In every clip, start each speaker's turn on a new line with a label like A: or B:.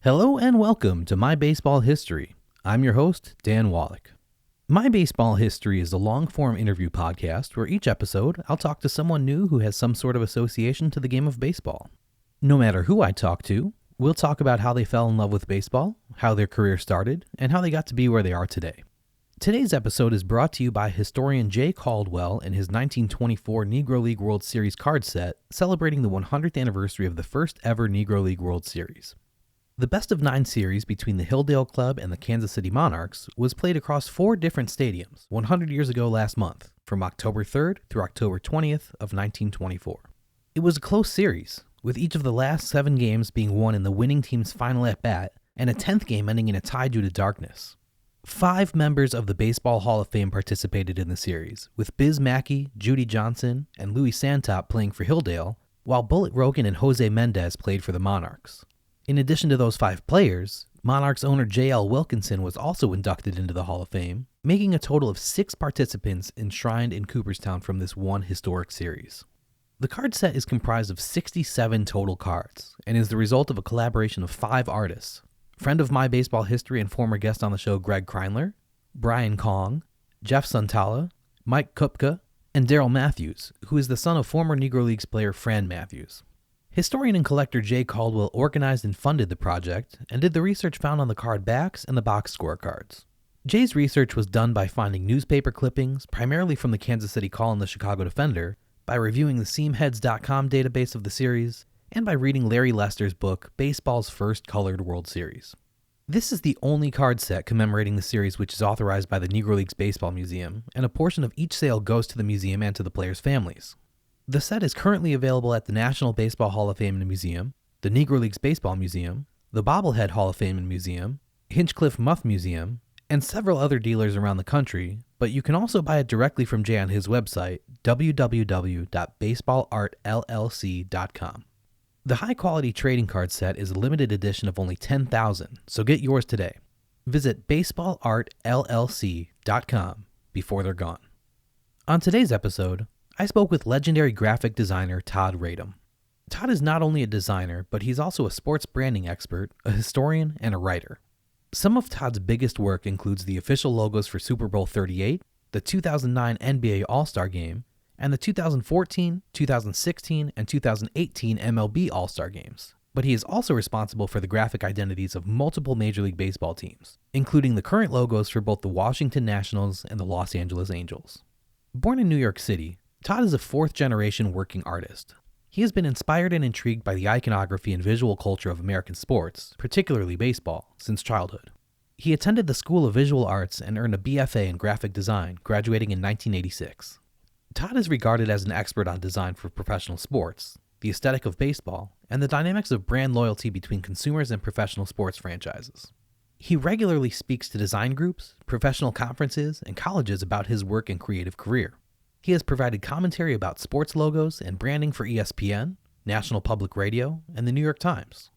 A: Hello and welcome to My Baseball History. I'm your host, Dan Wallach. My Baseball History is a long-form interview podcast where each episode I'll talk to someone new who has some sort of association to the game of baseball. No matter who I talk to, we'll talk about how they fell in love with baseball, how their career started, and how they got to be where they are today. Today's episode is brought to you by historian Jay Caldwell and his 1924 Negro League World Series card set celebrating the 100th anniversary of the first ever Negro League World Series. The best-of-9 series between the Hilldale Club and the Kansas City Monarchs was played across 4 different stadiums 100 years ago last month, from October 3rd through October 20th of 1924. It was a close series, with each of the last 7 games being won in the winning team's final at-bat, and a 10th game ending in a tie due to darkness. 5 members of the Baseball Hall of Fame participated in the series, with Biz Mackey, Judy Johnson, and Louis Santop playing for Hilldale, while Bullet Rogan and Jose Mendez played for the Monarchs. In addition to those 5 players, Monarchs owner J.L. Wilkinson was also inducted into the Hall of Fame, making a total of 6 participants enshrined in Cooperstown from this one historic series. The card set is comprised of 67 total cards, and is the result of a collaboration of 5 artists: friend of My Baseball History and former guest on the show Greg Kreinler, Brian Kong, Jeff Santala, Mike Kupka, and Daryl Matthews, who is the son of former Negro Leagues player Fran Matthews. Historian and collector Jay Caldwell organized and funded the project and did the research found on the card backs and the box scorecards. Jay's research was done by finding newspaper clippings, primarily from the Kansas City Call and the Chicago Defender, by reviewing the SeamHeads.com database of the series, and by reading Larry Lester's book, Baseball's First Colored World Series. This is the only card set commemorating the series which is authorized by the Negro Leagues Baseball Museum, and a portion of each sale goes to the museum and to the players' families. The set is currently available at the National Baseball Hall of Fame and Museum, the Negro Leagues Baseball Museum, the Bobblehead Hall of Fame and Museum, Hinchcliffe Muff Museum, and several other dealers around the country, but you can also buy it directly from Jay on his website, www.baseballartllc.com. The high-quality trading card set is a limited edition of only 10,000, so get yours today. Visit baseballartllc.com before they're gone. On today's episode, I spoke with legendary graphic designer Todd Radom. Todd is not only a designer, but he's also a sports branding expert, a historian, and a writer. Some of Todd's biggest work includes the official logos for Super Bowl 38, the 2009 NBA All-Star Game, and the 2014, 2016, and 2018 MLB All-Star Games. But he is also responsible for the graphic identities of multiple Major League Baseball teams, including the current logos for both the Washington Nationals and the Los Angeles Angels. Born in New York City, Todd is a 4th-generation working artist. He has been inspired and intrigued by the iconography and visual culture of American sports, particularly baseball, since childhood. He attended the School of Visual Arts and earned a BFA in graphic design, graduating in 1986. Todd is regarded as an expert on design for professional sports, the aesthetic of baseball, and the dynamics of brand loyalty between consumers and professional sports franchises. He regularly speaks to design groups, professional conferences, and colleges about his work and creative career. He has provided commentary about sports logos and branding for ESPN, National Public Radio, and the New York Times.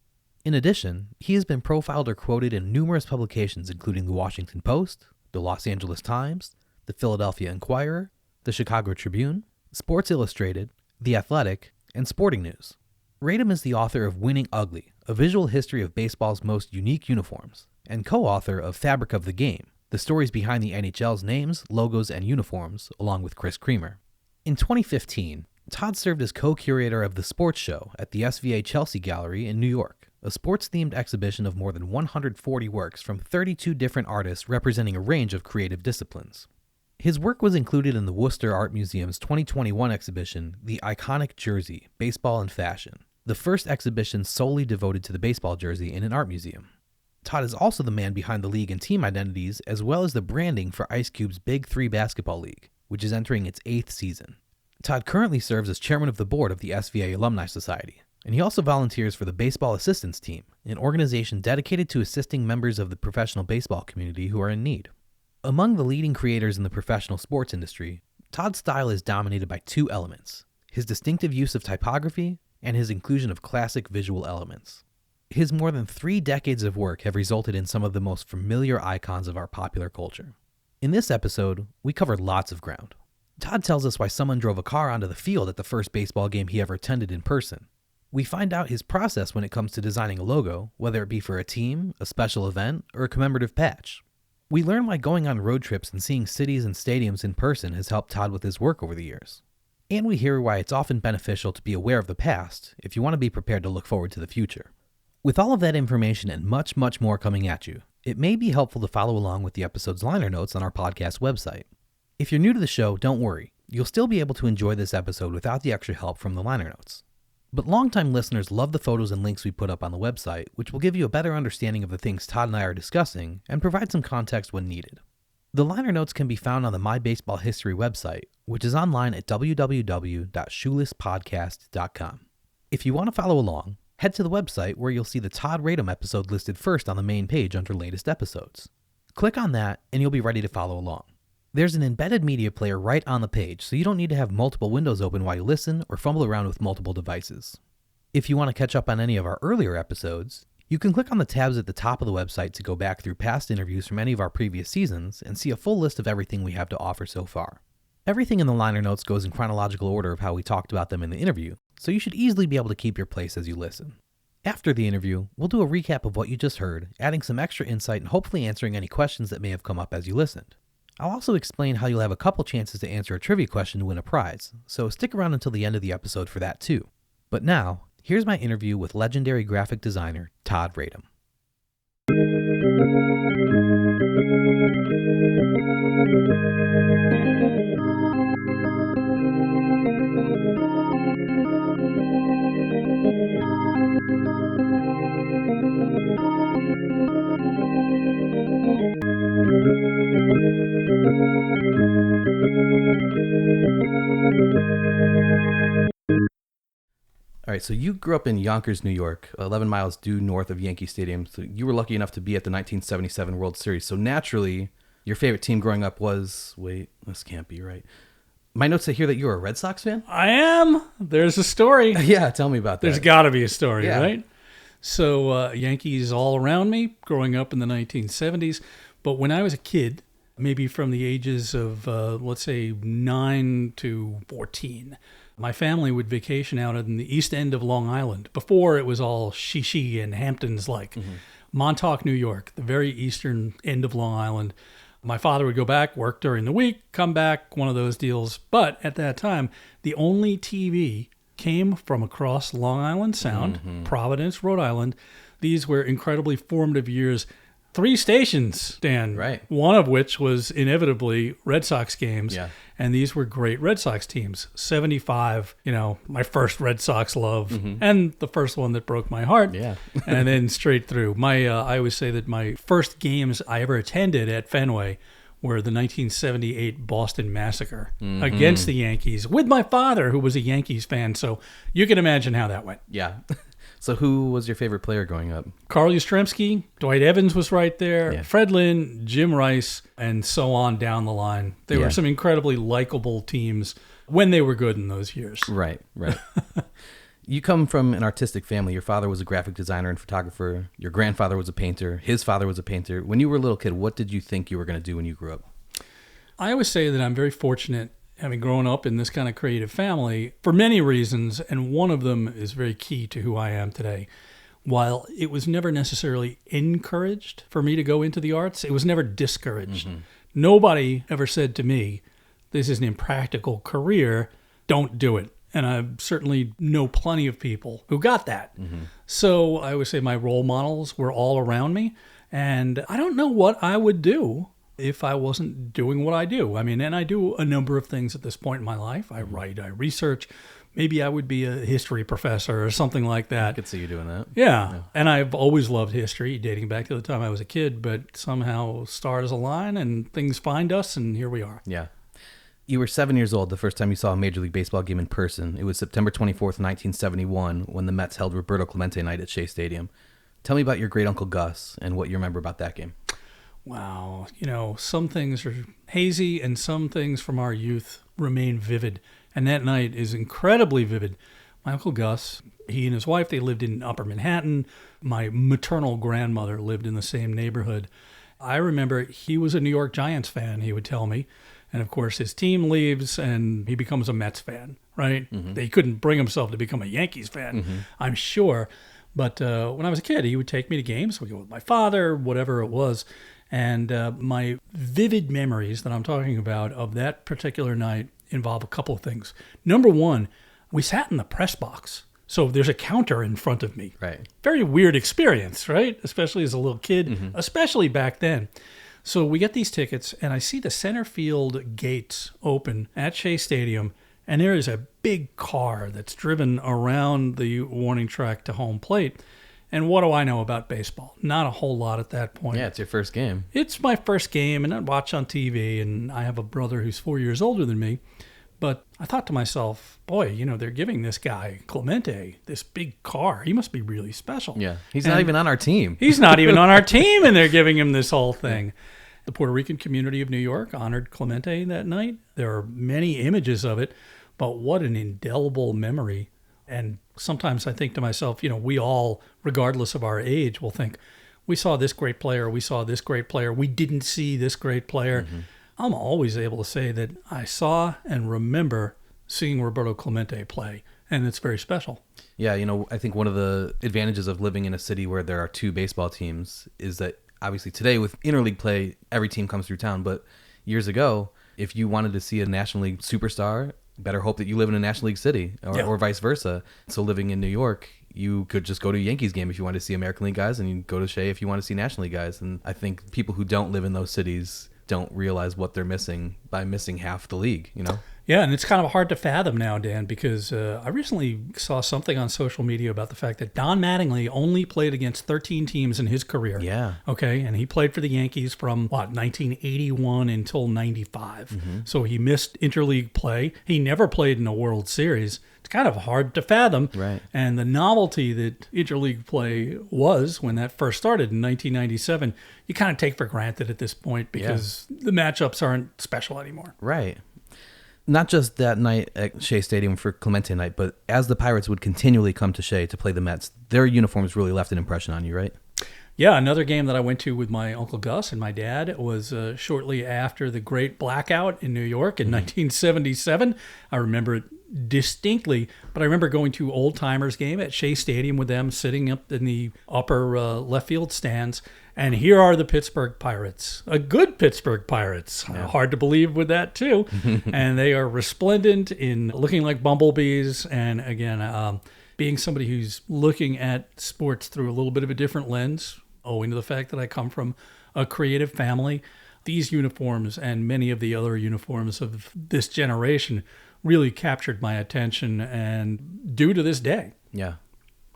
A: In addition, he has been profiled or quoted in numerous publications including the Washington Post, the Los Angeles Times, the Philadelphia Inquirer, the Chicago Tribune, Sports Illustrated, The Athletic, and Sporting News. Radom is the author of Winning Ugly, a visual history of baseball's most unique uniforms, and co-author of Fabric of the Game, the stories behind the NHL's names, logos, and uniforms, along with Chris Creamer. In 2015, Todd served as co-curator of the Sports Show at the SVA Chelsea Gallery in New York, a sports-themed exhibition of more than 140 works from 32 different artists representing a range of creative disciplines. His work was included in the Worcester Art Museum's 2021 exhibition, The Iconic Jersey, Baseball and Fashion, the first exhibition solely devoted to the baseball jersey in an art museum. Todd is also the man behind the league and team identities, as well as the branding for Ice Cube's Big 3 basketball league, which is entering its 8th season. Todd currently serves as chairman of the board of the SVA Alumni Society, and he also volunteers for the Baseball Assistance Team, an organization dedicated to assisting members of the professional baseball community who are in need. Among the leading creators in the professional sports industry, Todd's style is dominated by 2 elements: his distinctive use of typography and his inclusion of classic visual elements. His more than 3 decades of work have resulted in some of the most familiar icons of our popular culture. In this episode, we covered lots of ground. Todd tells us why someone drove a car onto the field at the first baseball game he ever attended in person. We find out his process when it comes to designing a logo, whether it be for a team, a special event, or a commemorative patch. We learn why going on road trips and seeing cities and stadiums in person has helped Todd with his work over the years. And we hear why it's often beneficial to be aware of the past if you want to be prepared to look forward to the future. With all of that information and much, much more coming at you, it may be helpful to follow along with the episode's liner notes on our podcast website. If you're new to the show, don't worry. You'll still be able to enjoy this episode without the extra help from the liner notes. But longtime listeners love the photos and links we put up on the website, which will give you a better understanding of the things Todd and I are discussing and provide some context when needed. The liner notes can be found on the My Baseball History website, which is online at www.shoelesspodcast.com. If you want to follow along, head to the website where you'll see the Todd Radom episode listed first on the main page under latest episodes. Click on that and you'll be ready to follow along. There's an embedded media player right on the page, so you don't need to have multiple windows open while you listen or fumble around with multiple devices. If you want to catch up on any of our earlier episodes, you can click on the tabs at the top of the website to go back through past interviews from any of our previous seasons and see a full list of everything we have to offer so far. Everything in the liner notes goes in chronological order of how we talked about them in the interview, so you should easily be able to keep your place as you listen. After the interview, we'll do a recap of what you just heard, adding some extra insight and hopefully answering any questions that may have come up as you listened. I'll also explain how you'll have a couple chances to answer a trivia question to win a prize, so stick around until the end of the episode for that too. But now, here's my interview with legendary graphic designer Todd Radom. All right, so you grew up in Yonkers, New York, 11 miles due north of Yankee Stadium. So you were lucky enough to be at the 1977 World Series. So naturally, your favorite team growing up was... Wait, this can't be right. My notes say here that you're a Red Sox fan?
B: I am. There's a story.
A: Yeah, tell me about that.
B: There's got to be a story,
A: Yeah.
B: right? So Yankees all around me growing up in the 1970s. But when I was a kid, maybe from the ages of, let's say, 9 to 14... my family would vacation out in the east end of Long Island. Before it was all Shishi and Hamptons like. Montauk, New York, the very eastern end of Long Island. My father would go back, work during the week, come back, one of those deals. But at that time, the only TV came from across Long Island Sound, Providence, Rhode Island. These were incredibly formative years. 3 stations, Dan.
A: Right.
B: One of which was inevitably Red Sox games.
A: Yeah.
B: And these were great Red Sox teams. 75, my first Red Sox love. And the first one that broke my heart.
A: Yeah.
B: And then straight through. I always say that my first games I ever attended at Fenway were the 1978 Boston Massacre against the Yankees with my father, who was a Yankees fan. So you can imagine how that went.
A: Yeah. So who was your favorite player growing up?
B: Carl Yastrzemski, Dwight Evans was right there,
A: Yeah.
B: Fred Lynn, Jim Rice, and so on down the line. There were some incredibly likable teams when they were good in those years.
A: Right. You come from an artistic family. Your father was a graphic designer and photographer. Your grandfather was a painter. His father was a painter. When you were a little kid, what did you think you were going to do when you grew up?
B: I always say that I'm very fortunate having grown up in this kind of creative family for many reasons, and one of them is very key to who I am today. While it was never necessarily encouraged for me to go into the arts, it was never discouraged. Nobody ever said to me, this is an impractical career, don't do it. And I certainly know plenty of people who got that. So I would say my role models were all around me, and I don't know what I would do if I wasn't doing what I do. I mean, and I do a number of things at this point in my life. I write, I research. Maybe I would be a history professor or something like that.
A: I could see you doing that.
B: Yeah. And I've always loved history, dating back to the time I was a kid, but somehow stars align and things find us, and here we are.
A: Yeah. You were 7 years old the first time you saw a Major League Baseball game in person. It was September 24th, 1971, when the Mets held Roberto Clemente night at Shea Stadium. Tell me about your great uncle Gus and what you remember about that game.
B: Wow. Some things are hazy and some things from our youth remain vivid. And that night is incredibly vivid. My Uncle Gus, he and his wife, they lived in Upper Manhattan. My maternal grandmother lived in the same neighborhood. I remember he was a New York Giants fan, he would tell me. And of course, his team leaves and he becomes a Mets fan, right? He couldn't bring himself to become a Yankees fan, I'm sure. But when I was a kid, he would take me to games. We'd go with my father, whatever it was. And my vivid memories that I'm talking about of that particular night involve a couple of things. Number one, we sat in the press box. So there's a counter in front of me.
A: Right.
B: Very weird experience, right? Especially as a little kid, especially back then. So we get these tickets, and I see the center field gates open at Shea Stadium, and there is a big car that's driven around the warning track to home plate. And what do I know about baseball? Not a whole lot at that point.
A: Yeah, it's your first game.
B: It's my first game, and I watch on TV, and I have a brother who's 4 years older than me. But I thought to myself, boy, they're giving this guy, Clemente, this big car. He must be really special.
A: Yeah, he's not even on our team.
B: He's not even on our team, and they're giving him this whole thing. The Puerto Rican community of New York honored Clemente that night. There are many images of it, but what an indelible memory. And sometimes I think to myself, we all, regardless of our age, will think, we saw this great player, we saw this great player, we didn't see this great player. I'm always able to say that I saw and remember seeing Roberto Clemente play, and it's very special.
A: Yeah, I think one of the advantages of living in a city where there are two baseball teams is that obviously today with interleague play, every team comes through town. But years ago, if you wanted to see a National League superstar, better hope that you live in a National League city or vice versa. So living in New York, you could just go to a Yankees game if you want to see American League guys, and you go to Shea if you want to see National League guys. And I think people who don't live in those cities don't realize what they're missing by missing half the league,
B: Yeah, and it's kind of hard to fathom now, Dan, because I recently saw something on social media about the fact that Don Mattingly only played against 13 teams in his career.
A: Yeah.
B: Okay, and he played for the Yankees from, 1981 until 95. So he missed interleague play. He never played in a World Series. It's kind of hard to fathom.
A: Right.
B: And the novelty that interleague play was when that first started in 1997, you kind of take for granted at this point because the matchups aren't special anymore.
A: Right. Not just that night at Shea Stadium for Clemente night, but as the Pirates would continually come to Shea to play the Mets, their uniforms really left an impression on you, right?
B: Yeah, another game that I went to with my Uncle Gus and my dad was shortly after the Great Blackout in New York in 1977. I remember it distinctly, but I remember going to Old Timers game at Shea Stadium with them, sitting up in the upper left field stands, and here are the Pittsburgh Pirates, a good Pittsburgh Pirates.
A: Yeah.
B: Hard to believe with that too, and they are resplendent in looking like bumblebees, and again, being somebody who's looking at sports through a little bit of a different lens, owing to the fact that I come from a creative family, these uniforms and many of the other uniforms of this generation really captured my attention and do to this day.
A: Yeah.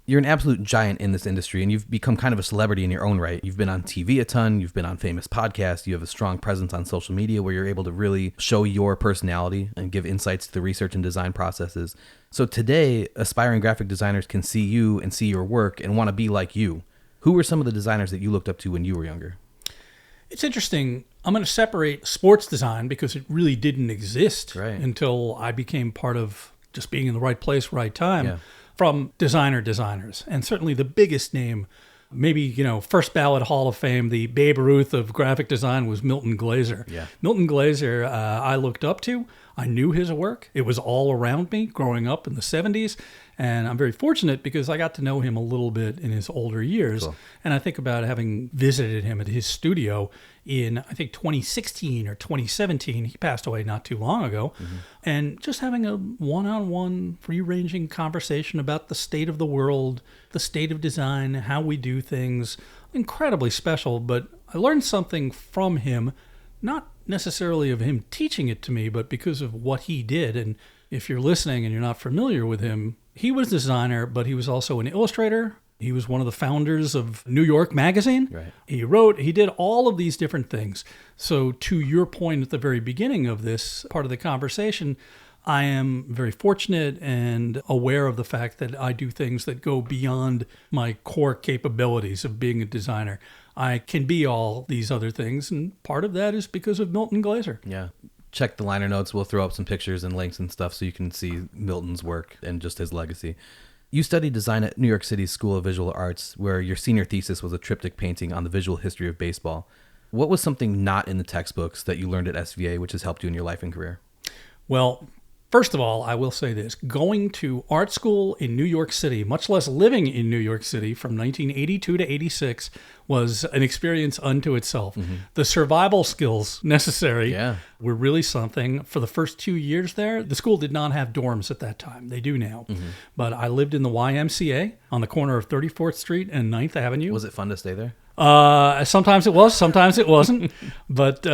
A: You're an absolute giant in this industry, and you've become kind of a celebrity in your own right. You've been on TV a ton. You've been on famous podcasts. You have a strong presence on social media where you're able to really show your personality and give insights to the research and design processes. So today, aspiring graphic designers can see you and see your work and want to be like you. Who were some of the designers that you looked up to when you were younger?
B: It's interesting. I'm going to separate sports design because it really didn't exist until I became part of just being in the right place, right time, from designers. And certainly the biggest name, maybe, first ballot Hall of Fame, the Babe Ruth of graphic design was Milton Glaser.
A: Yeah.
B: Milton Glaser, I looked up to. I knew his work. It was all around me growing up in the 70s. And I'm very fortunate because I got to know him a little bit in his older years.
A: Cool. And
B: I think about having visited him at his studio in, I think, 2016 or 2017. He passed away not too long ago. And just having a one-on-one, free-ranging conversation about the state of the world, the state of design, how we do things. Incredibly special. But I learned something from him, not necessarily of him teaching it to me, but because of what he did. And if you're listening and you're not familiar with him, he was a designer, but he was also an illustrator. He was one of the founders of New York Magazine.
A: Right.
B: He wrote, he did all of these different things. So to your point at the very beginning of this part of the conversation, I am very fortunate and aware of the fact that I do things that go beyond my core capabilities of being a designer. I can be all these other things, and part of that is because of Milton Glaser.
A: Yeah. Check the liner notes. We'll throw up some pictures and links and stuff so you can see Milton's work and just his legacy. You studied design at New York City's School of Visual Arts, where your senior thesis was a triptych painting on the visual history of baseball. What was something not in the textbooks that you learned at SVA which has helped you in your life and career?
B: Well, first of all, I will say this. Going to art school in New York City, much less living in New York City from 1982 to 86, was an experience unto itself. The survival skills necessary were really something. For the first 2 years there, the school did not have dorms at that time. They do now. But I lived in the YMCA on the corner of 34th Street and 9th Avenue.
A: Was it fun to stay there?
B: Sometimes it was, sometimes it wasn't. But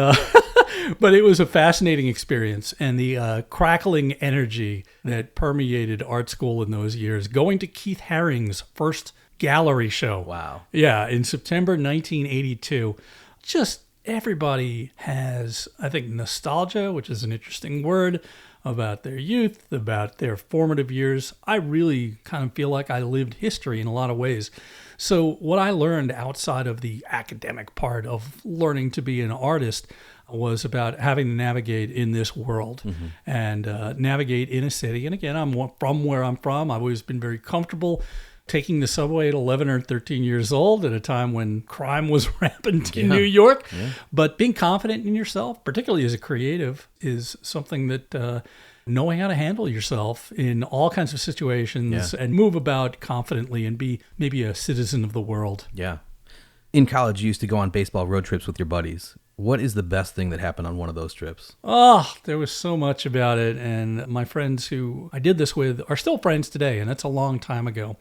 B: but it was a fascinating experience, and the crackling energy that permeated art school in those years. Going to Keith Haring's first gallery show.
A: Wow.
B: Yeah, in September 1982. Just everybody has, I think, nostalgia, which is an interesting word, about their youth, about their formative years. I really kind of feel like I lived history in a lot of ways. So what I learned outside of the academic part of learning to be an artist was about having to navigate in this world and navigate in a city. And again, I'm from where I'm from. I've always been very comfortable taking the subway at 11 or 13 years old at a time when crime was rampant in New York. But being confident in yourself, particularly as a creative, is something that knowing how to handle yourself in all kinds of situations and move about confidently and be maybe a citizen of the world.
A: Yeah. In college, you used to go on baseball road trips with your buddies. What is the best thing that happened on one of those trips?
B: Oh, there was so much about it. And my friends who I did this with are still friends today, and that's a long time ago.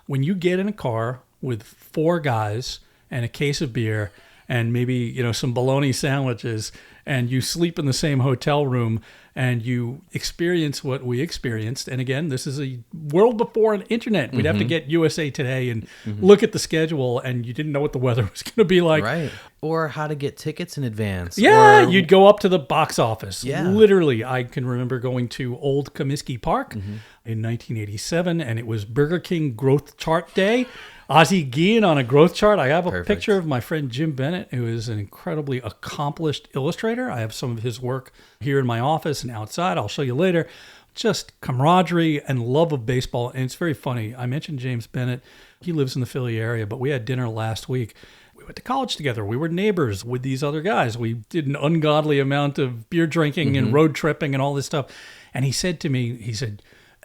B: When you get in a car with 4 guys and a case of beer and maybe, some bologna sandwiches, and you sleep in the same hotel room and you experience what we experienced. And again, this is a world before an internet. We'd have to get USA Today and look at the schedule, and you didn't know what the weather was going to be like.
A: Right. Or how to get tickets in advance.
B: Yeah, you'd go up to the box office.
A: Yeah.
B: Literally, I can remember going to Old Comiskey Park in 1987, and it was Burger King Growth Chart Day. Ozzie Guillen on a growth chart. I have a picture of my friend Jim Bennett, who is an incredibly accomplished illustrator. I have some of his work here in my office and outside. I'll show you later. Just camaraderie and love of baseball. And it's very funny. I mentioned James Bennett. He lives in the Philly area, but we had dinner last week. We went to college together. We were neighbors with these other guys. We did an ungodly amount of beer drinking and road tripping and all this stuff. And he said to me,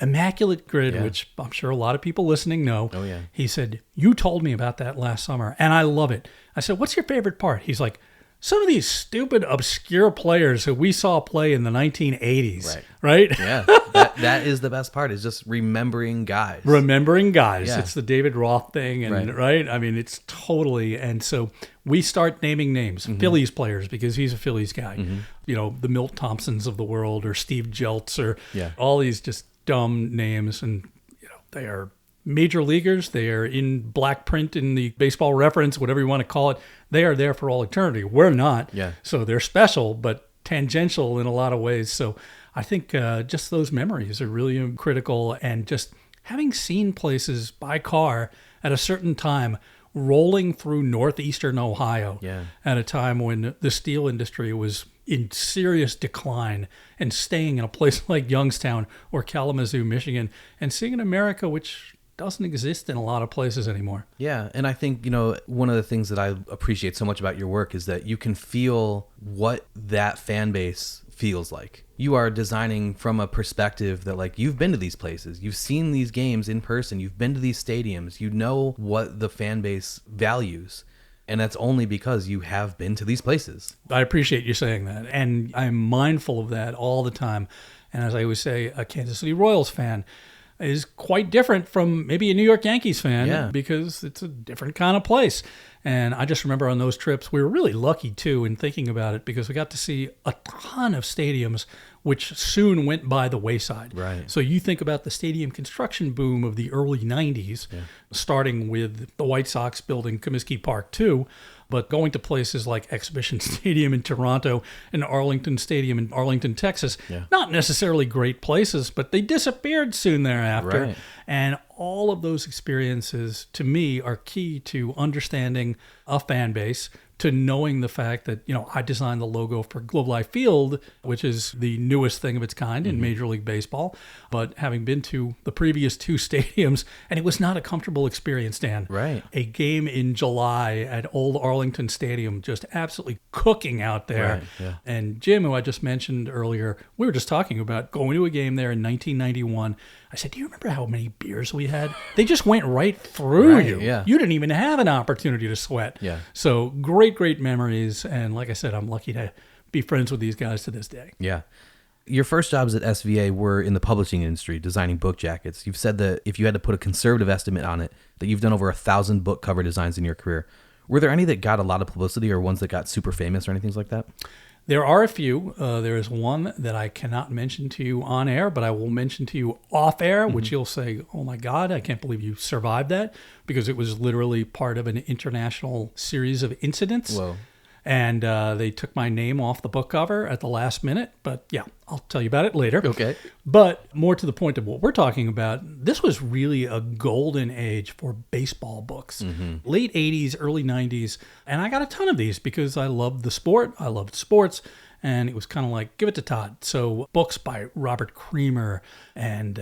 B: Immaculate Grid, which I'm sure a lot of people listening know.
A: Oh, yeah.
B: He said, you told me about that last summer, and I love it. I said, what's your favorite part? He's like, some of these stupid, obscure players who we saw play in the 1980s. Right?
A: Yeah. That is the best part, is just remembering guys.
B: Yeah. It's the David Roth thing, and right? I mean, it's totally. And so we start naming names, Phillies players, because he's a Phillies guy. The Milt Thompsons of the world, or Steve Jeltz, or all these just dumb names, and they are major leaguers. They are in black print in the Baseball Reference, whatever you want to call it. They are there for all eternity. We're not. So they're special, but tangential in a lot of ways. So I think just those memories are really critical, and just having seen places by car at a certain time, rolling through northeastern Ohio at a time when the steel industry was in serious decline, and staying in a place like Youngstown or Kalamazoo, Michigan, and seeing an America which doesn't exist in a lot of places anymore.
A: Yeah, and I think, one of the things that I appreciate so much about your work is that you can feel what that fan base feels like. You are designing from a perspective that, you've been to these places, you've seen these games in person, you've been to these stadiums, you know what the fan base values. And that's only because you have been to these places.
B: I appreciate you saying that. And I'm mindful of that all the time. And as I always say, a Kansas City Royals fan is quite different from maybe a New York Yankees fan because it's a different kind of place. And I just remember on those trips, we were really lucky too in thinking about it, because we got to see a ton of stadiums which soon went by the wayside.
A: Right.
B: So you think about the stadium construction boom of the early 90s, starting with the White Sox building Comiskey Park too, but going to places like Exhibition Stadium in Toronto and Arlington Stadium in Arlington, Texas. Not necessarily great places, but they disappeared soon thereafter.
A: Right.
B: And all of those experiences, to me, are key to understanding a fan base, to knowing the fact that, I designed the logo for Globe Life Field, which is the newest thing of its kind in Major League Baseball. But having been to the previous two stadiums, and it was not a comfortable experience, Dan.
A: Right.
B: A game in July at Old Arlington Stadium, just absolutely cooking out there.
A: Right, yeah.
B: And Jim, who I just mentioned earlier, we were just talking about going to a game there in 1991. I said, do you remember how many beers we had? They just went right through you.
A: Yeah.
B: You didn't even have an opportunity to sweat.
A: Yeah.
B: So great memories. And like I said, I'm lucky to be friends with these guys to this day.
A: Yeah. Your first jobs at SVA were in the publishing industry, designing book jackets. You've said that if you had to put a conservative estimate on it, that you've done over 1,000 book cover designs in your career. Were there any that got a lot of publicity or ones that got super famous or anything like that?
B: There are a few. There is one that I cannot mention to you on air, but I will mention to you off air, which you'll say, oh my God, I can't believe you survived that, because it was literally part of an international series of incidents.
A: Whoa.
B: And they took my name off the book cover at the last minute. But yeah, I'll tell you about it later.
A: Okay.
B: But more to the point of what we're talking about, this was really a golden age for baseball books. Late 80s, early 90s. And I got a ton of these because I loved the sport. I loved sports. And it was kind of like, give it to Todd. So books by Robert Creamer and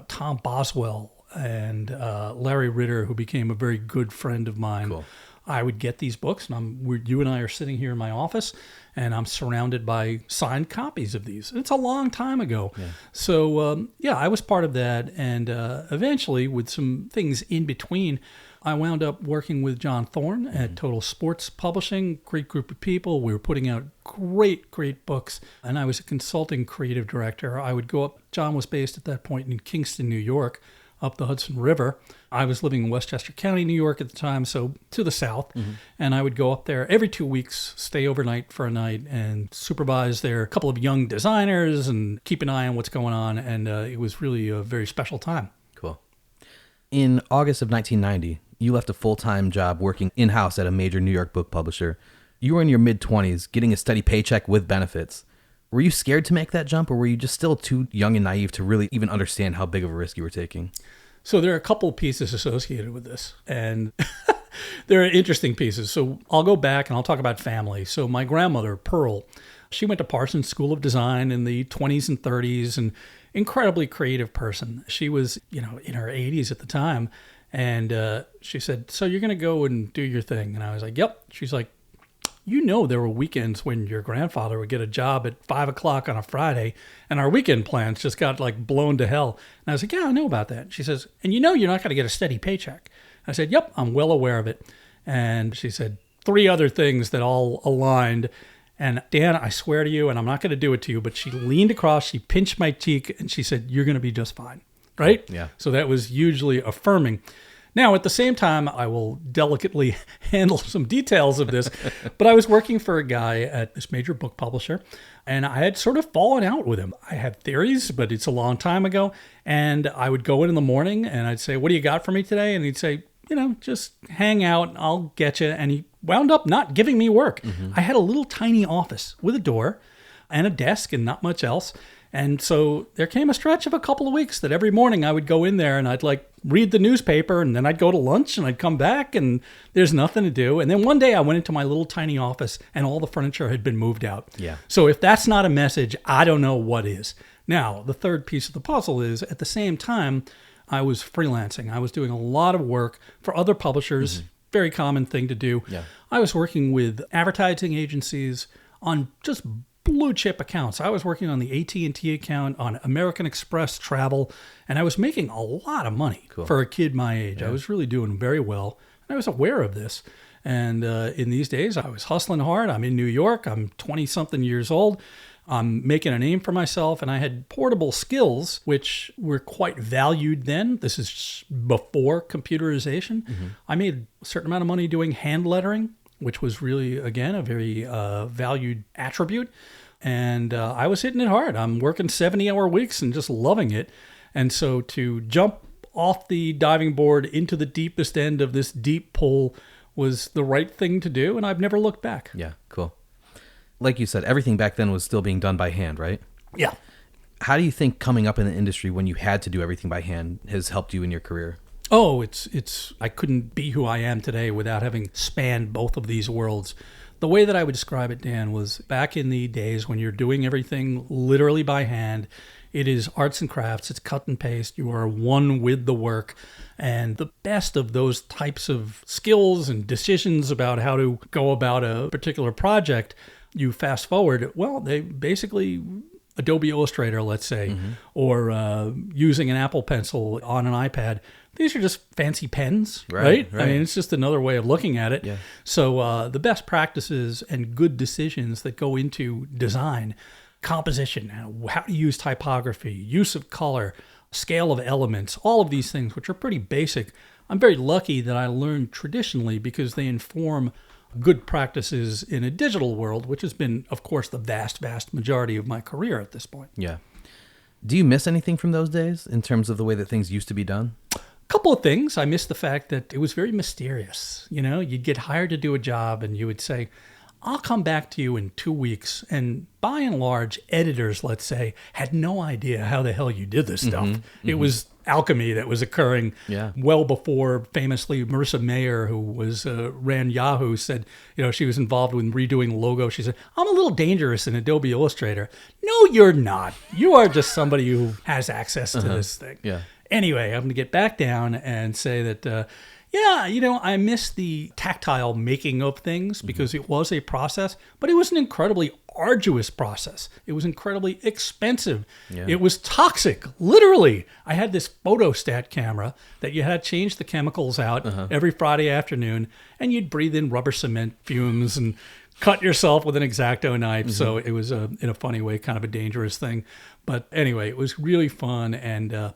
B: Tom Boswell and Larry Ritter, who became a very good friend of mine.
A: Cool.
B: I would get these books, and you and I are sitting here in my office, and I'm surrounded by signed copies of these. It's a long time ago. Yeah. So, I was part of that, and eventually, with some things in between, I wound up working with John Thorne at Total Sports Publishing, great group of people. We were putting out great books, and I was a consulting creative director. I would go up, John was based at that point in Kingston, New York, up the Hudson River. I was living in Westchester County, New York at the time, so to the south. And I would go up there every 2 weeks, stay overnight for a night, and supervise there a couple of young designers and keep an eye on what's going on. And it was really a very special time.
A: Cool. In August of 1990, you left a full-time job working in-house at a major New York book publisher. You were in your mid-20s, getting a steady paycheck with benefits. Were you scared to make that jump, or were you just still too young and naive to really even understand how big of a risk you were taking?
B: So there are a couple of pieces associated with this, and there are interesting pieces. So I'll go back and I'll talk about family. So my grandmother, Pearl, she went to Parsons School of Design in the 20s and 30s, and incredibly creative person. She was, in her 80s at the time, and she said, so you're going to go and do your thing? And I was like, yep. She's like, there were weekends when your grandfather would get a job at 5 o'clock on a Friday, and our weekend plans just got blown to hell. And I was like, yeah, I know about that. She says, and you're not going to get a steady paycheck. I said, yep, I'm well aware of it. And she said 3 other things that all aligned. And Dan, I swear to you, and I'm not going to do it to you, but she leaned across, she pinched my cheek, and she said, you're going to be just fine. Right?
A: Yeah.
B: So that was hugely affirming. Now, at the same time, I will delicately handle some details of this, but I was working for a guy at this major book publisher, and I had sort of fallen out with him. I had theories, but it's a long time ago, and I would go in the morning, and I'd say, what do you got for me today? And he'd say, just hang out, I'll get you. And he wound up not giving me work. I had a little tiny office with a door and a desk and not much else. And so there came a stretch of a couple of weeks that every morning I would go in there and I'd read the newspaper, and then I'd go to lunch and I'd come back and there's nothing to do. And then one day I went into my little tiny office and all the furniture had been moved out.
A: Yeah.
B: So if that's not a message, I don't know what is. Now, the third piece of the puzzle is at the same time, I was freelancing. I was doing a lot of work for other publishers, very common thing to do.
A: Yeah.
B: I was working with advertising agencies on just blue chip accounts. I was working on the AT&T account, on American Express travel, and I was making a lot of money for a kid my age. Yeah. I was really doing very well. And I was aware of this. And in these days, I was hustling hard. I'm in New York. I'm 20-something years old. I'm making a name for myself, and I had portable skills, which were quite valued then. This is before computerization. I made a certain amount of money doing hand lettering, which was really, again, a very valued attribute. And I was hitting it hard. I'm working 70-hour weeks and just loving it. And so to jump off the diving board into the deepest end of this deep pool was the right thing to do, and I've never looked back.
A: Yeah, cool. Like you said, everything back then was still being done by hand, right?
B: Yeah.
A: How do you think coming up in the industry when you had to do everything by hand has helped you in your career?
B: Oh, I couldn't be who I am today without having spanned both of these worlds. The way that I would describe it, Dan, was back in the days when you're doing everything literally by hand. It is arts and crafts. It's cut and paste. You are one with the work. And the best of those types of skills and decisions about how to go about a particular project, you fast forward, well, they basically Adobe Illustrator, let's say, or using an Apple Pencil on an iPad. These are just fancy pens, right? I mean, it's just another way of looking at it.
A: Yeah.
B: So the best practices and good decisions that go into design, composition, how to use typography, use of color, scale of elements, all of these things, which are pretty basic. I'm very lucky that I learned traditionally because they inform good practices in a digital world, which has been, of course, the vast, vast majority of my career at this point.
A: Yeah. Do you miss anything from those days in terms of the way that things used to be done?
B: Couple of things. I miss the fact that it was very mysterious. You know, you'd get hired to do a job and you would say, I'll come back to you in 2 weeks. And by and large, editors, let's say, had no idea how the hell you did this stuff. It was alchemy that was occurring well before, famously, Marissa Mayer, who ran Yahoo, said, she was involved with redoing logo. She said, I'm a little dangerous in Adobe Illustrator. No, you're not. You are just somebody who has access to this thing.
A: Yeah.
B: Anyway, I'm going to get back down and say that, I miss the tactile making of things because it was a process, but it was an incredibly arduous process. It was incredibly expensive. Yeah. It was toxic, literally. I had this photostat camera that you had to change the chemicals out every Friday afternoon, and you'd breathe in rubber cement fumes and cut yourself with an X-Acto knife. So it was, in a funny way, kind of a dangerous thing. But anyway, it was really fun. And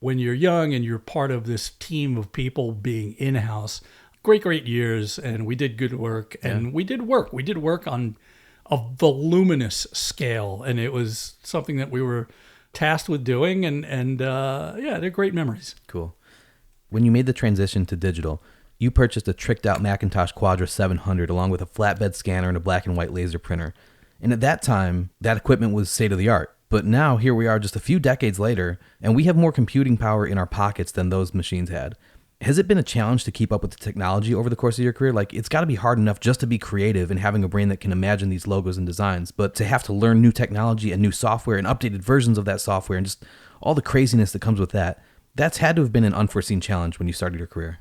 B: when you're young and you're part of this team of people being in-house, great years, and we did good work. And we did work. We did work on a voluminous scale, and it was something that we were tasked with doing. And they're great memories.
A: Cool. When you made the transition to digital, you purchased a tricked-out Macintosh Quadra 700 along with a flatbed scanner and a black and white laser printer. And at that time, that equipment was state-of-the-art. But now here we are just a few decades later, and we have more computing power in our pockets than those machines had. Has it been a challenge to keep up with the technology over the course of your career? Like, it's got to be hard enough just to be creative and having a brain that can imagine these logos and designs, but to have to learn new technology and new software and updated versions of that software and just all the craziness that comes with that, that's had to have been an unforeseen challenge when you started your career.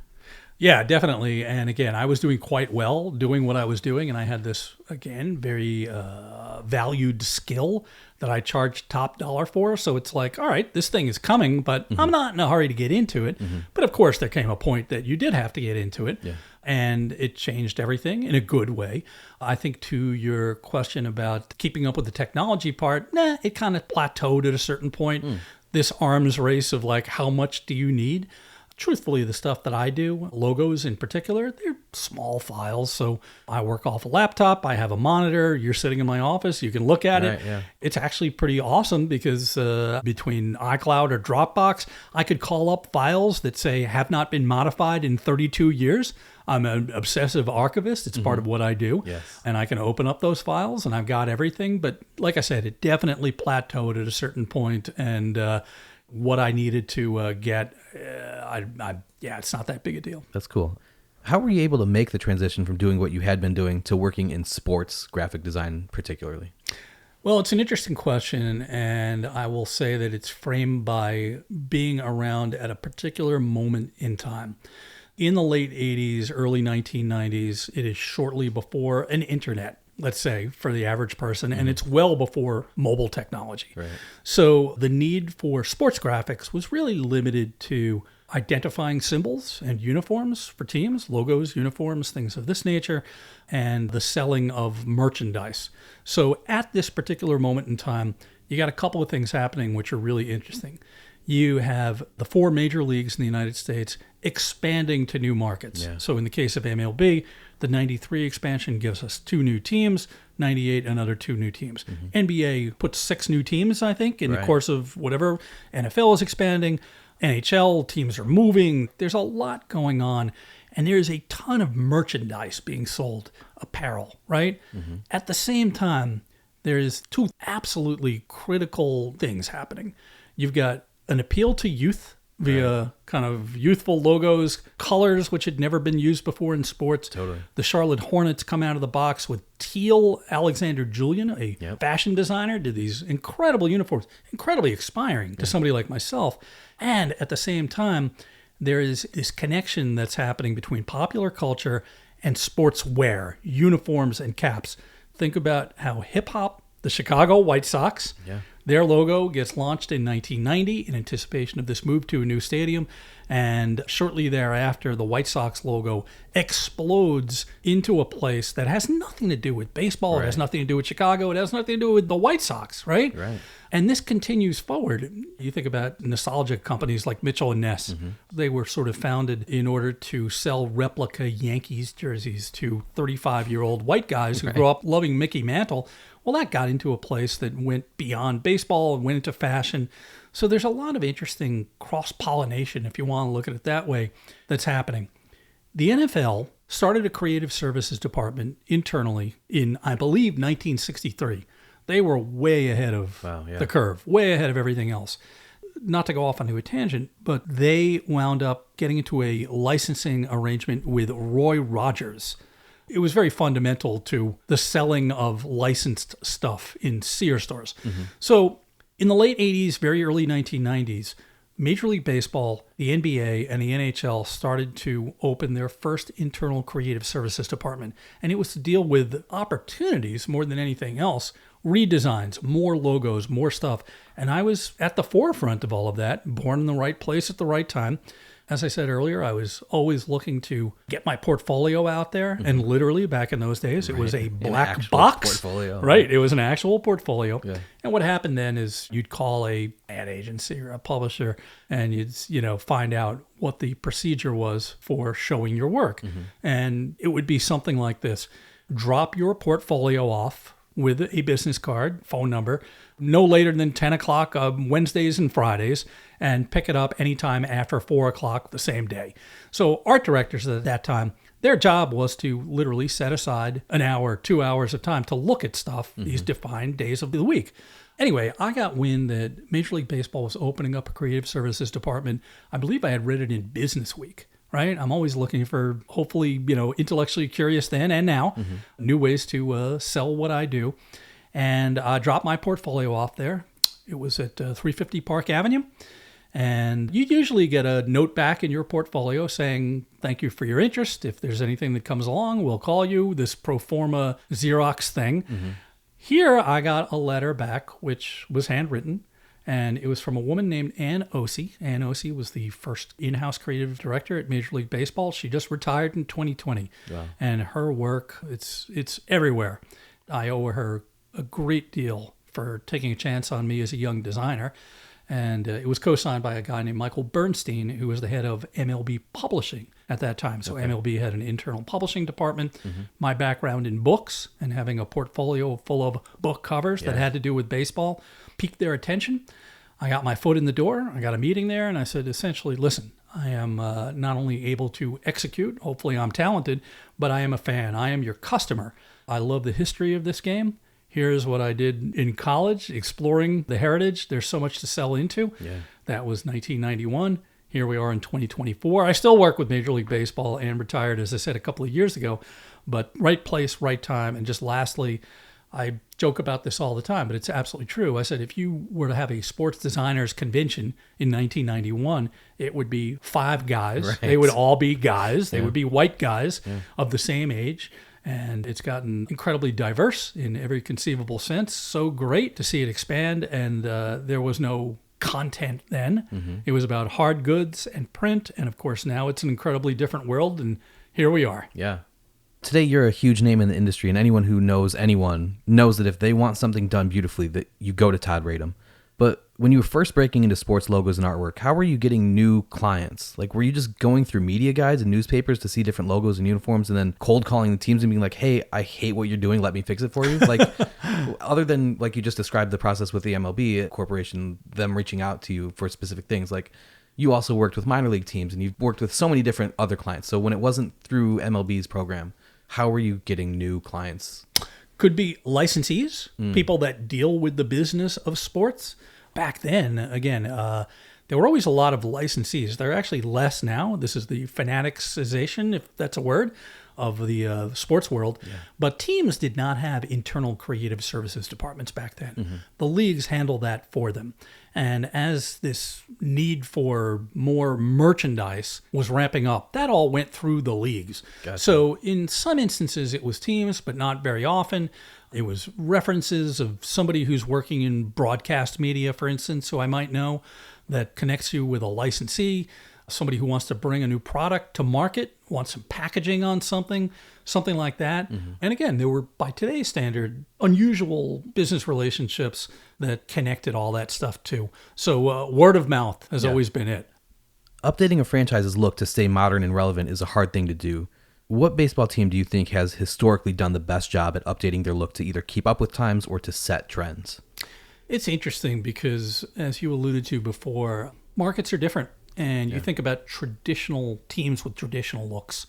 B: Yeah, definitely. And again, I was doing quite well doing what I was doing. And I had this, again, very valued skill that I charged top dollar for. So it's like, all right, this thing is coming, but I'm not in a hurry to get into it. But of course, there came a point that you did have to get into it. Yeah. And it changed everything in a good way. I think to your question about keeping up with the technology part, it kind of plateaued at a certain point. This arms race of like, how much do you need? Truthfully, the stuff that I do, logos in particular, they're small files. So I work off a laptop. I have a monitor. You're sitting in my office. You can look at it. Yeah. It's actually pretty awesome because between iCloud or Dropbox, I could call up files that say have not been modified in 32 years. I'm an obsessive archivist. It's part of what I do. Yes. And I can open up those files and I've got everything. But like I said, it definitely plateaued at a certain point. And what I needed to get, it's not that big a deal.
A: That's cool. How were you able to make the transition from doing what you had been doing to working in sports graphic design particularly?
B: Well, it's an interesting question, and I will say that it's framed by being around at a particular moment in time. In the late 80s, early 1990s, it is shortly before an internet, let's say, for the average person, and it's well before mobile technology. Right. So the need for sports graphics was really limited to identifying symbols and uniforms for teams, logos, uniforms, things of this nature, and the selling of merchandise. So at this particular moment in time, you got a couple of things happening which are really interesting. You have the 4 major leagues in the United States expanding to new markets. Yeah. So in the case of MLB, the 93 expansion gives us 2 new teams, 98 another 2 new teams. NBA puts 6 new teams, I think, in the course of whatever. NFL is expanding. NHL teams are moving. There's a lot going on. And there's a ton of merchandise being sold, apparel, right? At the same time, there's 2 absolutely critical things happening. You've got an appeal to youth via kind of youthful logos, colors which had never been used before in sports.
A: Totally.
B: The Charlotte Hornets come out of the box with teal. Alexander Julian, a fashion designer, did these incredible uniforms, incredibly inspiring to somebody like myself. And at the same time, there is this connection that's happening between popular culture and sportswear, uniforms and caps. Think about how hip-hop, the Chicago White Sox, their logo gets launched in 1990 in anticipation of this move to a new stadium. And shortly thereafter, the White Sox logo explodes into a place that has nothing to do with baseball. It has nothing to do with Chicago. It has nothing to do with the White Sox, right? And this continues forward. You think about nostalgia companies like Mitchell and Ness. They were sort of founded in order to sell replica Yankees jerseys to 35-year-old white guys who grew up loving Mickey Mantle. Well, that got into a place that went beyond baseball and went into fashion. So there's a lot of interesting cross-pollination, if you want to look at it that way, that's happening. The NFL started a creative services department internally in, I believe, 1963. They were way ahead of the curve, way ahead of everything else. Not to go off onto a tangent, but they wound up getting into a licensing arrangement with Roy Rogers. It was very fundamental to the selling of licensed stuff in Sears stores. So in the late 80s, very early 1990s, Major League Baseball, the NBA, and the NHL started to open their first internal creative services department. And it was to deal with opportunities more than anything else, redesigns, more logos, more stuff. And I was at the forefront of all of that, born in the right place at the right time. As I said earlier, I was always looking to get my portfolio out there. And literally, back in those days, it was a black box. Portfolio. Right. It was an actual portfolio. And what happened then is you'd call a ad agency or a publisher and you'd, find out what the procedure was for showing your work. And it would be something like this. Drop your portfolio off with a business card, phone number, no later than 10 o'clock Wednesdays and Fridays, and pick it up anytime after 4 o'clock the same day. So art directors at that time, their job was to literally set aside an hour, 2 hours of time to look at stuff these defined days of the week. Anyway, I got wind that Major League Baseball was opening up a creative services department. I believe I had read it in Business Week. Right? I'm always looking for, hopefully, intellectually curious then and now, new ways to sell what I do. And I dropped my portfolio off there. It was at 350 Park Avenue. And you usually get a note back in your portfolio saying, thank you for your interest. If there's anything that comes along, we'll call you. This pro forma Xerox thing. Here, I got a letter back, which was handwritten. And it was from a woman named Ann Ossie. Ann Ossie was the first in-house creative director at Major League Baseball. She just retired in 2020. Wow. And her work, it's everywhere. I owe her a great deal for taking a chance on me as a young designer. And it was co-signed by a guy named Michael Bernstein, who was the head of MLB Publishing at that time. So MLB had an internal publishing department. My background in books and having a portfolio full of book covers that had to do with baseball piqued their attention. I got my foot in the door. I got a meeting there, and I said, essentially, listen, I am not only able to execute, hopefully I'm talented, but I am a fan. I am your customer. I love the history of this game. Here's what I did in college, exploring the heritage. There's so much to sell into. That was 1991. Here we are in 2024. I still work with Major League Baseball and retired, as I said, a couple of years ago. But right place, right time. And just lastly, I joke about this all the time, but it's absolutely true. I said, if you were to have a sports designers convention in 1991, it would be 5 guys. Right. They would all be guys. They would be white guys of the same age. And it's gotten incredibly diverse in every conceivable sense. So great to see it expand. And there was no content then. It was about hard goods and print. And of course, now it's an incredibly different world. And here we are.
A: Yeah. Today, you're a huge name in the industry, and anyone who knows anyone knows that if they want something done beautifully, that you go to Todd Radom. But when you were first breaking into sports logos and artwork, how were you getting new clients? Like, were you just going through media guides and newspapers to see different logos and uniforms and then cold calling the teams and being like, hey, I hate what you're doing. Let me fix it for you. Like, other than like you just described the process with the MLB corporation, them reaching out to you for specific things, like you also worked with minor league teams and you've worked with so many different other clients. So when it wasn't through MLB's program, how were you getting new clients?
B: Could be licensees, people that deal with the business of sports. Back then, again, there were always a lot of licensees. There are actually less now. This is the fanaticization, if that's a word, of the sports world. Yeah. But teams did not have internal creative services departments back then. Mm-hmm. The leagues handle that for them. And as this need for more merchandise was ramping up, that all went through the leagues. Gotcha. So in some instances, it was teams, but not very often. It was references of somebody who's working in broadcast media, for instance, who I might know, that connects you with a licensee, somebody who wants to bring a new product to market, wants some packaging on something like that. Mm-hmm. And again, there were, by today's standard, unusual business relationships that connected all that stuff too. So word of mouth has always been it.
A: Updating a franchise's look to stay modern and relevant is a hard thing to do. What baseball team do you think has historically done the best job at updating their look to either keep up with times or to set trends?
B: It's interesting because, as you alluded to before, markets are different. And you think about traditional teams with traditional looks.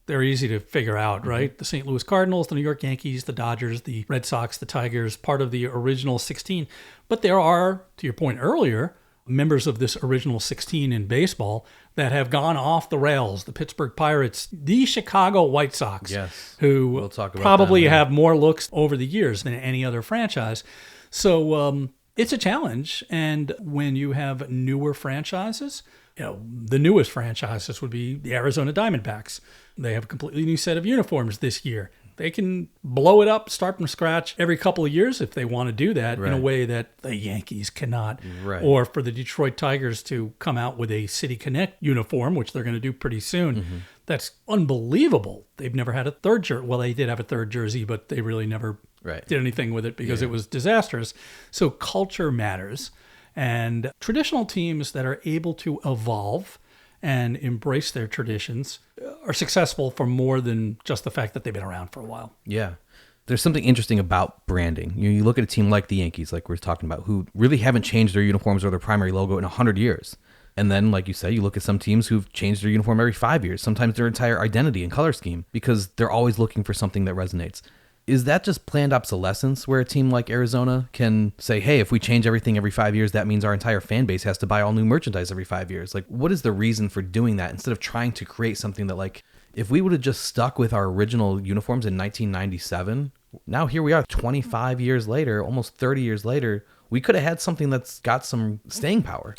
B: They're easy to figure out, right? The St. Louis Cardinals, the New York Yankees, the Dodgers, the Red Sox, the Tigers, part of the original 16. But there are, to your point earlier, members of this original 16 in baseball that have gone off the rails. The Pittsburgh Pirates, the Chicago White Sox, who
A: we'll talk about
B: probably have more looks over the years than any other franchise. So it's a challenge. And when you have newer franchises, the newest franchises would be the Arizona Diamondbacks. They have a completely new set of uniforms this year. They can blow it up, start from scratch every couple of years if they want to do that in a way that the Yankees cannot. Right. Or for the Detroit Tigers to come out with a City Connect uniform, which they're going to do pretty soon. Mm-hmm. That's unbelievable. They've never had a third jersey. Well, they did have a third jersey, but they really never did anything with it because it was disastrous. So culture matters. And traditional teams that are able to evolve and embrace their traditions are successful for more than just the fact that they've been around for a while.
A: Yeah. There's something interesting about branding. You look at a team like the Yankees, like we're talking about, who really haven't changed their uniforms or their primary logo in 100 years. And then, like you said, you look at some teams who've changed their uniform every 5 years, sometimes their entire identity and color scheme, because they're always looking for something that resonates. Is that just planned obsolescence where a team like Arizona can say, hey, if we change everything every 5 years, that means our entire fan base has to buy all new merchandise every 5 years? Like, what is the reason for doing that instead of trying to create something that, like, if we would have just stuck with our original uniforms in 1997, now here we are 25 years later, almost 30 years later, we could have had something that's got some staying power.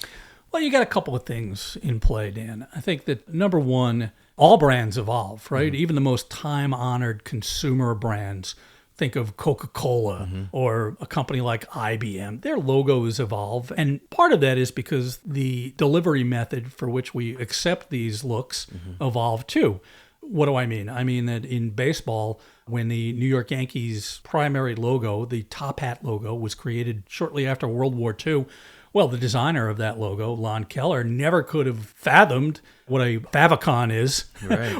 B: Well, you got a couple of things in play, Dan. I think that, number one, all brands evolve, right? Mm-hmm. Even the most time-honored consumer brands, think of Coca-Cola or a company like IBM, their logos evolve. And part of that is because the delivery method for which we accept these looks evolve too. What do I mean? I mean that in baseball, when the New York Yankees' primary logo, the top hat logo, was created shortly after World War II, well, the designer of that logo, Lon Keller, never could have fathomed what a favicon is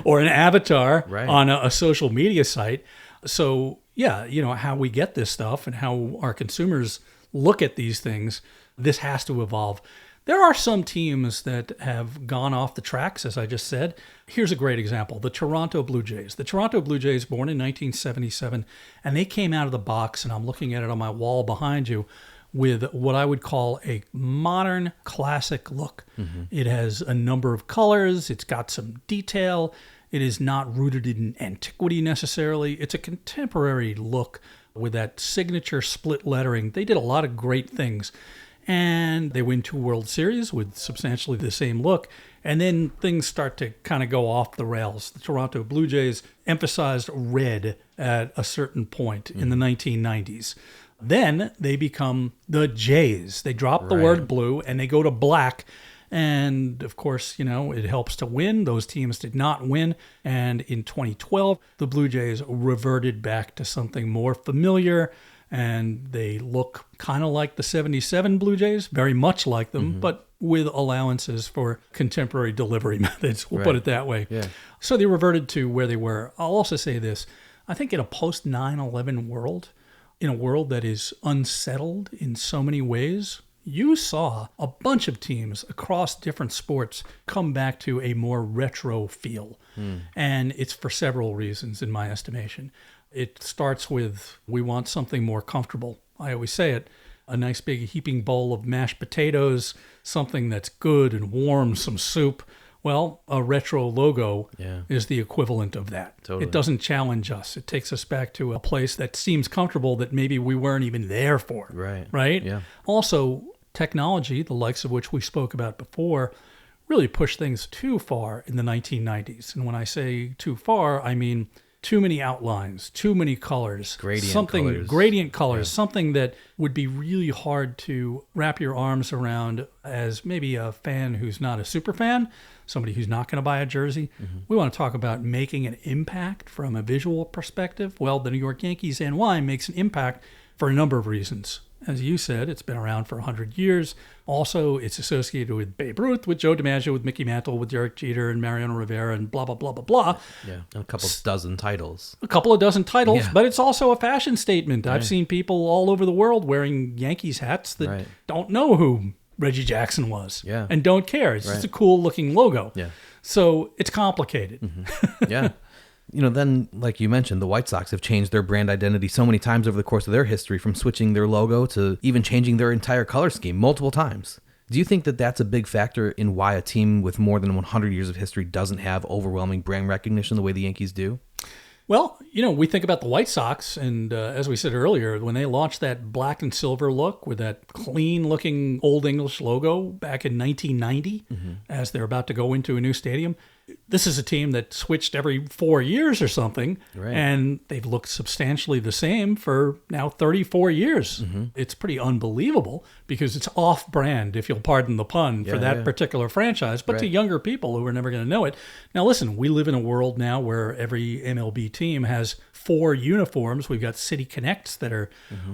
B: or an avatar on a social media site. So, yeah, how we get this stuff and how our consumers look at these things, this has to evolve. There are some teams that have gone off the tracks, as I just said. Here's a great example, the Toronto Blue Jays. The Toronto Blue Jays, born in 1977, and they came out of the box, and I'm looking at it on my wall behind you, with what I would call a modern classic look. Mm-hmm. It has a number of colors. It's got some detail. It is not rooted in antiquity necessarily. It's a contemporary look with that signature split lettering. They did a lot of great things. And they win 2 World Series with substantially the same look. And then things start to kind of go off the rails. The Toronto Blue Jays emphasized red at a certain point in the 1990s. Then they become the Jays. They drop the word blue and they go to black. And of course, it helps to win. Those teams did not win. And in 2012, the Blue Jays reverted back to something more familiar. And they look kind of like the 77 Blue Jays, very much like them, but with allowances for contemporary delivery methods. We'll put it that way. Yeah. So they reverted to where they were. I'll also say this. I think in a post 9/11 world, in a world that is unsettled in so many ways, you saw a bunch of teams across different sports come back to a more retro feel. And it's for several reasons, in my estimation. It starts with, we want something more comfortable. I always say it. a nice big heaping bowl of mashed potatoes, something that's good and warm, some soup. Well, a retro logo is the equivalent of that.
A: Totally.
B: It doesn't challenge us. It takes us back to a place that seems comfortable that maybe we weren't even there for. Right?
A: Yeah.
B: Also, technology, the likes of which we spoke about before, really pushed things too far in the 1990s. And when I say too far, I mean too many outlines, too many colors, gradient colors, something that would be really hard to wrap your arms around as maybe a fan who's not a super fan, somebody who's not going to buy a jersey. We want to talk about making an impact from a visual perspective. Well, the New York Yankees NY makes an impact for a number of reasons. As you said, it's been around for 100 years. Also, it's associated with Babe Ruth, with Joe DiMaggio, with Mickey Mantle, with Derek Jeter, and Mariano Rivera, and blah, blah, blah, blah, blah.
A: Yeah, and a couple dozen titles.
B: But it's also a fashion statement. I've seen people all over the world wearing Yankees hats that don't know who Reggie Jackson was and don't care. It's just a cool-looking logo.
A: Yeah.
B: So it's complicated.
A: Yeah. Then, like you mentioned, the White Sox have changed their brand identity so many times over the course of their history, from switching their logo to even changing their entire color scheme multiple times. Do you think that that's a big factor in why a team with more than 100 years of history doesn't have overwhelming brand recognition the way the Yankees do?
B: Well, we think about the White Sox, and as we said earlier, when they launched that black and silver look with that clean-looking Old English logo back in 1990, as they're about to go into a new stadium, this is a team that switched every 4 years or something, and they've looked substantially the same for now 34 years. It's pretty unbelievable because it's off-brand, if you'll pardon the pun, for that particular franchise, but to younger people who are never going to know it. Now, listen, we live in a world now where every MLB team has 4 uniforms. We've got City Connects that are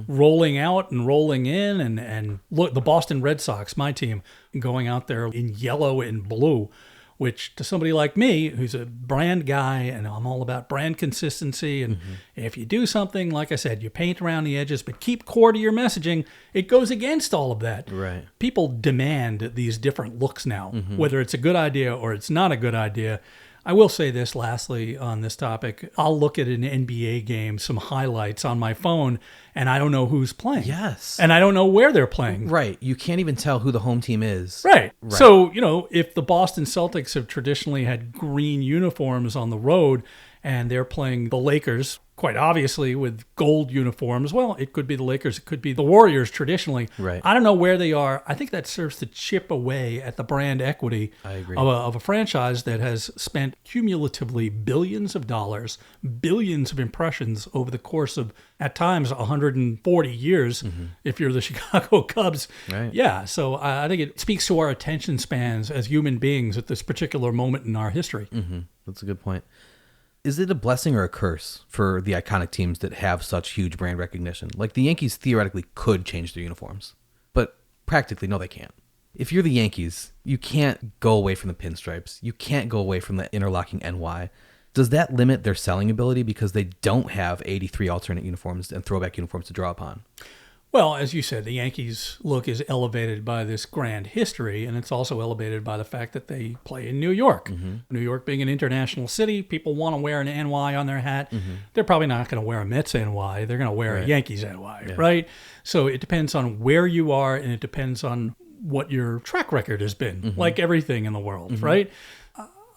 B: rolling out and rolling in, and look, the Boston Red Sox, my team, going out there in yellow and blue, which to somebody like me, who's a brand guy, and I'm all about brand consistency, and if you do something, like I said, you paint around the edges, but keep core to your messaging, it goes against all of that.
A: Right.
B: People demand these different looks now, whether it's a good idea or it's not a good idea. I will say this lastly on this topic. I'll look at an NBA game, some highlights on my phone, and I don't know who's playing.
A: Yes.
B: And I don't know where they're playing.
A: Right. You can't even tell who the home team is.
B: Right. So, if the Boston Celtics have traditionally had green uniforms on the road and they're playing the Lakers, quite obviously with gold uniforms, well, it could be the Lakers, it could be the Warriors traditionally.
A: Right.
B: I don't know where they are. I think that serves to chip away at the brand equity of a franchise that has spent cumulatively billions of dollars, billions of impressions over the course of, at times, 140 years, if you're the Chicago Cubs.
A: Right.
B: Yeah, so I think it speaks to our attention spans as human beings at this particular moment in our history.
A: That's a good point. Is it a blessing or a curse for the iconic teams that have such huge brand recognition? Like, the Yankees theoretically could change their uniforms, but practically, no, they can't. If you're the Yankees, you can't go away from the pinstripes. You can't go away from the interlocking NY. Does that limit their selling ability because they don't have 83 alternate uniforms and throwback uniforms to draw upon?
B: Well, as you said, the Yankees look is elevated by this grand history, and it's also elevated by the fact that they play in New York. New York being an international city, people want to wear an NY on their hat. They're probably not going to wear a Mets NY. They're going to wear a Yankees NY, right? So it depends on where you are, and it depends on what your track record has been, like everything in the world, right?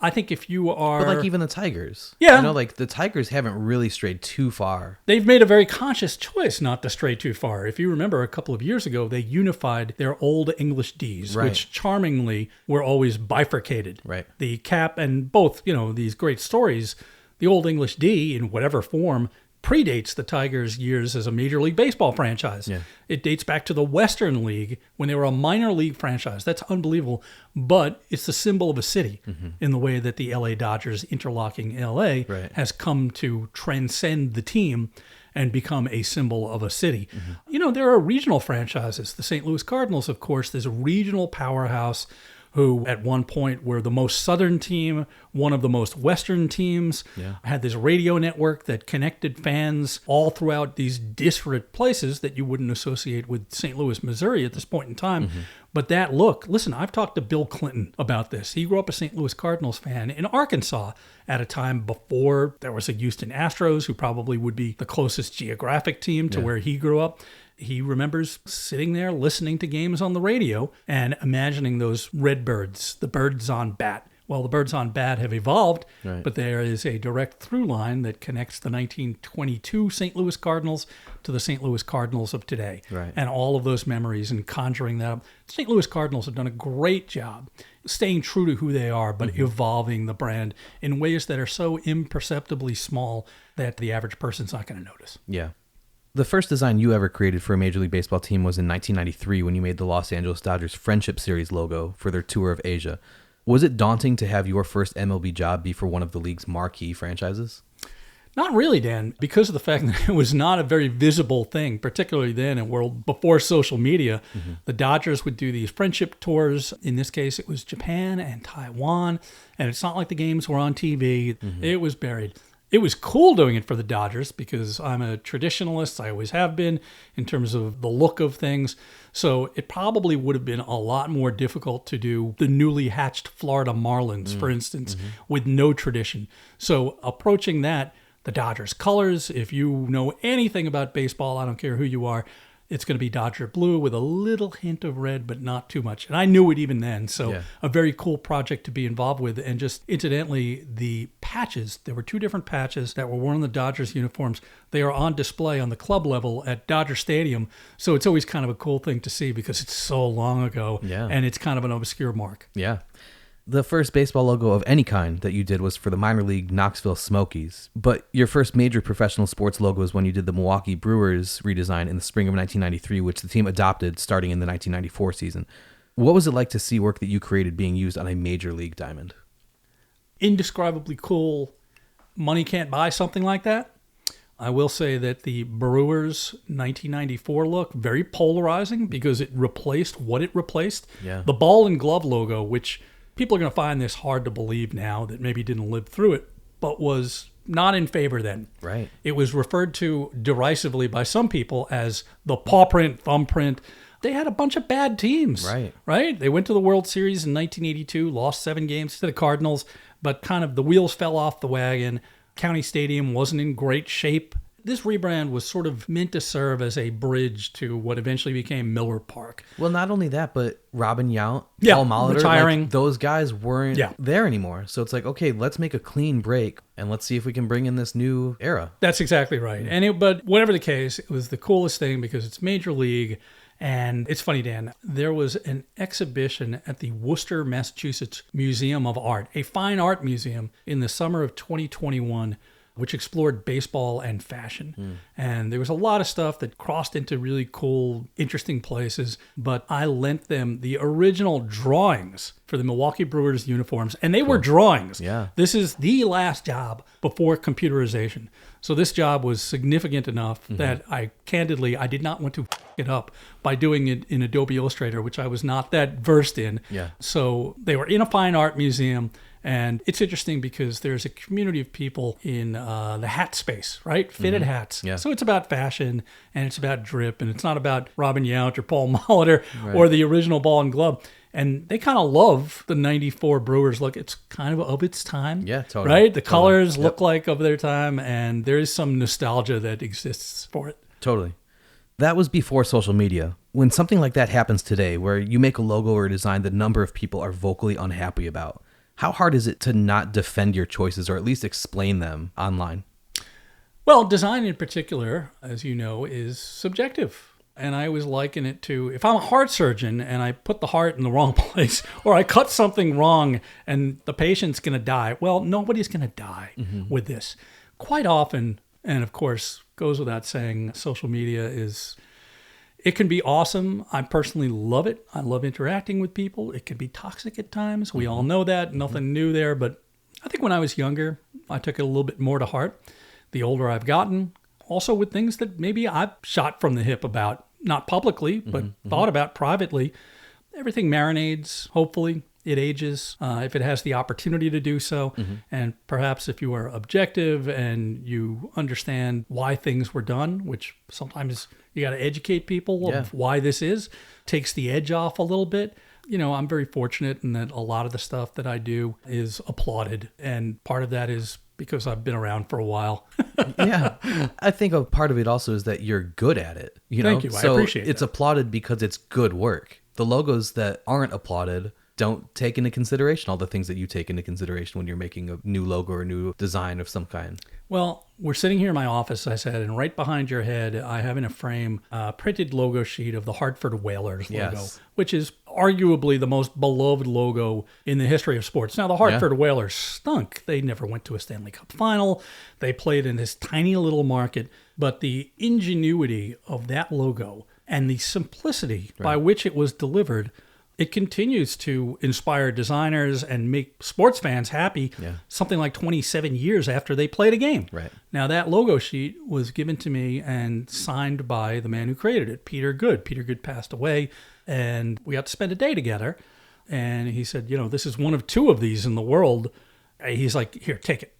B: I think if you are...
A: But like even the Tigers.
B: Yeah.
A: The Tigers haven't really strayed too far.
B: They've made a very conscious choice not to stray too far. If you remember a couple of years ago, they unified their old English Ds, which charmingly were always bifurcated.
A: Right.
B: The cap and both, these great stories, the old English D in whatever form predates the Tigers' years as a Major League Baseball franchise.
A: Yeah.
B: It dates back to the Western League when they were a minor league franchise. That's unbelievable. But it's the symbol of a city in the way that the LA Dodgers interlocking LA has come to transcend the team and become a symbol of a city. There are regional franchises. The St. Louis Cardinals, of course, there's a regional powerhouse who at one point were the most southern team, one of the most western teams, had this radio network that connected fans all throughout these disparate places that you wouldn't associate with St. Louis, Missouri at this point in time. But that look, listen, I've talked to Bill Clinton about this. He grew up a St. Louis Cardinals fan in Arkansas at a time before there was a Houston Astros, who probably would be the closest geographic team to where he grew up. he remembers sitting there listening to games on the radio and imagining those red birds, the birds on bat. Well, the birds on bat have evolved,
A: Right.
B: but there is a direct through line that connects the 1922 St. Louis Cardinals to the St. Louis Cardinals of today.
A: Right.
B: And all of those memories and conjuring that up. The St. Louis Cardinals have done a great job staying true to who they are, but evolving the brand in ways that are so imperceptibly small that the average person's not going to notice.
A: Yeah. The first design you ever created for a Major League Baseball team was in 1993 when you made the Los Angeles Dodgers Friendship Series logo for their tour of Asia. Was it daunting to have your first MLB job be for one of the league's marquee franchises?
B: Not really, Dan, because of the fact that it was not a very visible thing, particularly then in a world before social media. The Dodgers would do these friendship tours. In this case, it was Japan and Taiwan, and it's not like the games were on TV. It was buried. It was cool doing it for the Dodgers because I'm a traditionalist. I always have been in terms of the look of things. So it probably would have been a lot more difficult to do the newly hatched Florida Marlins, for instance, with no tradition. So approaching that, the Dodgers colors, if you know anything about baseball, I don't care who you are, it's going to be Dodger blue with a little hint of red, but not too much. And I knew it even then. So a very cool project to be involved with. And just incidentally, the patches, there were two different patches that were worn on the Dodgers uniforms. They are on display on the club level at Dodger Stadium. So it's always kind of a cool thing to see because it's so long ago.
A: Yeah.
B: And it's kind of an obscure mark.
A: Yeah. The first baseball logo of any kind that you did was for the minor league Knoxville Smokies. But your first major professional sports logo is when you did the Milwaukee Brewers redesign in the spring of 1993, which the team adopted starting in the 1994 season. What was it like to see work that you created being used on a major league diamond?
B: Indescribably cool. Money can't buy something like that. I will say that the Brewers 1994 look, very polarizing because it replaced what it replaced.
A: Yeah.
B: The ball and glove logo, which people are going to find this hard to believe now that maybe didn't live through it, but was not in favor then.
A: Right.
B: It was referred to derisively by some people as the paw print, thumbprint. They had a bunch of bad teams. Right? They went to the World Series in 1982, lost 7 games to the Cardinals, but kind of the wheels fell off the wagon. County Stadium wasn't in great shape. This rebrand was sort of meant to serve as a bridge to what eventually became Miller Park.
A: Well, not only that, but Robin Yount,
B: Yeah,
A: Paul Molitor,
B: retiring.
A: like, those guys weren't
B: Yeah.
A: there anymore. So it's like, okay, let's make a clean break and let's see if we can bring in this new era.
B: That's exactly right. But whatever the case, it was the coolest thing because it's Major League. And it's funny, Dan, there was an exhibition at the Worcester, Massachusetts Museum of Art, a fine art museum in the summer of 2021, which explored baseball and fashion. And there was a lot of stuff that crossed into really cool, interesting places. But I lent them the original drawings for the Milwaukee Brewers uniforms. And they were drawings.
A: Yeah.
B: This is the last job before computerization. So this job was significant enough that I did not want to it up by doing it in Adobe Illustrator, which I was not that versed in.
A: Yeah.
B: So they were in a fine art museum. And it's interesting because there's a community of people in the hat space, right? Fitted hats.
A: Yeah.
B: So it's about fashion and it's about drip and it's not about Robin Yount or Paul Molitor or the original ball and glove. And they kind of love the 94 Brewers look. It's kind of its time.
A: Yeah, totally.
B: Right? The
A: Totally.
B: colors look like of their time and there is some nostalgia that exists for it.
A: Totally. That was before social media. When something like that happens today, where you make a logo or a design that a number of people are vocally unhappy about, how hard is it to not defend your choices or at least explain them online?
B: Well, design in particular, as you know, is subjective. And I always liken it to if I'm a heart surgeon and I put the heart in the wrong place or I cut something wrong and the patient's going to die. Well, nobody's going to die with this. Quite often, and of course, goes without saying, social media it can be awesome. I personally love it. I love interacting with people. It can be toxic at times. We all know that. Nothing new there. But I think when I was younger, I took it a little bit more to heart. The older I've gotten, also with things that maybe I've shot from the hip about, not publicly, but thought about privately. Everything marinades, hopefully. It ages if it has the opportunity to do so. And perhaps if you are objective and you understand why things were done, which sometimes you got to educate people of why this is, takes the edge off a little bit. You know, I'm very fortunate in that a lot of the stuff that I do is applauded. And part of that is because I've been around for a while.
A: Yeah. I think a part of it also is that you're good at it.
B: Thank you. I appreciate it.
A: It's applauded because it's good work. The logos that aren't applauded don't take into consideration all the things that you take into consideration when you're making a new logo or a new design of some kind.
B: Well, we're sitting here in my office, I said, and right behind your head, I have in a frame a printed logo sheet of the Hartford Whalers logo,
A: Yes.
B: which is arguably the most beloved logo in the history of sports. Now, the Hartford Whalers stunk. They never went to a Stanley Cup final. They played in this tiny little market. But the ingenuity of that logo and the simplicity by which it was delivered, it continues to inspire designers and make sports fans happy something like 27 years after they played a game.
A: Right.
B: Now, that logo sheet was given to me and signed by the man who created it, Peter Good. Peter Good passed away, and we got to spend a day together. And he said, this is one of 2 of these in the world. He's like, here, take it.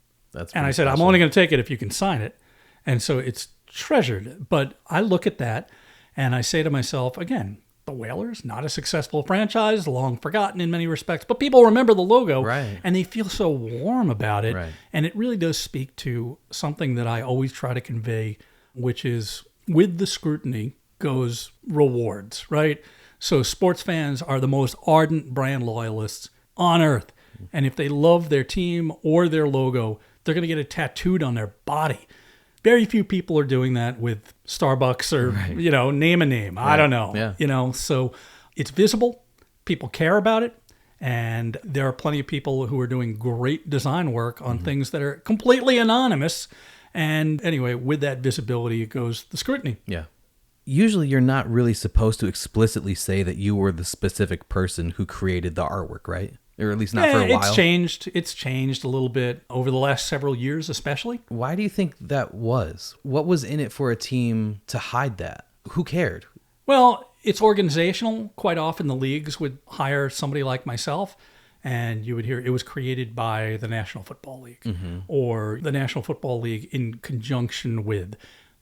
B: And I said, I'm only going to take it if you can sign it. And so it's treasured. But I look at that, and I say to myself, again, the Whalers, not a successful franchise, long forgotten in many respects, but people remember the logo and they feel so warm about it.
A: Right.
B: And it really does speak to something that I always try to convey, which is with the scrutiny goes rewards, right? So sports fans are the most ardent brand loyalists on earth. And if they love their team or their logo, they're going to get it tattooed on their body. Very few people are doing that with Starbucks or, name a name. Right. I don't know.
A: Yeah.
B: So it's visible. People care about it. And there are plenty of people who are doing great design work on things that are completely anonymous. And anyway, with that visibility, it goes the scrutiny.
A: Yeah. Usually you're not really supposed to explicitly say that you were the specific person who created the artwork, right? Or at least not for a while.
B: It's changed a little bit over the last several years, especially.
A: Why do you think that was? What was in it for a team to hide that? Who cared?
B: Well, it's organizational. Quite often the leagues would hire somebody like myself, and you would hear it was created by the National Football League or the National Football League in conjunction with.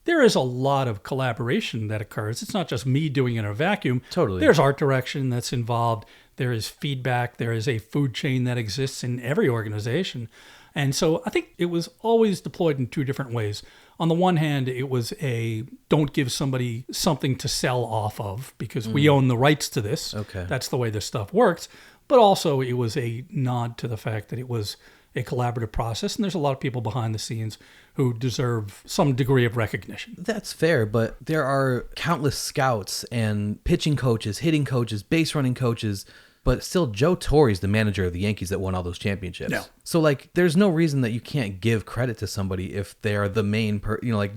B: There is a lot of collaboration that occurs. It's not just me doing it in a vacuum.
A: Totally.
B: There's art direction that's involved. There is feedback. There is a food chain that exists in every organization. And so I think it was always deployed in 2 different ways. On the one hand, it was a don't give somebody something to sell off of because we own the rights to this.
A: Okay.
B: That's the way this stuff works. But also it was a nod to the fact that it was a collaborative process. And there's a lot of people behind the scenes who deserve some degree of recognition.
A: That's fair, but there are countless scouts and pitching coaches, hitting coaches, base running coaches, but still Joe Torre's the manager of the Yankees that won all those championships.
B: No.
A: So there's no reason that you can't give credit to somebody if they are the main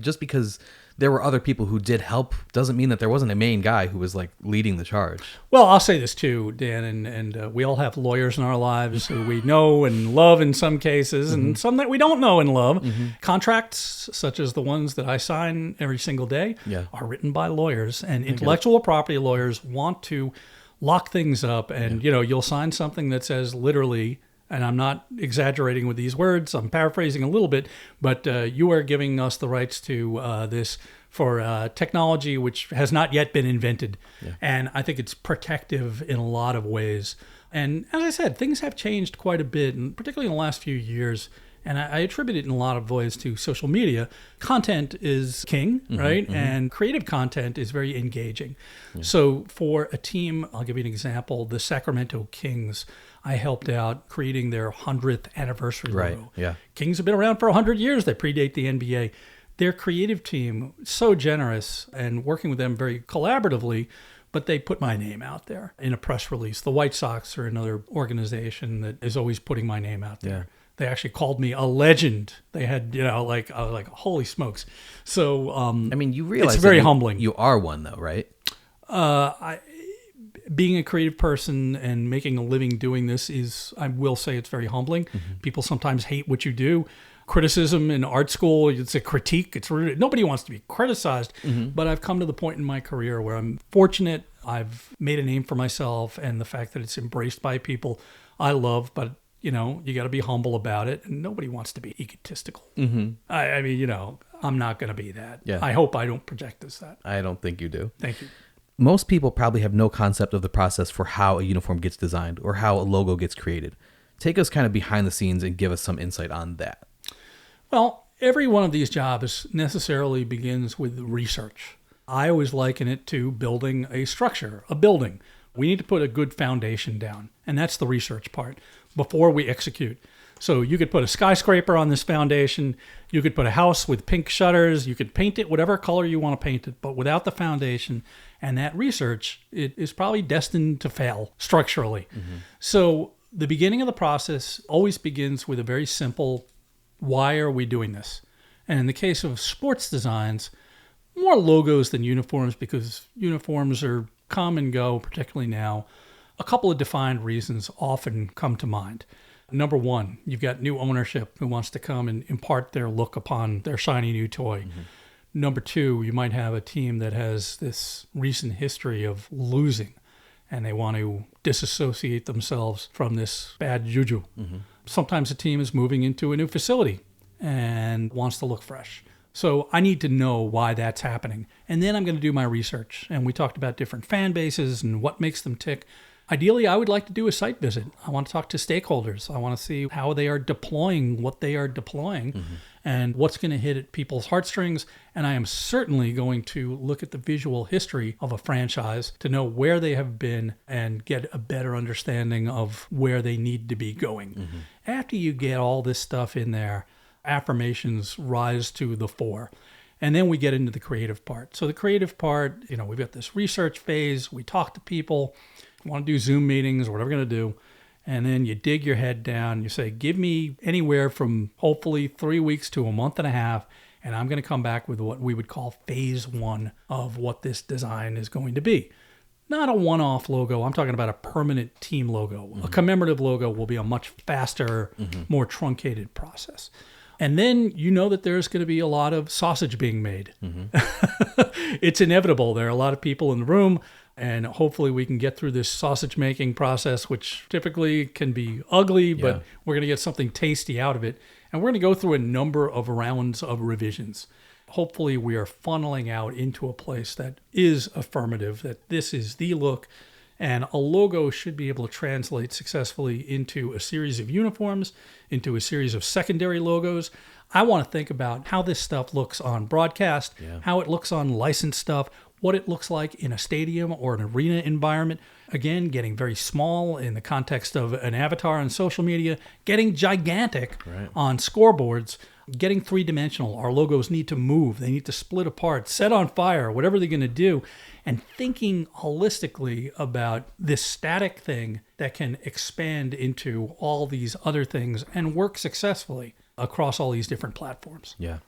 A: just because there were other people who did help doesn't mean that there wasn't a main guy who was leading the charge.
B: Well, I'll say this too, Dan, and we all have lawyers in our lives who we know and love in some cases, and some that we don't know and love. Contracts, such as the ones that I sign every single day, are written by lawyers, and intellectual property lawyers want to lock things up. And, you'll sign something that says literally, and I'm not exaggerating with these words, I'm paraphrasing a little bit, but you are giving us the rights to this for technology which has not yet been invented. Yeah. And I think it's protective in a lot of ways. And as I said, things have changed quite a bit, and particularly in the last few years. And I attribute it in a lot of ways to social media. Content is king, right? And creative content is very engaging. Yeah. So for a team, I'll give you an example, the Sacramento Kings, I helped out creating their 100th anniversary logo.
A: Yeah.
B: Kings have been around for 100 years. They predate the NBA. Their creative team, so generous, and working with them very collaboratively, but they put my name out there in a press release. The White Sox are another organization that is always putting my name out there. Yeah. They actually called me a legend. They had, I was like, holy smokes. So,
A: you realize
B: it's very humbling.
A: You are one though, right?
B: Being a creative person and making a living doing this I will say it's very humbling. People sometimes hate what you do. Criticism in art school, it's a critique. Nobody wants to be criticized, but I've come to the point in my career where I'm fortunate. I've made a name for myself, and the fact that it's embraced by people I love, but you got to be humble about it, and nobody wants to be egotistical. I'm not going to be that.
A: Yeah.
B: I hope I don't project as that.
A: I don't think you do.
B: Thank you.
A: Most people probably have no concept of the process for how a uniform gets designed or how a logo gets created. Take us kind of behind the scenes and give us some insight on that.
B: Well, every one of these jobs necessarily begins with research. I always liken it to building a structure, a building. We need to put a good foundation down, and that's the research part before we execute. So you could put a skyscraper on this foundation, you could put a house with pink shutters, you could paint it whatever color you want to paint it, but without the foundation and that research, it is probably destined to fail structurally. So the beginning of the process always begins with a very simple, why are we doing this? And in the case of sports designs, more logos than uniforms, because uniforms are come and go, particularly now. A couple of defined reasons often come to mind. Number one, you've got new ownership who wants to come and impart their look upon their shiny new toy. Number two, you might have a team that has this recent history of losing and they want to disassociate themselves from this bad juju. Sometimes a team is moving into a new facility and wants to look fresh. So I need to know why that's happening. And then I'm going to do my research. And we talked about different fan bases and what makes them tick. Ideally, I would like to do a site visit. I want to talk to stakeholders. I want to see how they are deploying what they are deploying and what's going to hit at people's heartstrings. And I am certainly going to look at the visual history of a franchise to know where they have been and get a better understanding of where they need to be going. After you get all this stuff in there, affirmations rise to the fore. And then we get into the creative part. So the creative part, we've got this research phase. We talk to people. Want to do Zoom meetings or whatever we're going to do. And then you dig your head down. You say, give me anywhere from hopefully 3 weeks to a month and a half. And I'm going to come back with what we would call phase one of what this design is going to be. Not a one-off logo. I'm talking about a permanent team logo. A commemorative logo will be a much faster, more truncated process. And then you know that there's going to be a lot of sausage being made. It's inevitable. There are a lot of people in the room. And hopefully we can get through this sausage making process, which typically can be ugly, but we're going to get something tasty out of it. And we're going to go through a number of rounds of revisions. Hopefully we are funneling out into a place that is affirmative, that this is the look. And a logo should be able to translate successfully into a series of uniforms, into a series of secondary logos. I want to think about how this stuff looks on broadcast, how it looks on licensed stuff, what it looks like in a stadium or an arena environment. Again, getting very small in the context of an avatar on social media, getting gigantic on scoreboards, getting three-dimensional. Our logos need to move. They need to split apart, set on fire, whatever they're going to do, and thinking holistically about this static thing that can expand into all these other things and work successfully across all these different platforms.
A: Yeah.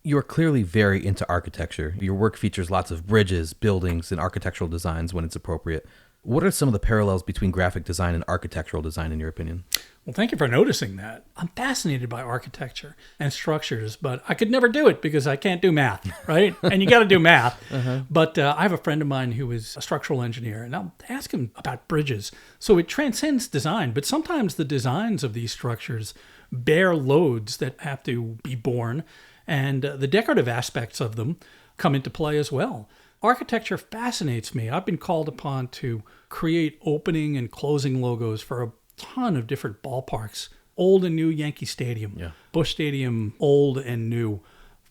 A: You are clearly very into architecture. Your work features lots of bridges, buildings, and architectural designs when it's appropriate. What are some of the parallels between graphic design and architectural design, in your opinion?
B: Well, thank you for noticing that. I'm fascinated by architecture and structures, but I could never do it because I can't do math, right? And you got to do math. But I have a friend of mine who is a structural engineer, and I'll ask him about bridges. So it transcends design, but sometimes the designs of these structures bear loads that have to be borne, and the decorative aspects of them come into play as well. Architecture fascinates me. I've been called upon to create opening and closing logos for a ton of different ballparks. Old and new Yankee Stadium, Busch Stadium, old and new,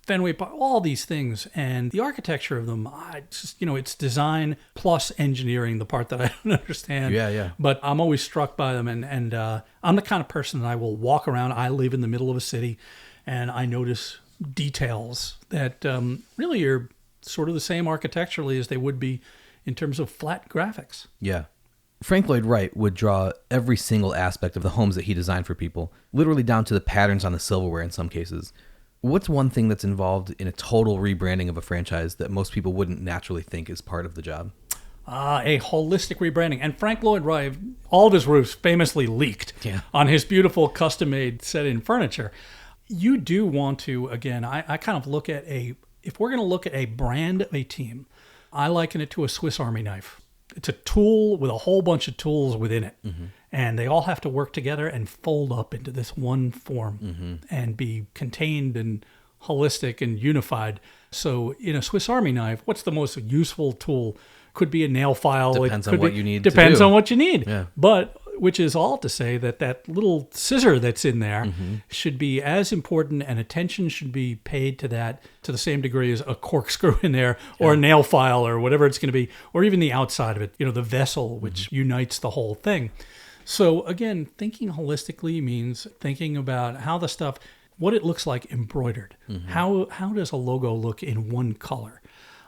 B: Fenway Park, all these things. And the architecture of them, it's design plus engineering, the part that I don't understand. But I'm always struck by them. And I'm the kind of person that I will walk around. I live in the middle of a city, and I notice details that really are sort of the same architecturally as they would be in terms of flat graphics.
A: Yeah. Frank Lloyd Wright would draw every single aspect of the homes that he designed for people, literally down to the patterns on the silverware in some cases. What's one thing that's involved in a total rebranding of a franchise that most people wouldn't naturally think is part of the job?
B: A holistic rebranding. And Frank Lloyd Wright, all of his roofs famously leaked on his beautiful custom-made set-in furniture. You do want to, again, I kind of look at if we're going to look at a brand of a team, I liken it to a Swiss Army knife. It's a tool with a whole bunch of tools within it. And they all have to work together and fold up into this one form and be contained and holistic and unified. So in a Swiss Army knife, what's the most useful tool? Could be a nail file.
A: Depends on what you need.
B: Depends on what you need.
A: Yeah.
B: But which is all to say that that little scissor that's in there should be as important, and attention should be paid to that to the same degree as a corkscrew in there, or a nail file, or whatever it's going to be, or even the outside of it, the vessel which unites the whole thing. So again, thinking holistically means thinking about how the stuff, what it looks like embroidered. How does a logo look in one color?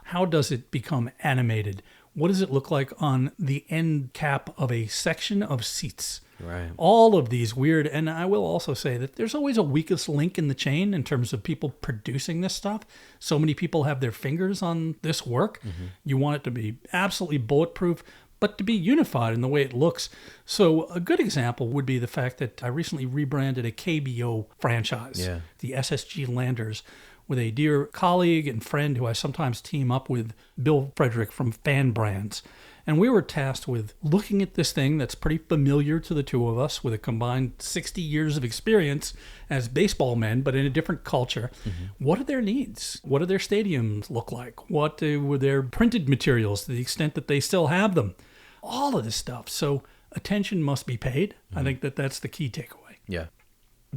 B: How does it become animated? What does it look like on the end cap of a section of seats?
A: Right.
B: All of these weird, and I will also say that there's always a weakest link in the chain in terms of people producing this stuff. So many people have their fingers on this work. You want it to be absolutely bulletproof, but to be unified in the way it looks. So a good example would be the fact that I recently rebranded a KBO franchise, the SSG Landers, with a dear colleague and friend who I sometimes team up with, Bill Frederick from Fan Brands. And we were tasked with looking at this thing that's pretty familiar to the two of us, with a combined 60 years of experience as baseball men, but in a different culture. What are their needs? What do their stadiums look like? What were their printed materials, to the extent that they still have them? All of this stuff. So attention must be paid. I think that's the key takeaway.
A: Yeah.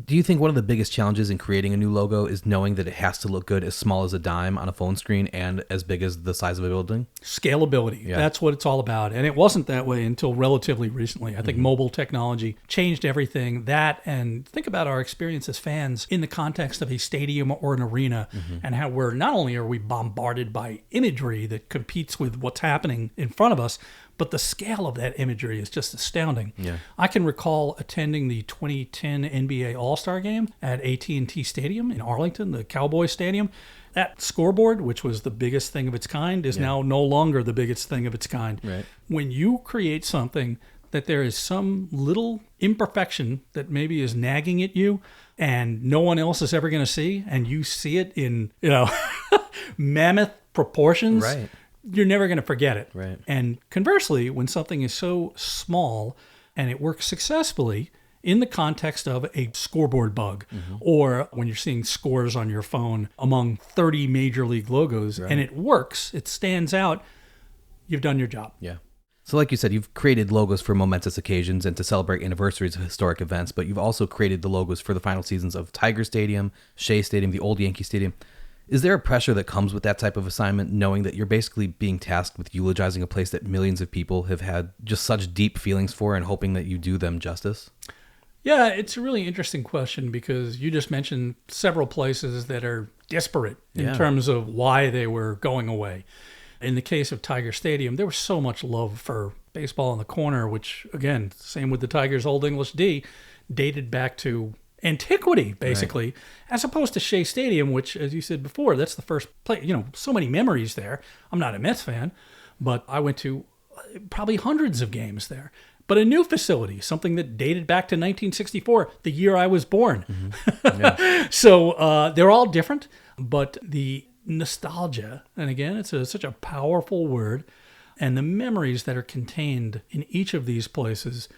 A: Do you think one of the biggest challenges in creating a new logo is knowing that it has to look good as small as a dime on a phone screen and as big as the size of a building?
B: Scalability.
A: Yeah.
B: That's what it's all about. And it wasn't that way until relatively recently. I think mobile technology changed everything. That, and think about our experience as fans in the context of a stadium or an arena, and how we're not only are we bombarded by imagery that competes with what's happening in front of us, but the scale of that imagery is just astounding.
A: Yeah.
B: I can recall attending the 2010 NBA All-Star Game at AT&T Stadium in Arlington, the Cowboys Stadium. That scoreboard, which was the biggest thing of its kind, is now no longer the biggest thing of its kind.
A: Right.
B: When you create something that there is some little imperfection that maybe is nagging at you and no one else is ever going to see, and you see it in, mammoth proportions,
A: Right.
B: you're never going to forget it.
A: Right.
B: And conversely, when something is so small and it works successfully in the context of a scoreboard bug, or when you're seeing scores on your phone among 30 major league logos, and it works, it stands out, you've done your job.
A: Yeah. So like you said, you've created logos for momentous occasions and to celebrate anniversaries of historic events, but you've also created the logos for the final seasons of Tiger Stadium, Shea Stadium, the old Yankee Stadium. Is there a pressure that comes with that type of assignment, knowing that you're basically being tasked with eulogizing a place that millions of people have had just such deep feelings for, and hoping that you do them justice?
B: Yeah, it's a really interesting question, because you just mentioned several places that are disparate in terms of why they were going away. In the case of Tiger Stadium, there was so much love for baseball in the corner, which, again, same with the Tigers' Old English D, dated back to antiquity, basically, as opposed to Shea Stadium, which, as you said before, that's the first place, so many memories there. I'm not a Mets fan, but I went to probably hundreds of games there. But a new facility, something that dated back to 1964, the year I was born. So they're all different, but the nostalgia, and again, it's such a powerful word, and the memories that are contained in each of these places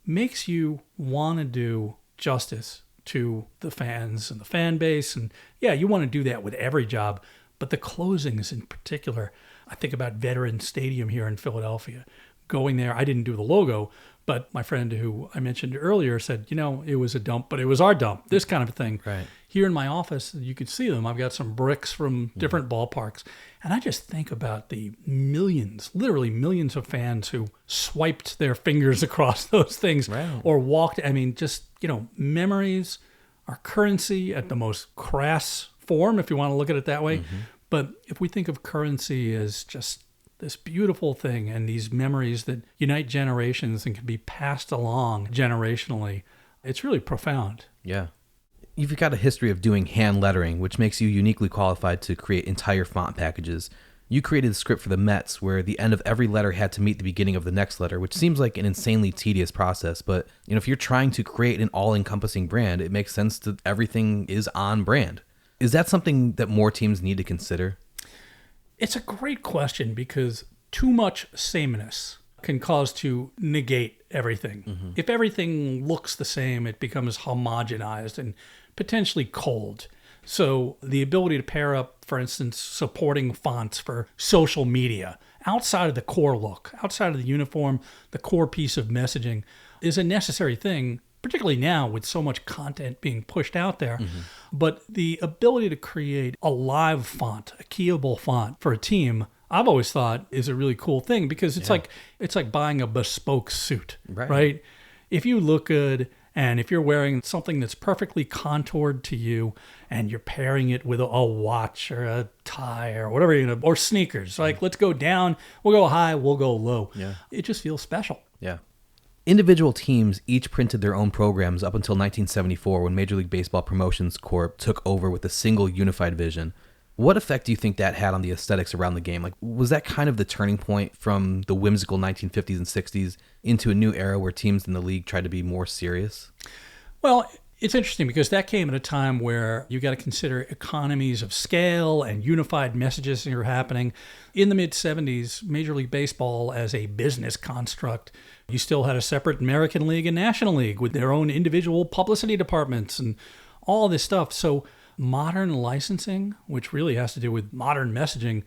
B: makes you want to do justice to the fans and the fan base. And yeah, you want to do that with every job, but the closings in particular. I think about Veterans Stadium here in Philadelphia. Going there, I didn't do the logo, but my friend who I mentioned earlier said, it was a dump, but it was our dump, this kind of a thing.
A: Right.
B: Here in my office, you could see them. I've got some bricks from different ballparks. And I just think about the millions, literally millions of fans who swiped their fingers across those things or walked. I mean, just, memories are currency at the most crass form, if you want to look at it that way. But if we think of currency as just this beautiful thing and these memories that unite generations and can be passed along generationally, it's really profound.
A: Yeah. You've got a history of doing hand lettering, which makes you uniquely qualified to create entire font packages. You created the script for the Mets, where the end of every letter had to meet the beginning of the next letter, which seems like an insanely tedious process. But if you're trying to create an all-encompassing brand, it makes sense that everything is on brand. Is that something that more teams need to consider?
B: It's a great question, because too much sameness can cause to negate everything. If everything looks the same, it becomes homogenized and potentially cold. So the ability to pair up, for instance, supporting fonts for social media outside of the core look, outside of the uniform, the core piece of messaging is a necessary thing, particularly now with so much content being pushed out there. But the ability to create a live font, a keyable font for a team, I've always thought is a really cool thing, because it's like buying a bespoke suit, right? If you look good and if you're wearing something that's perfectly contoured to you and you're pairing it with a watch or a tie or whatever, or sneakers, like let's go down, we'll go high, we'll go low. It just feels special.
A: Individual teams each printed their own programs up until 1974, when Major League Baseball Promotions Corp. Took over with a single unified vision. What effect do you think that had on the aesthetics around the game? Like, was that kind of the turning point from the whimsical 1950s and 60s into a new era where teams in the league tried to be more serious?
B: Well, it's interesting because that came at a time where you got to consider economies of scale and unified messages that are happening. In the mid-70s, Major League Baseball as a business construct, you still had a separate American League and National League with their own individual publicity departments and all this stuff. So modern licensing, which really has to do with modern messaging,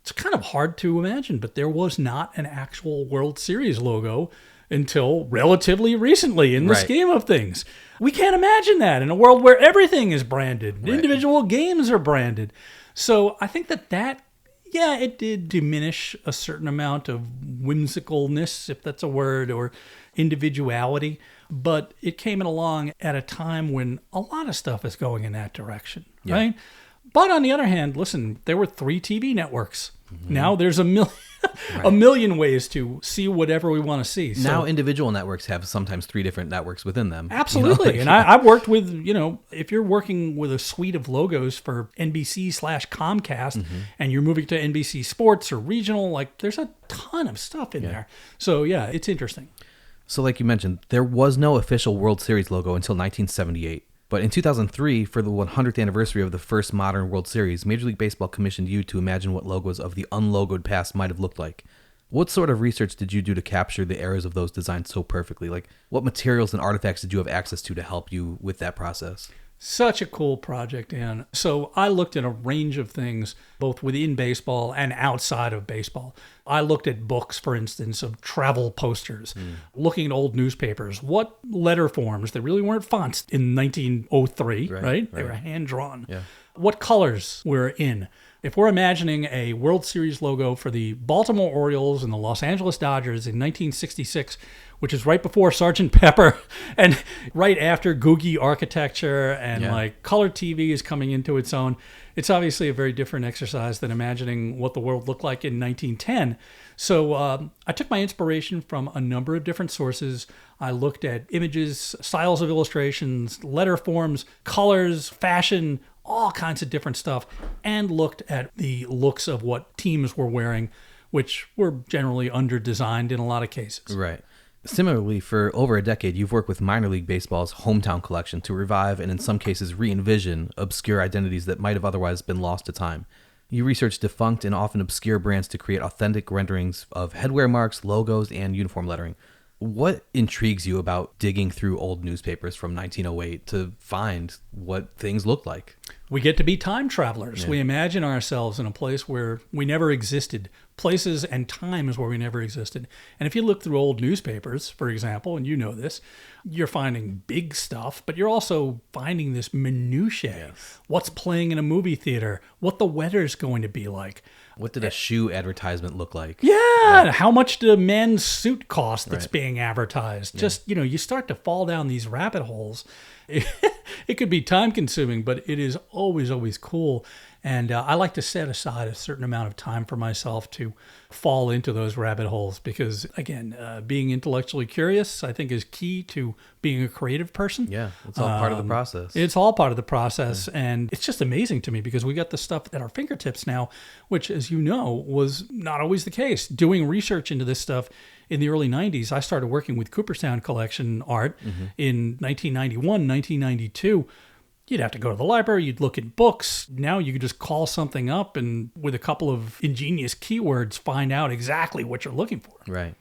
B: it's kind of hard to imagine, but there was not an actual World Series logo until relatively recently in the scheme of things. We can't imagine that in a world where everything is branded. Individual games are branded. So I think that it did diminish a certain amount of whimsicalness, if that's a word, or individuality. But it came along at a time when a lot of stuff is going in that direction, right? But on the other hand, listen, there were 3 TV networks. Now there's a million ways to see whatever we want to see. So,
A: now individual networks have sometimes 3 different networks within them.
B: Absolutely. And I've worked with, if you're working with a suite of logos for NBC/Comcast and you're moving to NBC Sports or regional, like there's a ton of stuff in there. So yeah, it's interesting.
A: So like you mentioned, there was no official World Series logo until 1978. But in 2003, for the 100th anniversary of the first modern World Series, Major League Baseball commissioned you to imagine what logos of the unlogoed past might have looked like. What sort of research did you do to capture the eras of those designs so perfectly? Like, what materials and artifacts did you have access to help you with that process?
B: Such a cool project, Dan. So I looked at a range of things, both within baseball and outside of baseball. I looked at books, for instance, of travel posters, looking at old newspapers, what letter forms, they really weren't fonts in 1903, right? They were hand-drawn. What colors were in. If we're imagining a World Series logo for the Baltimore Orioles and the Los Angeles Dodgers in 1966, which is right before Sgt. Pepper and right after Googie architecture and like color TV is coming into its own, it's obviously a very different exercise than imagining what the world looked like in 1910. So I took my inspiration from a number of different sources. I looked at images, styles of illustrations, letter forms, colors, fashion, all kinds of different stuff, and looked at the looks of what teams were wearing, which were generally under-designed in a lot of cases.
A: Right. Similarly, for over a decade, you've worked with minor league baseball's hometown collection to revive and in some cases re-envision obscure identities that might have otherwise been lost to time. You research defunct and often obscure brands to create authentic renderings of headwear marks, logos, and uniform lettering. What intrigues you about digging through old newspapers from 1908 to find what things look like?
B: We get to be time travelers. We imagine ourselves in a place where we never existed, places and times where we never existed. And if you look through old newspapers, for example, and you know this, you're finding big stuff, but you're also finding this minutiae. What's playing in a movie theater, what the weather's going to be like.
A: What did a shoe advertisement look like?
B: How much did a man's suit cost that's being advertised? Just, you start to fall down these rabbit holes. It could be time consuming, but it is always, always cool. And I like to set aside a certain amount of time for myself to fall into those rabbit holes because, again, being intellectually curious, I think, is key to being a creative person.
A: Yeah, it's all part of the process.
B: It's all part of the process. And it's just amazing to me because we got the stuff at our fingertips now, which, as you know, was not always the case. Doing research into this stuff in the early 90s, I started working with Cooperstown Collection art in 1991, 1992. You'd have to go to the library, you'd look at books. Now you could just call something up and with a couple of ingenious keywords, find out exactly what you're looking for.
A: Right.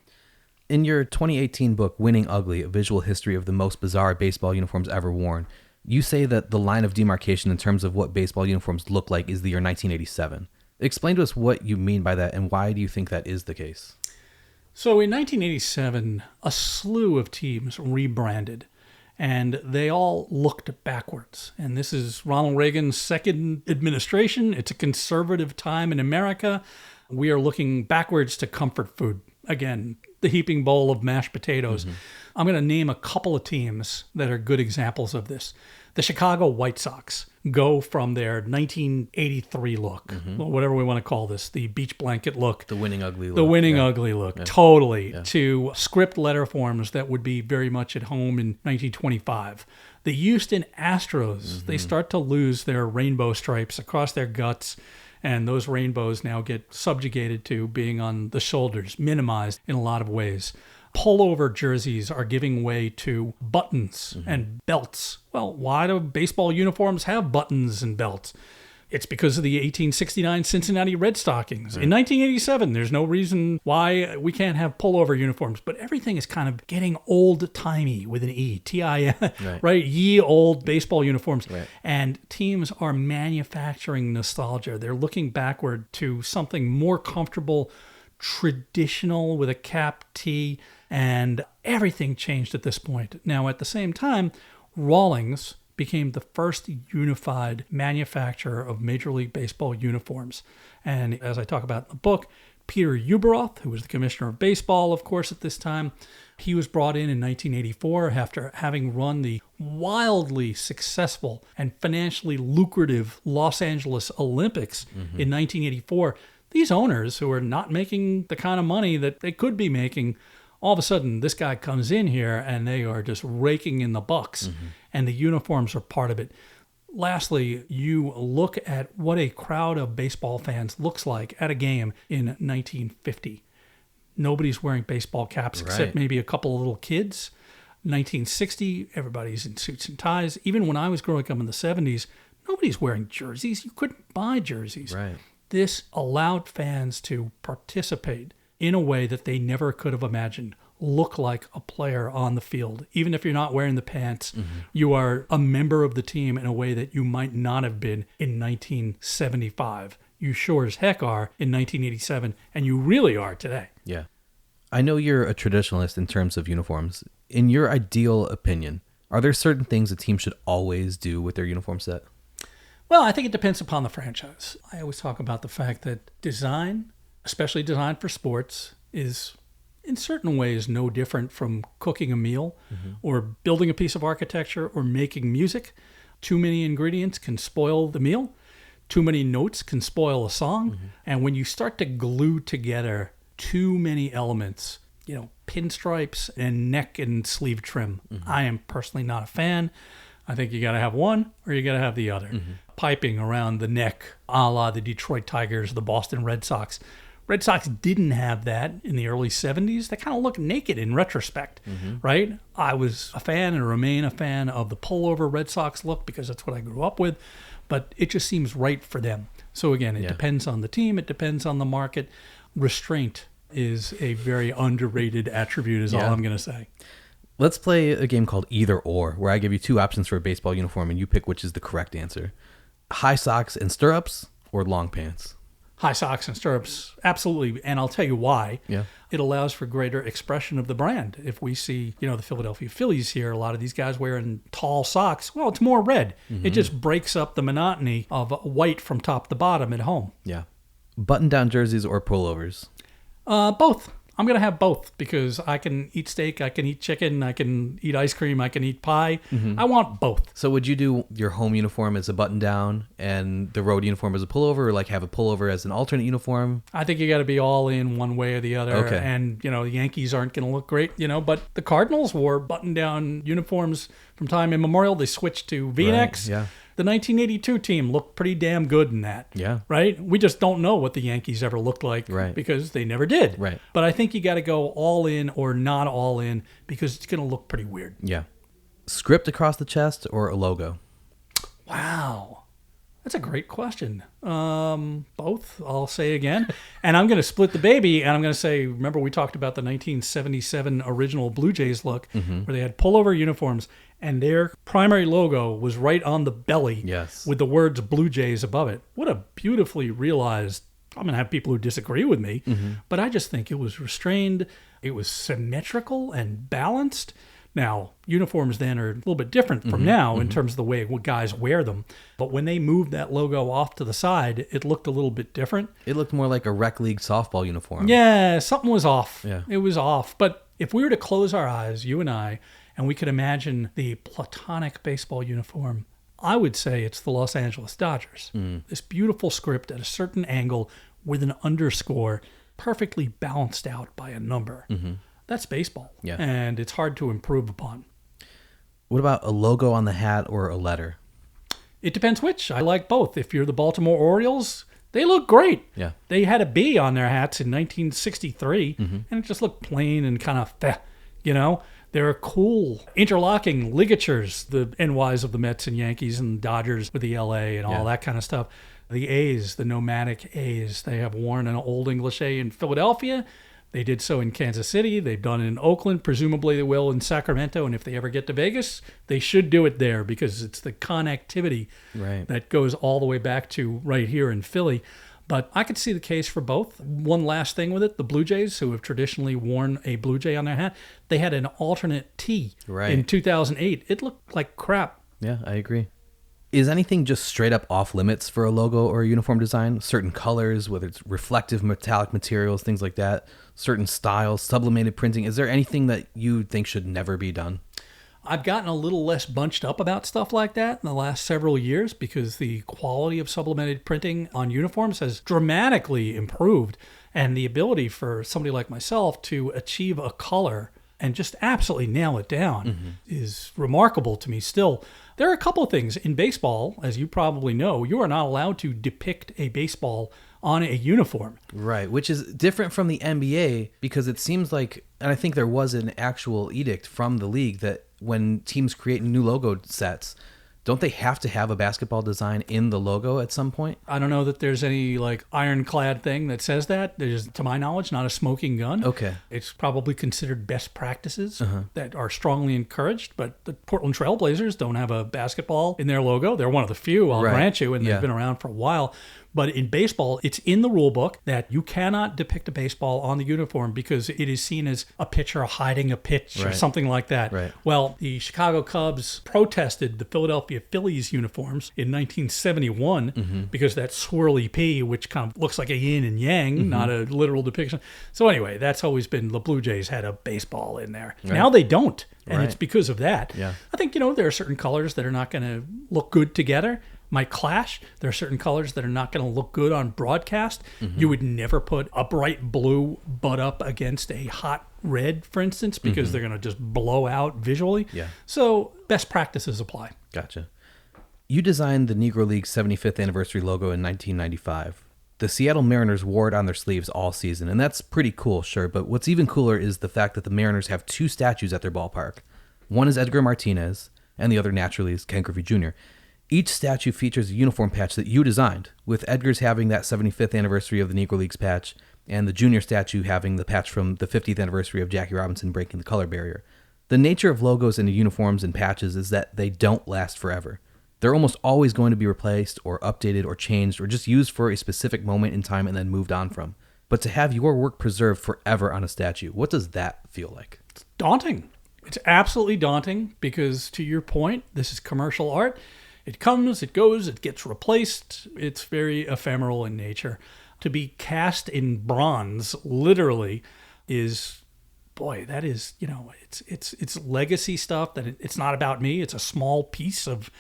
A: In your 2018 book, Winning Ugly, A Visual History of the Most Bizarre Baseball Uniforms Ever Worn, you say that the line of demarcation in terms of what baseball uniforms look like is the year 1987. Explain to us what you mean by that and why do you think that is the case?
B: So in 1987, a slew of teams rebranded, and they all looked backwards. And this is Ronald Reagan's second administration. It's a conservative time in America. We are looking backwards to comfort food. Again, the heaping bowl of mashed potatoes. I'm going to name a couple of teams that are good examples of this. The Chicago White Sox go from their 1983 look, whatever we want to call this, the beach blanket look.
A: The winning ugly look.
B: The winning ugly look, totally, to script letter forms that would be very much at home in 1925. The Houston Astros, they start to lose their rainbow stripes across their guts, and those rainbows now get subjugated to being on the shoulders, minimized in a lot of ways. Pullover jerseys are giving way to buttons and belts. Well, why do baseball uniforms have buttons and belts? It's because of the 1869 Cincinnati Red Stockings. In 1987, there's no reason why we can't have pullover uniforms, but everything is kind of getting old-timey with an E, T-I-M, right? Ye old baseball uniforms. And teams are manufacturing nostalgia. They're looking backward to something more comfortable, traditional with a cap T, and everything changed at this point. Now, at the same time, Rawlings became the first unified manufacturer of Major League Baseball uniforms. And as I talk about in the book, Peter Ueberroth, who was the commissioner of baseball, of course, at this time, he was brought in 1984 after having run the wildly successful and financially lucrative Los Angeles Olympics in 1984. These owners who are not making the kind of money that they could be making, all of a sudden this guy comes in here and they are just raking in the bucks, and the uniforms are part of it. Lastly, you look at what a crowd of baseball fans looks like at a game in 1950. Nobody's wearing baseball caps except maybe a couple of little kids. 1960, everybody's in suits and ties. Even when I was growing up in the 70s, nobody's wearing jerseys. You couldn't buy jerseys. This allowed fans to participate in a way that they never could have imagined, look like a player on the field. Even if you're not wearing the pants, you are a member of the team in a way that you might not have been in 1975. You sure as heck are in 1987, and you really are today.
A: Yeah. I know you're a traditionalist in terms of uniforms. In your ideal opinion, are there certain things a team should always do with their uniform set?
B: Well, I think it depends upon the franchise. I always talk about the fact that design, especially design for sports, is in certain ways no different from cooking a meal or building a piece of architecture or making music. Too many ingredients can spoil the meal. Too many notes can spoil a song. And when you start to glue together too many elements, you know, pinstripes and neck and sleeve trim, I am personally not a fan. I think you got to have one or you got to have the other. Piping around the neck, a la the Detroit Tigers, the Boston Red Sox. Red Sox didn't have that in the early 70s. They kind of look naked in retrospect, right? I was a fan and remain a fan of the pullover Red Sox look because that's what I grew up with, but it just seems right for them. So again, it depends on the team. It depends on the market. Restraint is a very underrated attribute is all I'm going to say.
A: Let's play a game called Either Or, where I give you two options for a baseball uniform and you pick which is the correct answer. High socks and stirrups or long pants?
B: High socks and stirrups, absolutely. And I'll tell you why. It allows for greater expression of the brand. If we see, you know, the Philadelphia Phillies here, a lot of these guys wearing tall socks, well, it's more red. It just breaks up the monotony of white from top to bottom at home.
A: Button-down jerseys or pullovers?
B: Both. I'm going to have both because I can eat steak, I can eat chicken, I can eat ice cream, I can eat pie. I want both.
A: So would you do your home uniform as a button-down and the road uniform as a pullover, or like have a pullover as an alternate uniform?
B: I think you got to be all in one way or the other.
A: Okay.
B: And, you know, the Yankees aren't going to look great, you know, but the Cardinals wore button-down uniforms from time immemorial. They switched to V-necks.
A: Right, yeah.
B: The 1982 team looked pretty damn good in that.
A: Yeah.
B: Right? We just don't know what the Yankees ever looked like because they never did.
A: Right.
B: But I think you got to go all in or not all in because it's going to look pretty weird.
A: Yeah. Script across the chest or a logo?
B: Wow. That's a great question. Both, I'll say again. And I'm going to split the baby, and I'm going to say, remember we talked about the 1977 original Blue Jays look, where they had pullover uniforms, and their primary logo was right on the belly with the words Blue Jays above it. What a beautifully realized I'm going to have people who disagree with me, but I just think it was restrained. It was symmetrical and balanced. Now, uniforms then are a little bit different from now in terms of the way guys wear them. But when they moved that logo off to the side, it looked a little bit different.
A: It looked more like a rec league softball uniform.
B: Yeah, something was off.
A: Yeah.
B: It was off. But if we were to close our eyes, you and I, and we could imagine the platonic baseball uniform, I would say it's the Los Angeles Dodgers. This beautiful script at a certain angle with an underscore perfectly balanced out by a number. That's baseball.
A: Yeah.
B: And it's hard to improve upon.
A: What about a logo on the hat or a letter?
B: It depends which. I like both. If you're the Baltimore Orioles, they look great.
A: Yeah.
B: They had a B on their hats in 1963, and it just looked plain and kind of, you know. There are cool interlocking ligatures, the NYs of the Mets and Yankees and Dodgers with the LA and all that kind of stuff. The A's, the nomadic A's, they have worn an Old English A in Philadelphia. They did so in Kansas City. They've done it in Oakland. Presumably they will in Sacramento. And if they ever get to Vegas, they should do it there because it's the connectivity that goes all the way back to right here in Philly. But I could see the case for both. One last thing with it, the Blue Jays, who have traditionally worn a Blue Jay on their hat, they had an alternate T in 2008. It looked like crap.
A: Yeah, I agree. Is anything just straight up off limits for a logo or a uniform design? Certain colors, whether it's reflective metallic materials, things like that, certain styles, sublimated printing. Is there anything that you think should never be done?
B: I've gotten a little less bunched up about stuff like that in the last several years because the quality of sublimated printing on uniforms has dramatically improved, and the ability for somebody like myself to achieve a color and just absolutely nail it down is remarkable to me still. There are a couple of things. In baseball, as you probably know, you are not allowed to depict a baseball on a uniform.
A: Right, which is different from the NBA because it seems like, and I think there was an actual edict from the league that when teams create new logo sets, don't they have to have a basketball design in the logo at some point?
B: I don't know that there's any like ironclad thing that says that. There's, to my knowledge, not a smoking gun.
A: Okay.
B: It's probably considered best practices that are strongly encouraged, but the Portland Trail Blazers don't have a basketball in their logo. They're one of the few, I'll grant you, and they've been around for a while. But in baseball, it's in the rule book that you cannot depict a baseball on the uniform because it is seen as a pitcher hiding a pitch or something like that.
A: Right.
B: Well, the Chicago Cubs protested the Philadelphia Phillies uniforms in 1971 because that swirly P, which kind of looks like a yin and yang, not a literal depiction. So anyway, that's always been the Blue Jays had a baseball in there. Right. Now they don't, and it's because of that.
A: Yeah.
B: I think, there are certain colors that are not going to look good together. Might clash. There are certain colors that are not going to look good on broadcast. You would never put a bright blue butt up against a hot red, for instance, because they're going to just blow out visually.
A: Yeah.
B: So best practices apply.
A: Gotcha. You designed the Negro League's 75th anniversary logo in 1995. The Seattle Mariners wore it on their sleeves all season, and that's pretty cool, sure, but what's even cooler is the fact that the Mariners have two statues at their ballpark. One is Edgar Martinez, and the other, naturally, is Ken Griffey Jr. Each statue features a uniform patch that you designed, with Edgar's having that 75th anniversary of the Negro League's patch, and the junior statue having the patch from the 50th anniversary of Jackie Robinson breaking the color barrier. The nature of logos and uniforms and patches is that they don't last forever. They're almost always going to be replaced or updated or changed or just used for a specific moment in time and then moved on from. But to have your work preserved forever on a statue, what does that feel like?
B: It's daunting. It's absolutely daunting because, to your point, this is commercial art. It comes, it goes, it gets replaced. It's very ephemeral in nature. To be cast in bronze, literally, is, boy, that is, it's legacy stuff. That it's not about me. It's a small piece of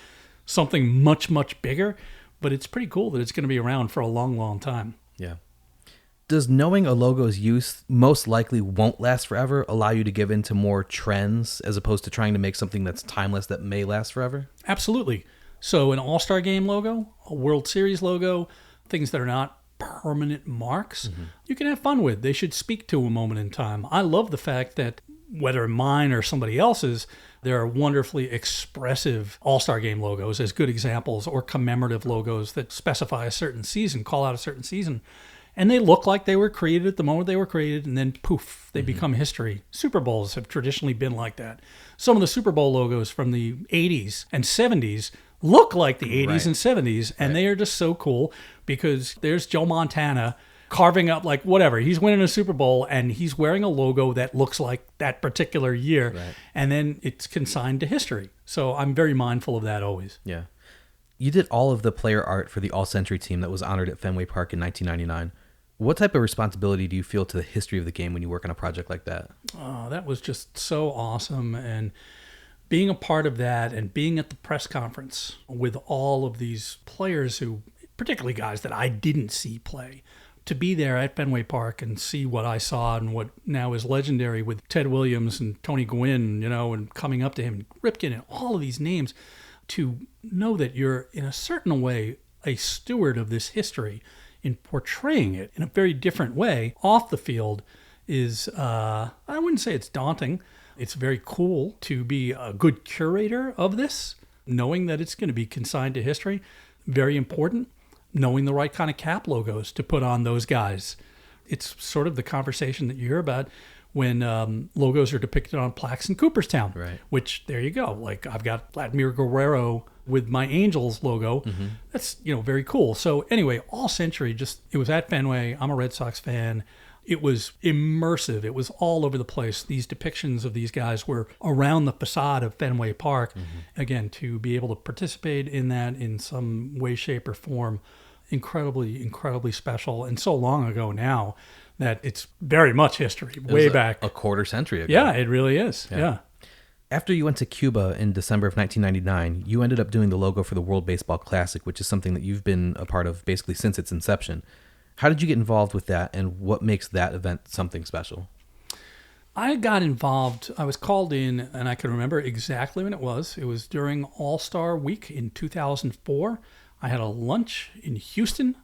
B: something much, much bigger. But it's pretty cool that it's going to be around for a long, long time.
A: Yeah. Does knowing a logo's use most likely won't last forever allow you to give in to more trends as opposed to trying to make something that's timeless that may last forever?
B: Absolutely. So an All-Star Game logo, a World Series logo, things that are not permanent marks, you can have fun with. They should speak to a moment in time. I love the fact that whether mine or somebody else's, there are wonderfully expressive All-Star Game logos as good examples, or commemorative logos that specify a certain season, call out a certain season. And they look like they were created at the moment they were created, and then poof, they become history. Super Bowls have traditionally been like that. Some of the Super Bowl logos from the 80s and 70s look like the 80s and 70s, and they are just so cool because there's Joe Montana carving up like whatever. He's winning a Super Bowl and he's wearing a logo that looks like that particular year.
A: Right.
B: And then it's consigned to history. So I'm very mindful of that always.
A: Yeah. You did all of the player art for the All-Century team that was honored at Fenway Park in 1999. What type of responsibility do you feel to the history of the game when you work on a project like that?
B: Oh, that was just so awesome. And being a part of that and being at the press conference with all of these players who, particularly guys that I didn't see play, to be there at Fenway Park and see what I saw and what now is legendary with Ted Williams and Tony Gwynn, and coming up to him, Ripken and all of these names, to know that you're in a certain way a steward of this history in portraying it in a very different way off the field is, I wouldn't say it's daunting. It's very cool to be a good curator of this, knowing that it's going to be consigned to history. Very important. Knowing the right kind of cap logos to put on those guys. It's sort of the conversation that you hear about when logos are depicted on plaques in Cooperstown,
A: right.
B: Which there you go. Like I've got Vladimir Guerrero with my Angels logo. Mm-hmm. That's, very cool. So anyway, All Century, it was at Fenway. I'm a Red Sox fan. It was immersive. It was all over the place. These depictions of these guys were around the facade of Fenway Park. Mm-hmm. Again, to be able to participate in that in some way, shape, or form, incredibly, incredibly special. And so long ago now that it's very much history, way back.
A: A quarter century ago.
B: Yeah, it really is. Yeah.
A: After you went to Cuba in December of 1999, you ended up doing the logo for the World Baseball Classic, which is something that you've been a part of basically since its inception. How did you get involved with that, and what makes that event something special?
B: I got involved. I was called in, and I can remember exactly when it was. It was during All-Star Week in 2004. I had a lunch in Houston.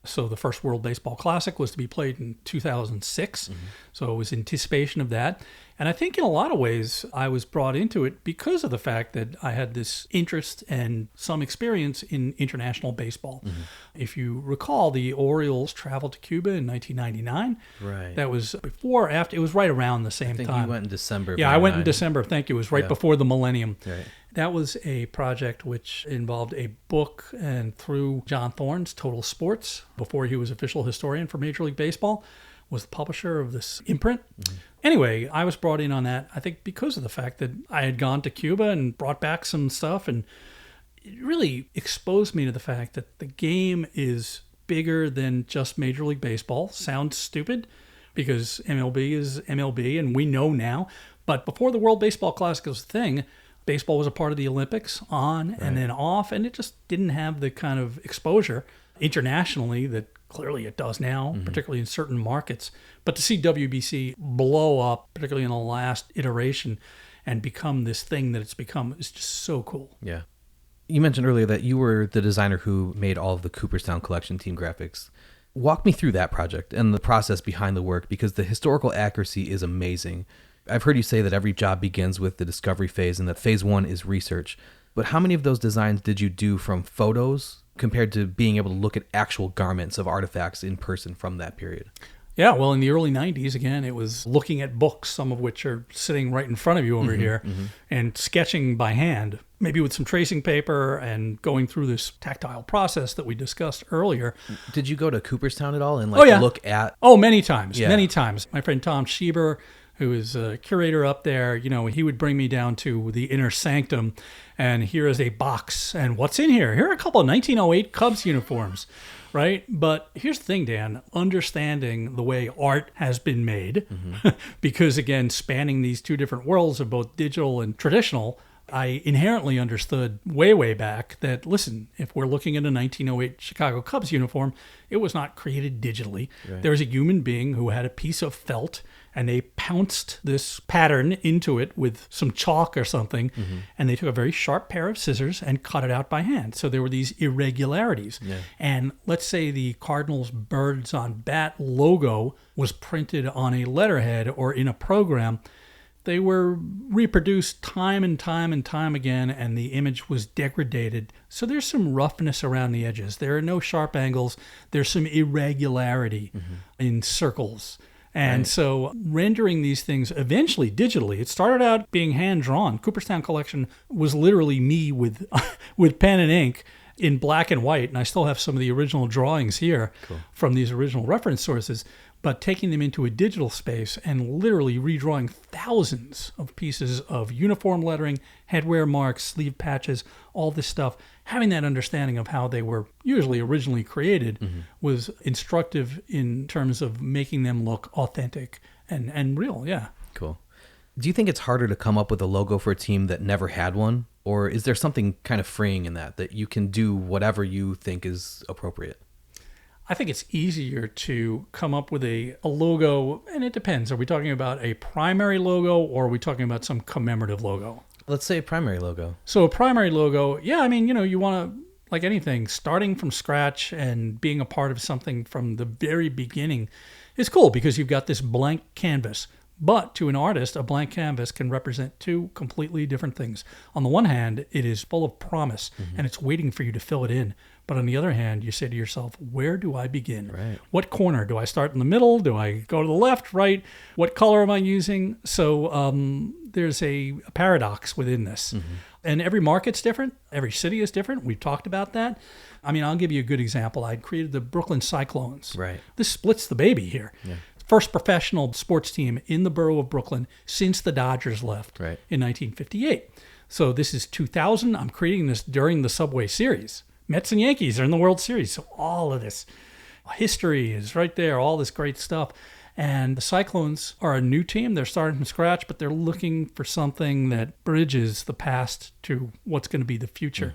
B: So the first World Baseball Classic was to be played in 2006. Mm-hmm. So it was anticipation of that. And I think in a lot of ways, I was brought into it because of the fact that I had this interest and some experience in international baseball. Mm-hmm. If you recall, the Orioles traveled to Cuba in 1999.
A: Right.
B: That was before, after, it was right around the same time.
A: I think you went in December.
B: Yeah, I went in December. Thank you. It was right before the millennium.
A: Right.
B: That was a project which involved a book and through John Thorne's Total Sports, before he was official historian for Major League Baseball, was the publisher of this imprint. Mm-hmm. Anyway, I was brought in on that, I think because of the fact that I had gone to Cuba and brought back some stuff, and it really exposed me to the fact that the game is bigger than just Major League Baseball. Sounds stupid because MLB is MLB, and we know now. But before the World Baseball Classic was a thing, baseball was a part of the Olympics, on and then off, and it just didn't have the kind of exposure internationally that clearly it does now, mm-hmm. particularly in certain markets. But to see WBC blow up, particularly in the last iteration, and become this thing that it's become is just so cool.
A: Yeah. You mentioned earlier that you were the designer who made all of the Cooperstown Collection team graphics. Walk me through that project and the process behind the work, because the historical accuracy is amazing. I've heard you say that every job begins with the discovery phase and that phase one is research. But how many of those designs did you do from photos compared to being able to look at actual garments of artifacts in person from that period?
B: Yeah, well, in the early 90s, again, it was looking at books, some of which are sitting right in front of you over here, and sketching by hand, maybe with some tracing paper and going through this tactile process that we discussed earlier.
A: Did you go to Cooperstown at all and look at...
B: Oh, many times, many times. My friend Tom Schieber, who is a curator up there, he would bring me down to the inner sanctum, and here is a box, and what's in here? Here are a couple of 1908 Cubs uniforms. Right? But here's the thing, Dan, understanding the way art has been made, because again, spanning these two different worlds of both digital and traditional, I inherently understood way back that, listen, if we're looking at a 1908 Chicago Cubs uniform, it was not created digitally. Right. There was a human being who had a piece of felt, and they pounced this pattern into it with some chalk or something, and they took a very sharp pair of scissors and cut it out by hand. So there were these irregularities. Yeah. And let's say the Cardinals Birds on Bat logo was printed on a letterhead or in a program. They were reproduced time and time and time again, and the image was degraded. So there's some roughness around the edges. There are no sharp angles. There's some irregularity in circles. And so rendering these things eventually digitally, it started out being hand-drawn. Cooperstown Collection was literally me with pen and ink in black and white, and I still have some of the original drawings here from these original reference sources, but taking them into a digital space and literally redrawing thousands of pieces of uniform lettering, headwear marks, sleeve patches, all this stuff. Having that understanding of how they were usually originally created was instructive in terms of making them look authentic and real, yeah.
A: Cool. Do you think it's harder to come up with a logo for a team that never had one? Or is there something kind of freeing in that you can do whatever you think is appropriate?
B: I think it's easier to come up with a logo, and it depends. Are we talking about a primary logo or are we talking about some commemorative logo?
A: Let's say a primary logo.
B: So a primary logo, yeah, I mean, you want to, like anything, starting from scratch and being a part of something from the very beginning is cool because you've got this blank canvas. But to an artist, a blank canvas can represent two completely different things. On the one hand, it is full of promise and it's waiting for you to fill it in. But on the other hand, you say to yourself, where do I begin?
A: Right.
B: What corner? Do I start in the middle? Do I go to the left, right? What color am I using? So there's a paradox within this. And every market's different. Every city is different. We've talked about that. I mean, I'll give you a good example. I created the Brooklyn Cyclones.
A: Right.
B: This splits the baby here. Yeah. First professional sports team in the borough of Brooklyn since the Dodgers left in 1958. So this is 2000. I'm creating this during the Subway Series. Mets and Yankees are in the World Series. So all of this history is right there, all this great stuff. And the Cyclones are a new team. They're starting from scratch, but they're looking for something that bridges the past to what's going to be the future.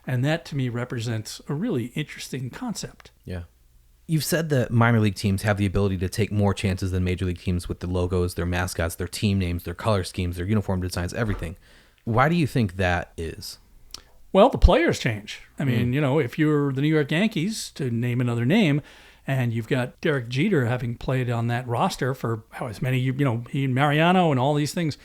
B: And that, to me, represents a really interesting concept.
A: Yeah. You've said that minor league teams have the ability to take more chances than major league teams with the logos, their mascots, their team names, their color schemes, their uniform designs, everything. Why do you think that is?
B: Well, the players change. I mean, if you're the New York Yankees, to name another name, and you've got Derek Jeter having played on that roster for as many, he and Mariano and all these things.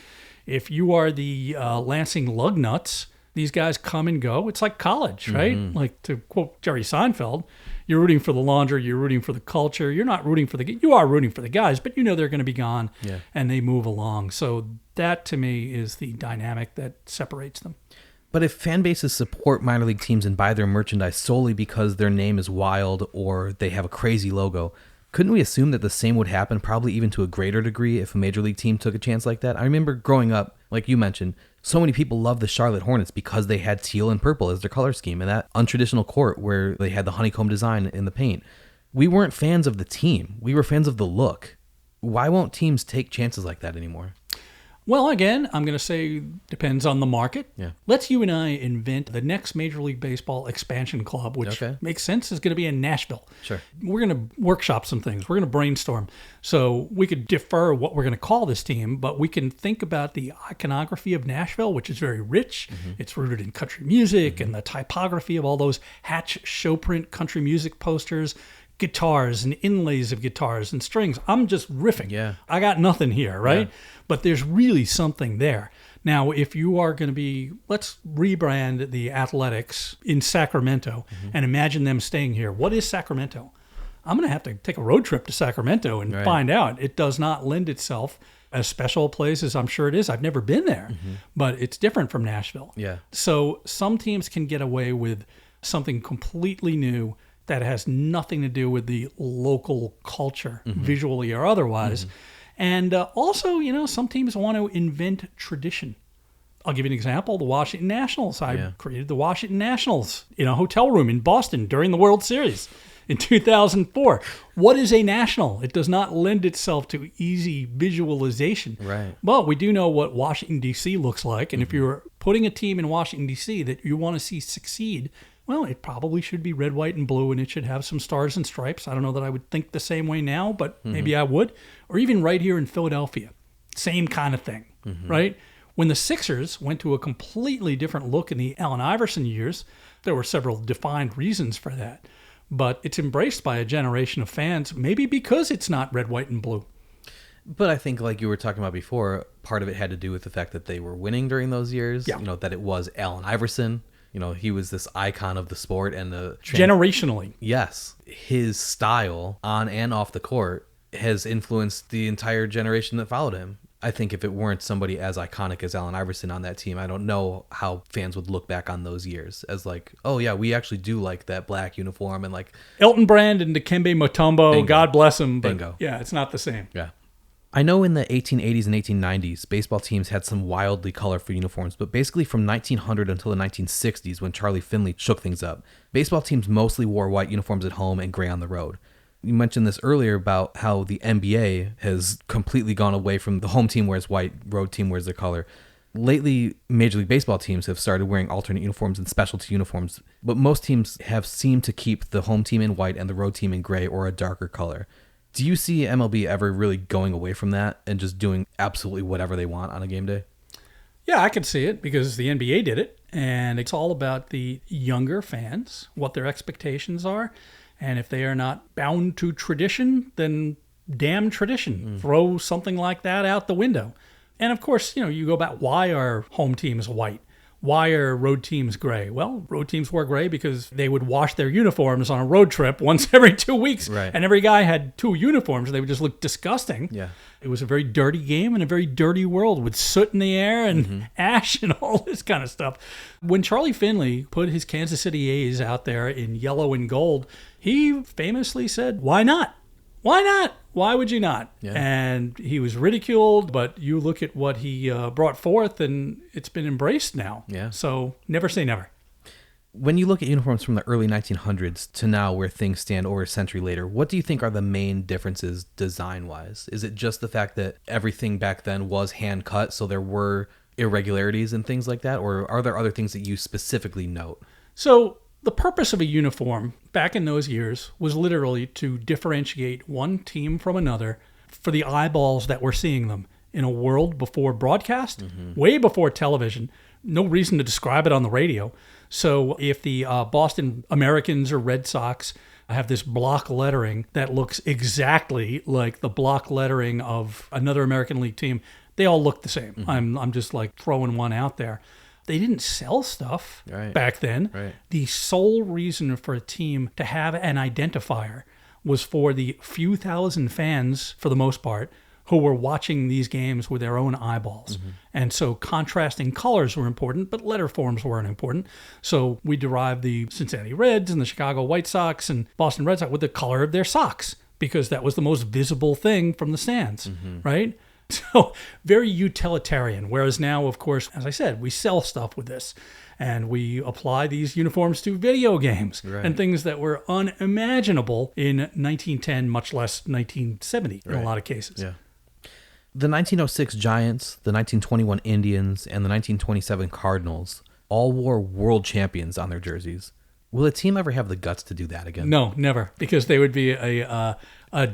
B: If you are the Lansing Lugnuts, these guys come and go. It's like college, right? Like to quote Jerry Seinfeld, you're rooting for the laundry, you're rooting for the culture. You are rooting for the guys, but they're going to be gone and they move along. So that to me is the dynamic that separates them.
A: But if fan bases support minor league teams and buy their merchandise solely because their name is wild or they have a crazy logo, couldn't we assume that the same would happen, probably even to a greater degree, if a major league team took a chance like that? I remember growing up, like you mentioned, so many people loved the Charlotte Hornets because they had teal and purple as their color scheme and that untraditional court where they had the honeycomb design in the paint. We weren't fans of the team. We were fans of the look. Why won't teams take chances like that anymore?
B: Well, again, I'm going to say depends on the market.
A: Yeah.
B: Let's you and I invent the next Major League Baseball expansion club, which makes sense, is going to be in Nashville.
A: Sure.
B: We're going to workshop some things. We're going to brainstorm. So we could defer what we're going to call this team, but we can think about the iconography of Nashville, which is very rich. It's rooted in country music and the typography of all those Hatch showprint country music posters, guitars and inlays of guitars and strings. I'm just riffing.
A: Yeah.
B: I got nothing here, right?
A: Yeah.
B: But there's really something there. Now, if you are going to be, let's rebrand the Athletics in Sacramento and imagine them staying here. What is Sacramento? I'm going to have to take a road trip to Sacramento and find out. It does not lend itself as special a place as I'm sure it is. I've never been there, but it's different from Nashville.
A: Yeah.
B: So some teams can get away with something completely new that has nothing to do with the local culture, visually or otherwise. And also, some teams want to invent tradition. I'll give you an example. The Washington Nationals. I created the Washington Nationals in a hotel room in Boston during the World Series in 2004. What is a national? It does not lend itself to easy visualization.
A: Right.
B: But we do know what Washington, D.C. looks like. And if you're putting a team in Washington, D.C. that you want to see succeed, well, it probably should be red, white, and blue, and it should have some stars and stripes. I don't know that I would think the same way now, but maybe I would. Or even right here in Philadelphia, same kind of thing, right? When the Sixers went to a completely different look in the Allen Iverson years, there were several defined reasons for that. But it's embraced by a generation of fans, maybe because it's not red, white, and blue.
A: But I think, like you were talking about before, part of it had to do with the fact that they were winning during those years.
B: Yeah.
A: That it was Allen Iverson. He was this icon of the sport and the...
B: Generationally.
A: Yes. His style on and off the court has influenced the entire generation that followed him. I think if it weren't somebody as iconic as Allen Iverson on that team, I don't know how fans would look back on those years as like, oh yeah, we actually do like that black uniform and like
B: Elton Brand and Dikembe Mutombo,
A: Bingo.
B: God bless them, but
A: Bingo.
B: yeah, it's not the same.
A: Yeah. I know in the 1880s and 1890s, baseball teams had some wildly colorful uniforms, but basically from 1900 until the 1960s when Charlie Finley shook things up, baseball teams mostly wore white uniforms at home and gray on the road. You mentioned this earlier about how the NBA has completely gone away from the home team wears white, road team wears their color. Lately, Major League Baseball teams have started wearing alternate uniforms and specialty uniforms, but most teams have seemed to keep the home team in white and the road team in gray or a darker color. Do you see MLB ever really going away from that and just doing absolutely whatever they want on a game day?
B: Yeah, I could see it because the NBA did it, and it's all about the younger fans, what their expectations are, and if they are not bound to tradition, then damn tradition. Throw something like that out the window. And of course, you go back, why are home teams white? Why are road teams gray? Well, road teams wore gray because they would wash their uniforms on a road trip once every 2 weeks.
A: Right.
B: And every guy had 2 uniforms. They would just look disgusting.
A: Yeah.
B: It was a very dirty game and a very dirty world with soot in the air and ash and all this kind of stuff. When Charlie Finley put his Kansas City A's out there in yellow and gold, he famously said, why not? Why not? Why would you not?
A: Yeah.
B: And he was ridiculed, but you look at what he brought forth and it's been embraced now.
A: Yeah.
B: So never say never.
A: When you look at uniforms from the early 1900s to now where things stand over a century later, what do you think are the main differences design-wise? Is it just the fact that everything back then was hand-cut, so there were irregularities and things like that? Or are there other things that you specifically note?
B: So the purpose of a uniform back in those years was literally to differentiate one team from another for the eyeballs that were seeing them in a world before broadcast, way before television. No reason to describe it on the radio. So if the Boston Americans or Red Sox have this block lettering that looks exactly like the block lettering of another American League team, they all look the same. I'm just like throwing one out there. They didn't sell stuff back then.
A: Right.
B: The sole reason for a team to have an identifier was for the few thousand fans, for the most part, who were watching these games with their own eyeballs. And so contrasting colors were important, but letter forms weren't important. So we derived the Cincinnati Reds and the Chicago White Sox and Boston Red Sox with the color of their socks because that was the most visible thing from the stands, right? So very utilitarian. Whereas now, of course, as I said, we sell stuff with this and we apply these uniforms to video games and things that were unimaginable in 1910, much less 1970 in a lot of cases.
A: Yeah. The 1906 Giants, the 1921 Indians, and the 1927 Cardinals all wore world champions on their jerseys. Will a team ever have the guts to do that again?
B: No, never, because they would be a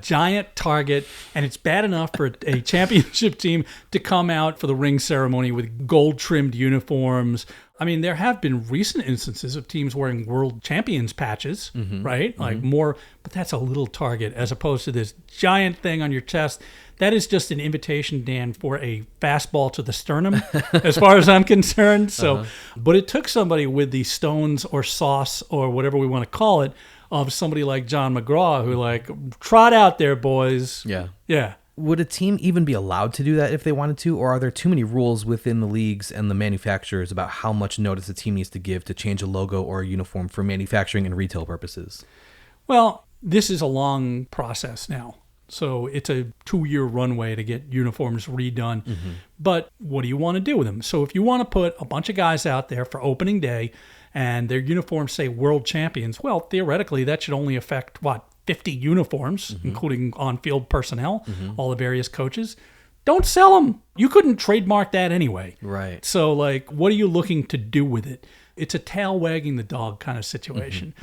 B: giant target, and it's bad enough for a championship team to come out for the ring ceremony with gold-trimmed uniforms. I mean, there have been recent instances of teams wearing world champions patches, right? Like more, but that's a little target as opposed to this giant thing on your chest. That is just an invitation, Dan, for a fastball to the sternum, as far as I'm concerned. So, but it took somebody with the stones or sauce or whatever we want to call it of somebody like John McGraw who like, trot out there, boys.
A: Yeah.
B: Yeah.
A: Would a team even be allowed to do that if they wanted to, or are there too many rules within the leagues and the manufacturers about how much notice a team needs to give to change a logo or a uniform for manufacturing and retail purposes?
B: Well, this is a long process now. So it's a 2-year runway to get uniforms redone. But what do you want to do with them? So if you want to put a bunch of guys out there for opening day and their uniforms say world champions, well, theoretically, that should only affect, 50 uniforms, including on-field personnel, all the various coaches. Don't sell them. You couldn't trademark that anyway.
A: Right.
B: So, what are you looking to do with it? It's a tail wagging the dog kind of situation.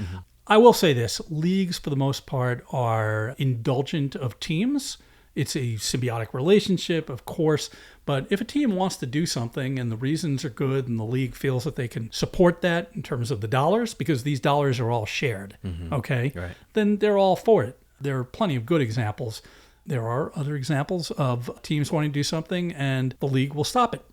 B: I will say this. Leagues, for the most part, are indulgent of teams. It's a symbiotic relationship, of course. But if a team wants to do something and the reasons are good and the league feels that they can support that in terms of the dollars, because these dollars are all shared, okay, then they're all for it. There are plenty of good examples. There are other examples of teams wanting to do something and the league will stop it.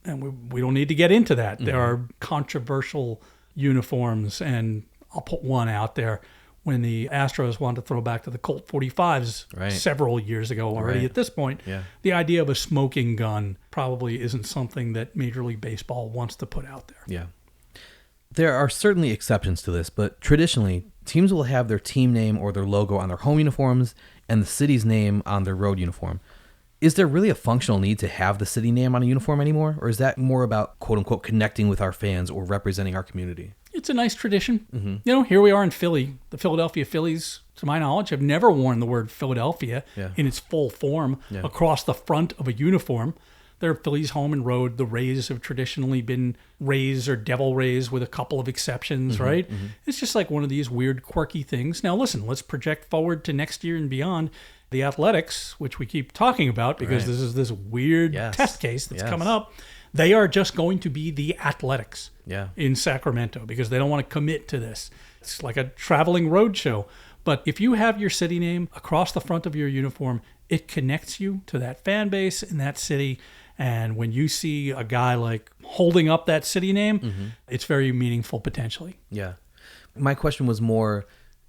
B: And we don't need to get into that. There are controversial uniforms, and I'll put one out there. when the Astros wanted to throw back to the Colt 45s several years ago already. At this point, the idea of a smoking gun probably isn't something that Major League Baseball wants to put out there.
A: Yeah. There are certainly exceptions to this, but traditionally, teams will have their team name or their logo on their home uniforms and the city's name on their road uniform. Is there really a functional need to have the city name on a uniform anymore? Or is that more about, quote unquote, connecting with our fans or representing our community?
B: It's a nice tradition. Here we are in Philly. The Philadelphia Phillies, to my knowledge, have never worn the word Philadelphia in its full form across the front of a uniform. They're Phillies home and road. The Rays have traditionally been Rays or Devil Rays with a couple of exceptions, right? It's just like one of these weird, quirky things. Now, listen, let's project forward to next year and beyond. The Athletics, which we keep talking about because this is this weird test case that's coming up, they are just going to be the Athletics in Sacramento because they don't want to commit to this. It's like a traveling road show. But if you have your city name across the front of your uniform, it connects you to that fan base in that city. And when you see a guy like holding up that city name, it's very meaningful potentially.
A: Yeah. My question was more,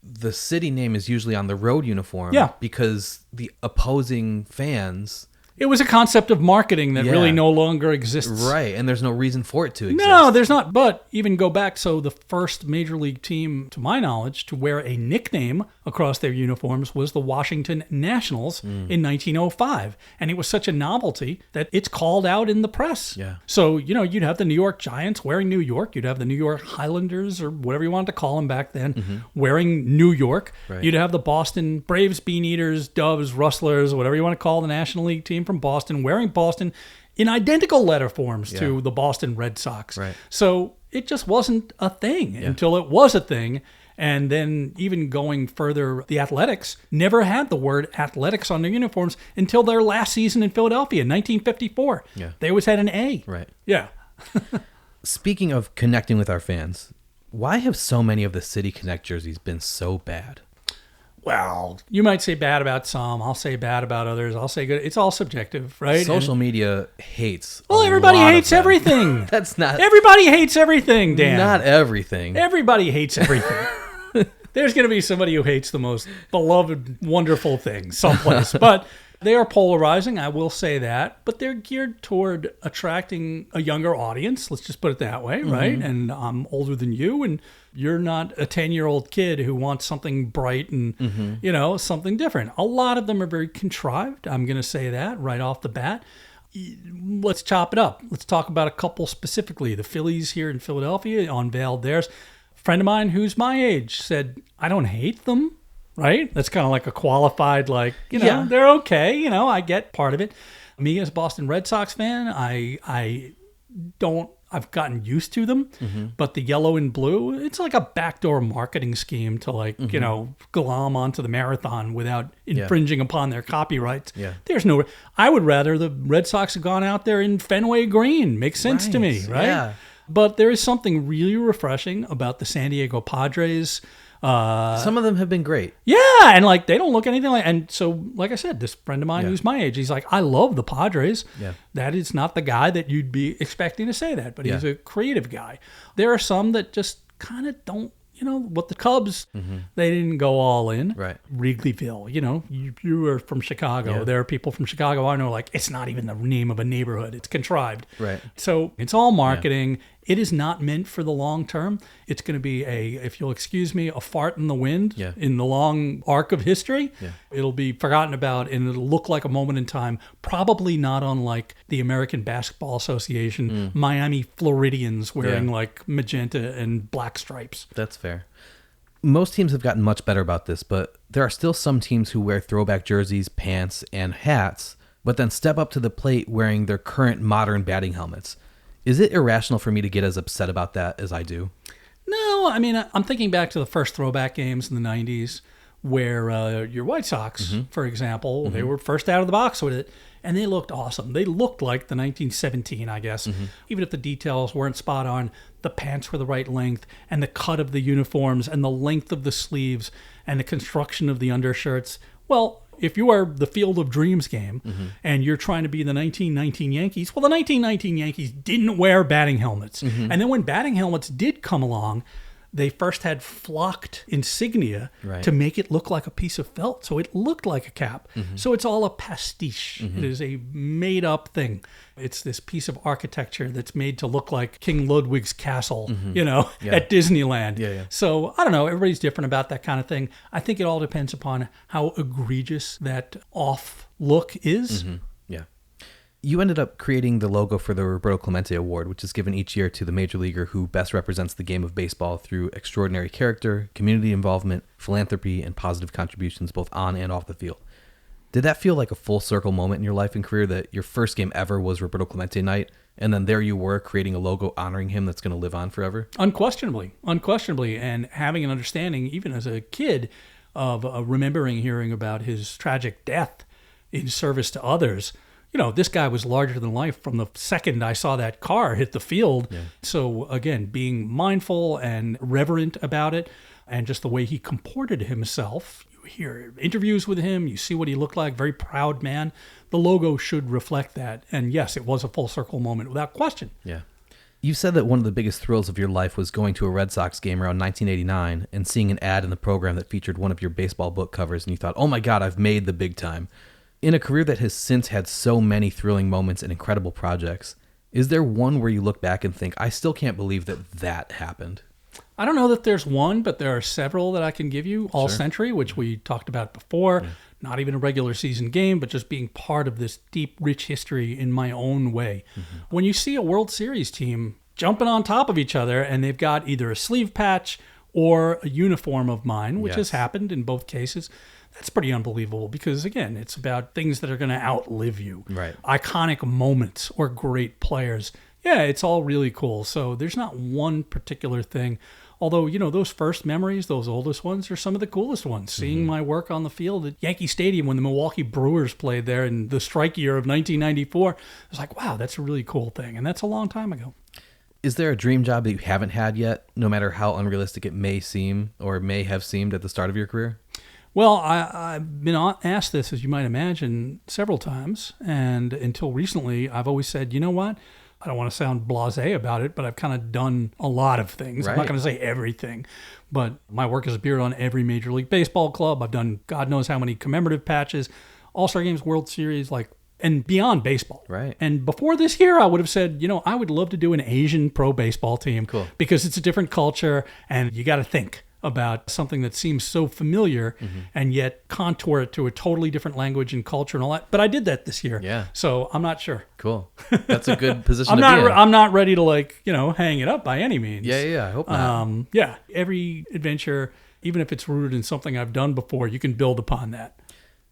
A: the city name is usually on the road uniform because the opposing fans...
B: It was a concept of marketing that really no longer exists.
A: Right, and there's no reason for it to exist.
B: No, there's not. But even go back, so the first Major League team, to my knowledge, to wear a nickname across their uniforms was the Washington Nationals in 1905. And it was such a novelty that it's called out in the press.
A: Yeah.
B: So, you'd have the New York Giants wearing New York. You'd have the New York Highlanders, or whatever you wanted to call them back then, wearing New York.
A: Right.
B: You'd have the Boston Braves, Bean Eaters, Doves, Rustlers, whatever you want to call the National League team from Boston, wearing Boston in identical letter forms to the Boston Red Sox.
A: Right.
B: So it just wasn't a thing until it was a thing. And then even going further, the Athletics never had the word athletics on their uniforms until their last season in Philadelphia in 1954.
A: Yeah.
B: They always had an A.
A: Right.
B: Yeah.
A: Speaking of connecting with our fans, why have so many of the City Connect jerseys been so bad?
B: Well, you might say bad about some. I'll say bad about others. I'll say good. It's all subjective, right?
A: Social media hates.
B: Well, everybody hates everything.
A: That's not.
B: Everybody hates everything, Dan.
A: Not everything.
B: Everybody hates everything. There's going to be somebody who hates the most beloved, wonderful thing someplace. But they are polarizing, I will say that. But they're geared toward attracting a younger audience. Let's just put it that way, right? And I'm older than you, and you're not a 10-year-old kid who wants something bright and, something different. A lot of them are very contrived. I'm going to say that right off the bat. Let's chop it up. Let's talk about a couple specifically. The Phillies here in Philadelphia unveiled theirs. A friend of mine who's my age said, I don't hate them, right? That's kind of like a qualified, they're okay. I get part of it. Me as a Boston Red Sox fan, I've gotten used to them, but the yellow and blue, it's like a backdoor marketing scheme to glom onto the Marathon without infringing upon their copyrights.
A: Yeah.
B: I would rather the Red Sox have gone out there in Fenway Green. Makes sense to me, right?
A: Yeah.
B: But there is something really refreshing about the San Diego Padres.
A: Some of them have been great.
B: Yeah, and they don't look anything like. And so, like I said, this friend of mine who's my age, he's like, I love the Padres.
A: Yeah.
B: That is not the guy that you'd be expecting to say that, but he's a creative guy. There are some that just kind of don't. What the Cubs, they didn't go all in.
A: Right.
B: Wrigleyville, you are from Chicago.
A: Yeah.
B: There are people from Chicago I know, it's not even the name of a neighborhood. It's contrived.
A: Right.
B: So it's all marketing. Yeah. It is not meant for the long term. It's going to be if you'll excuse me, a fart in the wind in the long arc of history. Yeah. It'll be forgotten about and it'll look like a moment in time, probably not unlike the American Basketball Association, Miami Floridians wearing magenta and black stripes.
A: That's fair. Most teams have gotten much better about this, but there are still some teams who wear throwback jerseys, pants, and hats, but then step up to the plate wearing their current modern batting helmets. Is it irrational for me to get as upset about that as I do?
B: No, I mean, I'm thinking back to the first throwback games in the 90s where your White Sox, for example, they were first out of the box with it, and they looked awesome. They looked like the 1917, I guess. Even if the details weren't spot on, the pants were the right length, and the cut of the uniforms, and the length of the sleeves, and the construction of the undershirts. Well, if you are the Field of Dreams game and you're trying to be the 1919 Yankees, well, the 1919 Yankees didn't wear batting helmets. And then when batting helmets did come along, they first had flocked insignia
A: Right.
B: to make it look like a piece of felt. So it looked like a cap. So it's all a pastiche. It is a made up thing. It's this piece of architecture that's made to look like King Ludwig's castle, at Disneyland.
A: Yeah.
B: So I don't know. Everybody's different about that kind of thing. I think it all depends upon how egregious that off look is.
A: Yeah. You ended up creating the logo for the Roberto Clemente Award, which is given each year to the major leaguer who best represents the game of baseball through extraordinary character, community involvement, philanthropy, and positive contributions both on and off the field. Did that feel like a full circle moment in your life and career that your first game ever was Roberto Clemente night, and then there you were creating a logo honoring him that's going to live on forever?
B: Unquestionably. And having an understanding, even as a kid, of remembering hearing about his tragic death in service to others. This guy was larger than life from the second I saw that car hit the field. Yeah. So again, being mindful and reverent about it, and just the way he comported himself. You hear interviews with him, you see what he looked like, very proud man. The logo should reflect that. And yes, it was a full circle moment without question.
A: Yeah. You said that one of the biggest thrills of your life was going to a Red Sox game around 1989 and seeing an ad in the program that featured one of your baseball book covers, and you thought, oh my God, I've made the big time. In a career that has since had so many thrilling moments and incredible projects, is there one where you look back and think, I still can't believe that happened?
B: I don't know that there's one, but there are several that I can give you. All Century, which we talked about before, not even a regular season game, but just being part of this deep, rich history in my own way. When you see a World Series team jumping on top of each other and they've got either a sleeve patch or a uniform of mine, which has happened in both cases, that's pretty unbelievable because, again, it's about things that are going to outlive you.
A: Right.
B: Iconic moments or great players. Yeah, it's all really cool. So there's not one particular thing. Although, those first memories, those oldest ones, are some of the coolest ones. Seeing my work on the field at Yankee Stadium when the Milwaukee Brewers played there in the strike year of 1994, I was like, wow, that's a really cool thing. And that's a long time ago.
A: Is there a dream job that you haven't had yet, no matter how unrealistic it may seem or may have seemed at the start of your career?
B: Well, I've been asked this, as you might imagine, several times. And until recently, I've always said, you know what? I don't want to sound blasé about it, but I've kind of done a lot of things. Right. I'm not going to say everything, but my work has appeared on every Major League Baseball club. I've done God knows how many commemorative patches, All-Star Games, World Series, and beyond baseball.
A: Right.
B: And before this year, I would have said, I would love to do an Asian pro baseball team.
A: Cool.
B: Because it's a different culture, and you got to think about something that seems so familiar and yet contour it to a totally different language and culture and all that. But I did that this year.
A: Yeah.
B: So I'm not sure.
A: Cool. That's a good position to be in.
B: I'm not ready to hang it up by any means.
A: Yeah. I hope not.
B: Yeah. Every adventure, even if it's rooted in something I've done before, you can build upon that.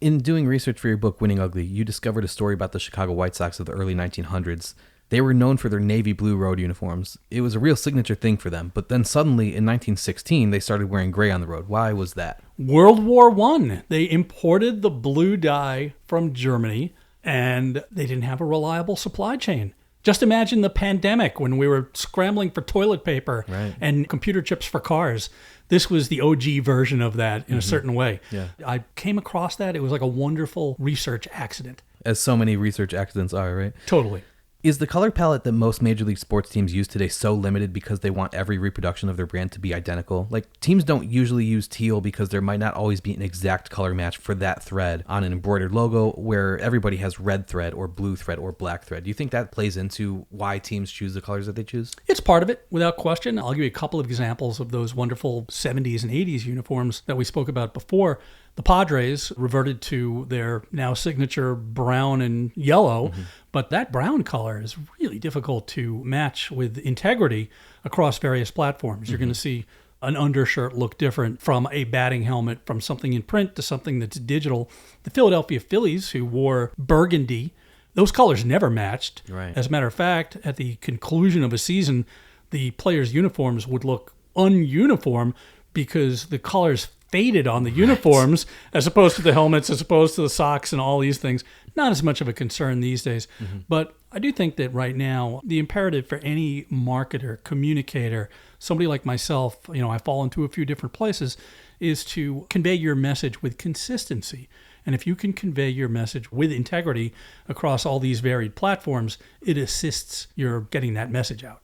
A: In doing research for your book, Winning Ugly, you discovered a story about the Chicago White Sox of the early 1900s. They were known for their navy blue road uniforms. It was a real signature thing for them. But then suddenly, in 1916, they started wearing gray on the road. Why was that?
B: World War I. They imported the blue dye from Germany, and they didn't have a reliable supply chain. Just imagine the pandemic when we were scrambling for toilet paper and computer chips for cars. This was the OG version of that in a certain way.
A: Yeah.
B: I came across that. It was like a wonderful research accident.
A: As so many research accidents are, right?
B: Totally.
A: Is the color palette that most Major League sports teams use today so limited because they want every reproduction of their brand to be identical? Teams don't usually use teal because there might not always be an exact color match for that thread on an embroidered logo where everybody has red thread or blue thread or black thread. Do you think that plays into why teams choose the colors that they choose?
B: It's part of it, without question. I'll give you a couple of examples of those wonderful 70s and 80s uniforms that we spoke about before. The Padres reverted to their now signature brown and yellow, but that brown color is really difficult to match with integrity across various platforms. You're going to see an undershirt look different from a batting helmet, from something in print to something that's digital. The Philadelphia Phillies, who wore burgundy, those colors never matched.
A: Right.
B: As a matter of fact, at the conclusion of a season, the players' uniforms would look ununiform because the colors faded on the uniforms as opposed to the helmets, as opposed to the socks and all these things. Not as much of a concern these days. But I do think that right now, the imperative for any marketer, communicator, somebody like myself, I fall into a few different places, is to convey your message with consistency. And if you can convey your message with integrity across all these varied platforms, it assists your getting that message out.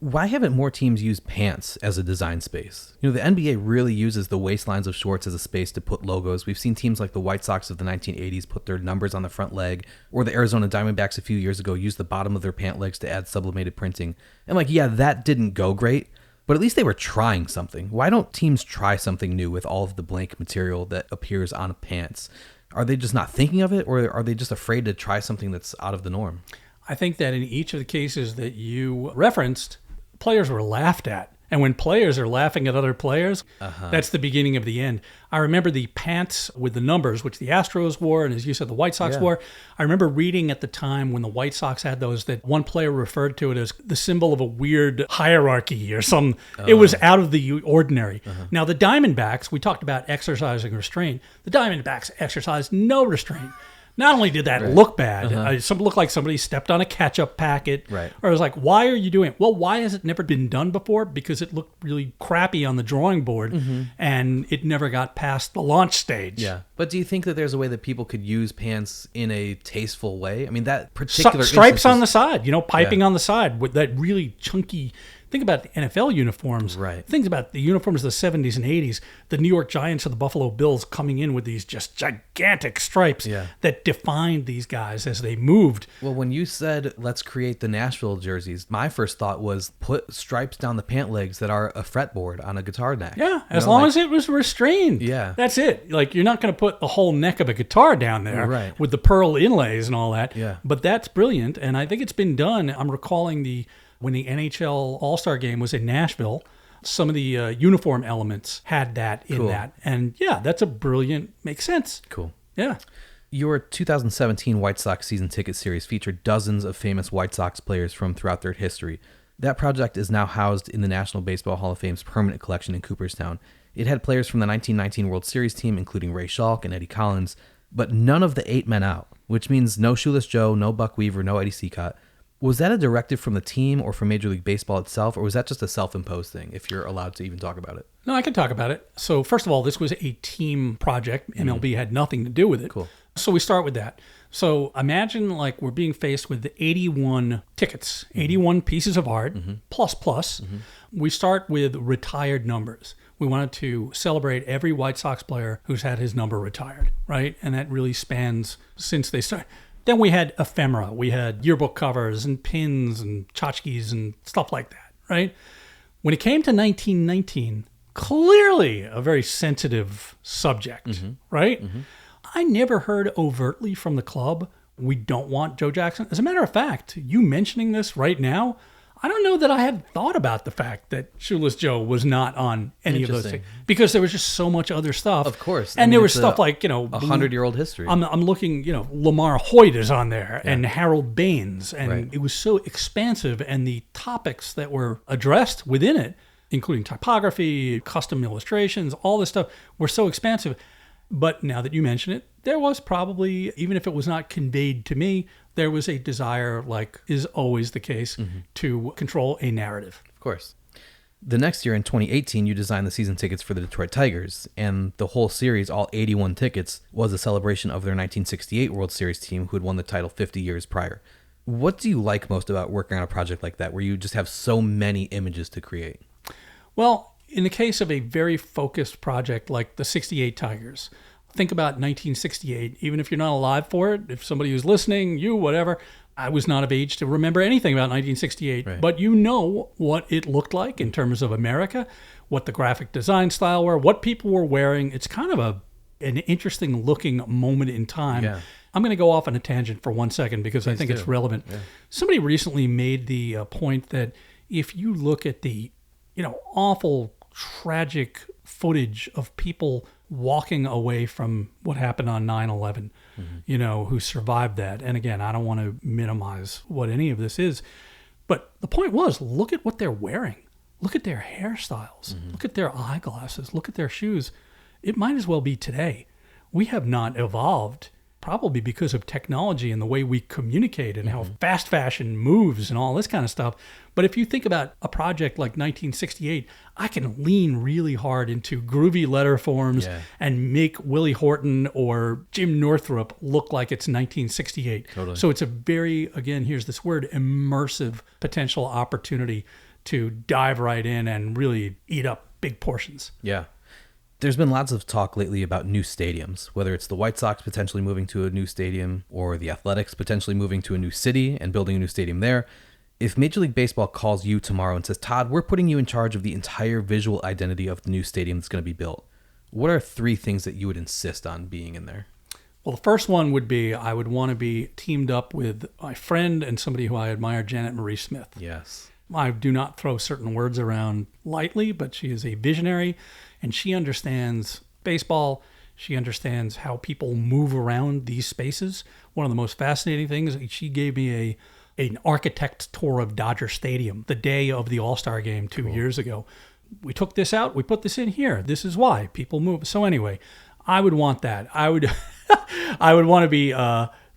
A: Why haven't more teams used pants as a design space? The NBA really uses the waistlines of shorts as a space to put logos. We've seen teams like the White Sox of the 1980s put their numbers on the front leg, or the Arizona Diamondbacks a few years ago used the bottom of their pant legs to add sublimated printing. And that didn't go great, but at least they were trying something. Why don't teams try something new with all of the blank material that appears on pants? Are they just not thinking of it, or are they just afraid to try something that's out of the norm?
B: I think that in each of the cases that you referenced, players were laughed at. And when players are laughing at other players, that's the beginning of the end. I remember the pants with the numbers, which the Astros wore, and as you said, the White Sox wore. I remember reading at the time when the White Sox had those that one player referred to it as the symbol of a weird hierarchy or some. It was out of the ordinary. Now, the Diamondbacks, we talked about exercising restraint. The Diamondbacks exercised no restraint. Not only did that look bad, it looked like somebody stepped on a ketchup packet.
A: Right.
B: Or it was like, why are you doing it? Well, why has it never been done before? Because it looked really crappy on the drawing board, and it never got past the launch stage.
A: Yeah. But do you think that there's a way that people could use pants in a tasteful way? I mean, that particular
B: stripes on the side, piping on the side with that really chunky. Think about the NFL uniforms.
A: Right.
B: Think about the uniforms of the 70s and 80s. The New York Giants or the Buffalo Bills coming in with these just gigantic stripes that defined these guys as they moved.
A: Well, when you said, let's create the Nashville jerseys, my first thought was put stripes down the pant legs that are a fretboard on a guitar neck.
B: Yeah, as long as it was restrained.
A: Yeah.
B: That's it. Like, you're not going to put the whole neck of a guitar down there with the pearl inlays and all that.
A: Yeah.
B: But that's brilliant, and I think it's been done. I'm recalling when the NHL All-Star Game was in Nashville, some of the uniform elements had that in that. And that's a brilliant, makes sense.
A: Cool.
B: Yeah.
A: Your 2017 White Sox season ticket series featured dozens of famous White Sox players from throughout their history. That project is now housed in the National Baseball Hall of Fame's permanent collection in Cooperstown. It had players from the 1919 World Series team, including Ray Schalk and Eddie Collins, but none of the 8 men out, which means no Shoeless Joe, no Buck Weaver, no Eddie Seacott. Was that a directive from the team or from Major League Baseball itself, or was that just a self-imposed thing, if you're allowed to even talk about it?
B: No, I can talk about it. So first of all, this was a team project. MLB had nothing to do with it.
A: Cool.
B: So we start with that. So imagine like we're being faced with 81 tickets, 81 pieces of art, plus. We start with retired numbers. We wanted to celebrate every White Sox player who's had his number retired, right? And that really spans since they started. Then we had ephemera. We had yearbook covers and pins and tchotchkes and stuff like that, right? When it came to 1919, clearly a very sensitive subject, right? I never heard overtly from the club, we don't want Joe Jackson. As a matter of fact, you mentioning this right now, I don't know that I had thought about the fact that Shoeless Joe was not on any of those things because there was just so much other stuff.
A: Of course.
B: And there was stuff like,
A: 100-year-old history.
B: I'm looking, Lamar Hoyt is on there and Harold Baines. And it was so expansive. And the topics that were addressed within it, including typography, custom illustrations, all this stuff, were so expansive. But now that you mention it, there was probably, even if it was not conveyed to me, there was a desire, like is always the case, to control a narrative.
A: Of course. The next year in 2018, you designed the season tickets for the Detroit Tigers, and the whole series, all 81 tickets, was a celebration of their 1968 World Series team who had won the title 50 years prior. What do you like most about working on a project like that, where you just have so many images to create?
B: Well, in the case of a very focused project like the 68 Tigers, think about 1968, even if you're not alive for it, if somebody who's listening, whatever, I was not of age to remember anything about 1968, but you know what it looked like in terms of America, what the graphic design style were, what people were wearing. It's kind of an interesting looking moment in time. Yeah. I'm going to go off on a tangent for 1 second because I think it's relevant. Yeah. Somebody recently made the point that if you look at the, awful, tragic footage of people walking away from what happened on 9/11, who survived that. And again, I don't want to minimize what any of this is, but the point was, look at what they're wearing. Look at their hairstyles. Look at their eyeglasses. Look at their shoes. It might as well be today. We have not evolved, probably because of technology and the way we communicate and how fast fashion moves and all this kind of stuff. But if you think about a project like 1968, I can lean really hard into groovy letter forms and make Willie Horton or Jim Northrup look like it's 1968. Totally. So it's a very, again, here's this word, immersive potential opportunity to dive right in and really eat up big portions.
A: Yeah. There's been lots of talk lately about new stadiums, whether it's the White Sox potentially moving to a new stadium or the Athletics potentially moving to a new city and building a new stadium there. If Major League Baseball calls you tomorrow and says, Todd, we're putting you in charge of the entire visual identity of the new stadium that's going to be built, what are 3 things that you would insist on being in there?
B: Well, the first one would be I would want to be teamed up with my friend and somebody who I admire, Janet Marie Smith.
A: Yes.
B: I do not throw certain words around lightly, but she is a visionary and she understands baseball. She understands how people move around these spaces. One of the most fascinating things, she gave me an architect's tour of Dodger Stadium the day of the All-Star game 2 years ago. We took this out. We put this in here. This is why people move. So anyway, I would want that. I would want to be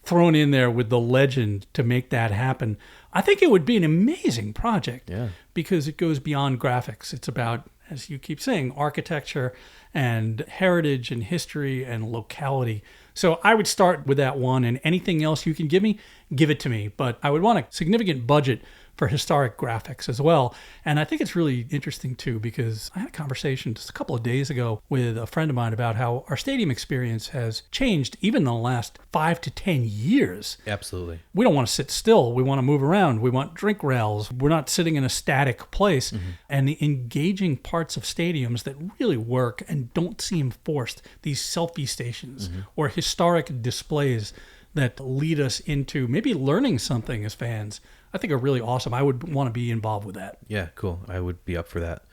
B: thrown in there with the legend to make that happen. I think it would be an amazing project because it goes beyond graphics. It's about, as you keep saying, architecture and heritage and history and locality. So I would start with that one, and anything else you can give me, give it to me. But I would want a significant budget for historic graphics as well. And I think it's really interesting too, because I had a conversation just a couple of days ago with a friend of mine about how our stadium experience has changed even in the last 5 to 10 years.
A: Absolutely.
B: We don't want to sit still. We want to move around. We want drink rails. We're not sitting in a static place. And the engaging parts of stadiums that really work and don't seem forced, these selfie stations or historic displays that lead us into maybe learning something as fans, I think are really awesome. I would want to be involved with that.
A: Yeah, cool. I would be up for that.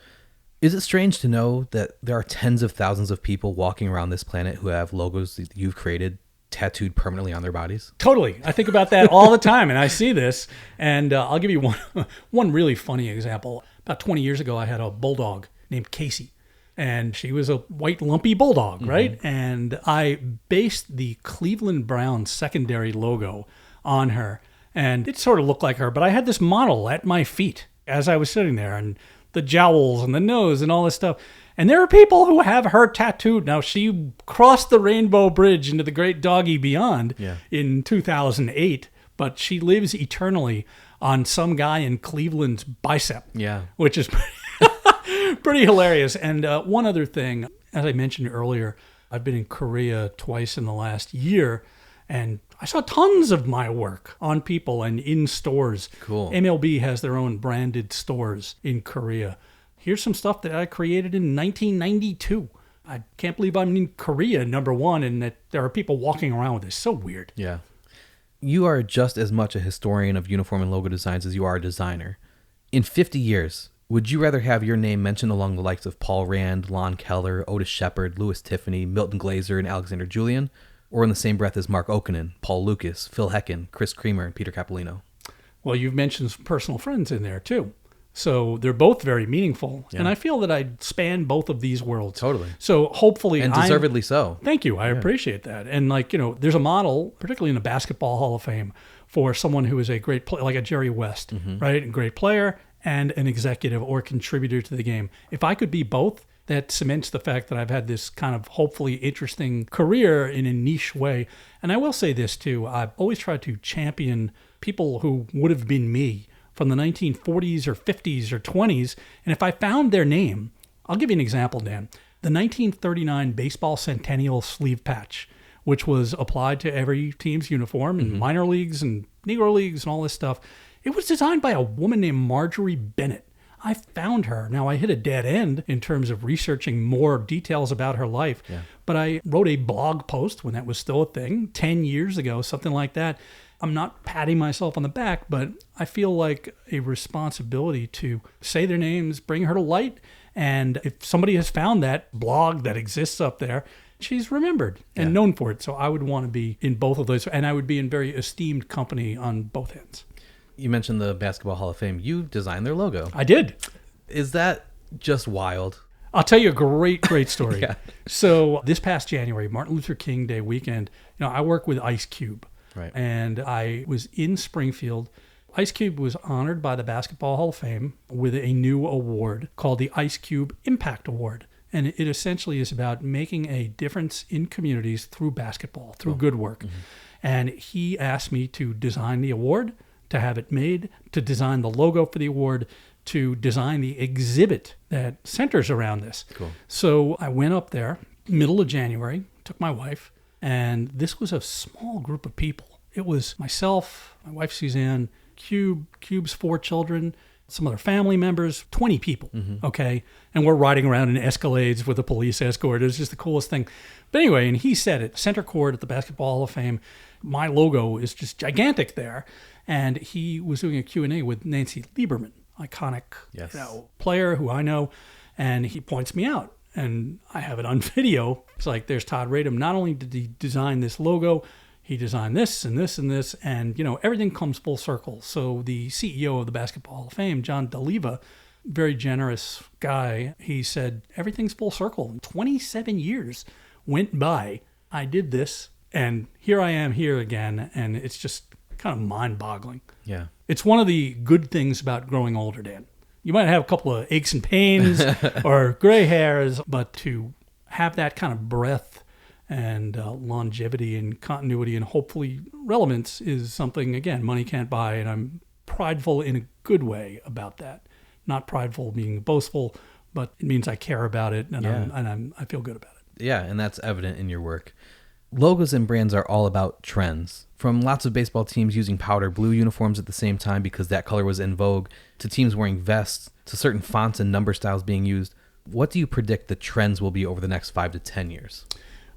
A: Is it strange to know that there are tens of thousands of people walking around this planet who have logos that you've created tattooed permanently on their bodies?
B: Totally. I think about that all the time, and I see this. And I'll give you one really funny example. About 20 years ago, I had a bulldog named Casey. And she was a white lumpy bulldog, right? And I based the Cleveland Browns secondary logo on her. And it sort of looked like her, but I had this model at my feet as I was sitting there, and the jowls and the nose and all this stuff. And there are people who have her tattooed. Now, she crossed the Rainbow Bridge into the great doggy beyond in 2008, but she lives eternally on some guy in Cleveland's bicep, which is pretty hilarious. And one other thing, as I mentioned earlier, I've been in Korea twice in the last year, and I saw tons of my work on people and in stores.
A: Cool.
B: MLB has their own branded stores in Korea. Here's some stuff that I created in 1992. I can't believe I'm in Korea, number one, and that there are people walking around with this. So weird.
A: Yeah. You are just as much a historian of uniform and logo designs as you are a designer. In 50 years, would you rather have your name mentioned along the likes of Paul Rand, Lon Keller, Otis Shepard, Louis Tiffany, Milton Glaser, and Alexander Julian? Or in the same breath as Mark Okinen, Paul Lucas, Phil Hecken, Chris Creamer, and Peter Capolino?
B: Well, you've mentioned some personal friends in there, too. So they're both very meaningful. Yeah. And I feel that I span both of these worlds.
A: Totally.
B: So hopefully...
A: And deservedly so.
B: Thank you. I appreciate that. And there's a model, particularly in the Basketball Hall of Fame, for someone who is a great player, like a Jerry West, right? A great player and an executive or contributor to the game. If I could be both, that cements the fact that I've had this kind of hopefully interesting career in a niche way. And I will say this too, I've always tried to champion people who would have been me from the 1940s or 50s or 20s. And if I found their name, I'll give you an example, Dan. The 1939 baseball centennial sleeve patch, which was applied to every team's uniform in minor leagues and Negro leagues and all this stuff, it was designed by a woman named Marjorie Bennett. I found her. Now, I hit a dead end in terms of researching more details about her life, but I wrote a blog post when that was still a thing, 10 years ago, something like that. I'm not patting myself on the back, but I feel like a responsibility to say their names, bring her to light, and if somebody has found that blog that exists up there, she's remembered and known for it. So I would want to be in both of those, and I would be in very esteemed company on both ends.
A: You mentioned the Basketball Hall of Fame. You designed their logo.
B: I did.
A: Is that just wild?
B: I'll tell you a great story. So this past January, Martin Luther King Day weekend, I work with Ice Cube.
A: Right.
B: And I was in Springfield. Ice Cube was honored by the Basketball Hall of Fame with a new award called the Ice Cube Impact Award. And it essentially is about making a difference in communities through basketball, through good work. And he asked me to design the award, to have it made, to design the logo for the award, to design the exhibit that centers around this.
A: Cool.
B: So I went up there, middle of January, took my wife, and this was a small group of people. It was myself, my wife Suzanne, Cube's 4 children, some other family members, 20 people, okay? And we're riding around in Escalades with a police escort. It was just the coolest thing. But anyway, and he said it, center court at the Basketball Hall of Fame, my logo is just gigantic there. And he was doing a Q&A with Nancy Lieberman, iconic player who I know, and he points me out. And I have it on video. It's like, there's Todd Radom. Not only did he design this logo, he designed this and this and this, and everything comes full circle. So the CEO of the Basketball Hall of Fame, John DeLeva, very generous guy, he said, everything's full circle. 27 years went by. I did this, and here I am here again, and it's just kind of mind-boggling.
A: Yeah.
B: It's one of the good things about growing older, Dan. You might have a couple of aches and pains or gray hairs, but to have that kind of breadth and longevity and continuity and hopefully relevance is something, again, money can't buy, and I'm prideful in a good way about that. Not prideful being boastful, but it means I care about it, and I feel good about it.
A: Yeah, and that's evident in your work. Logos and brands are all about trends. From lots of baseball teams using powder blue uniforms at the same time because that color was in vogue, to teams wearing vests, to certain fonts and number styles being used. What do you predict the trends will be over the next 5 to 10 years?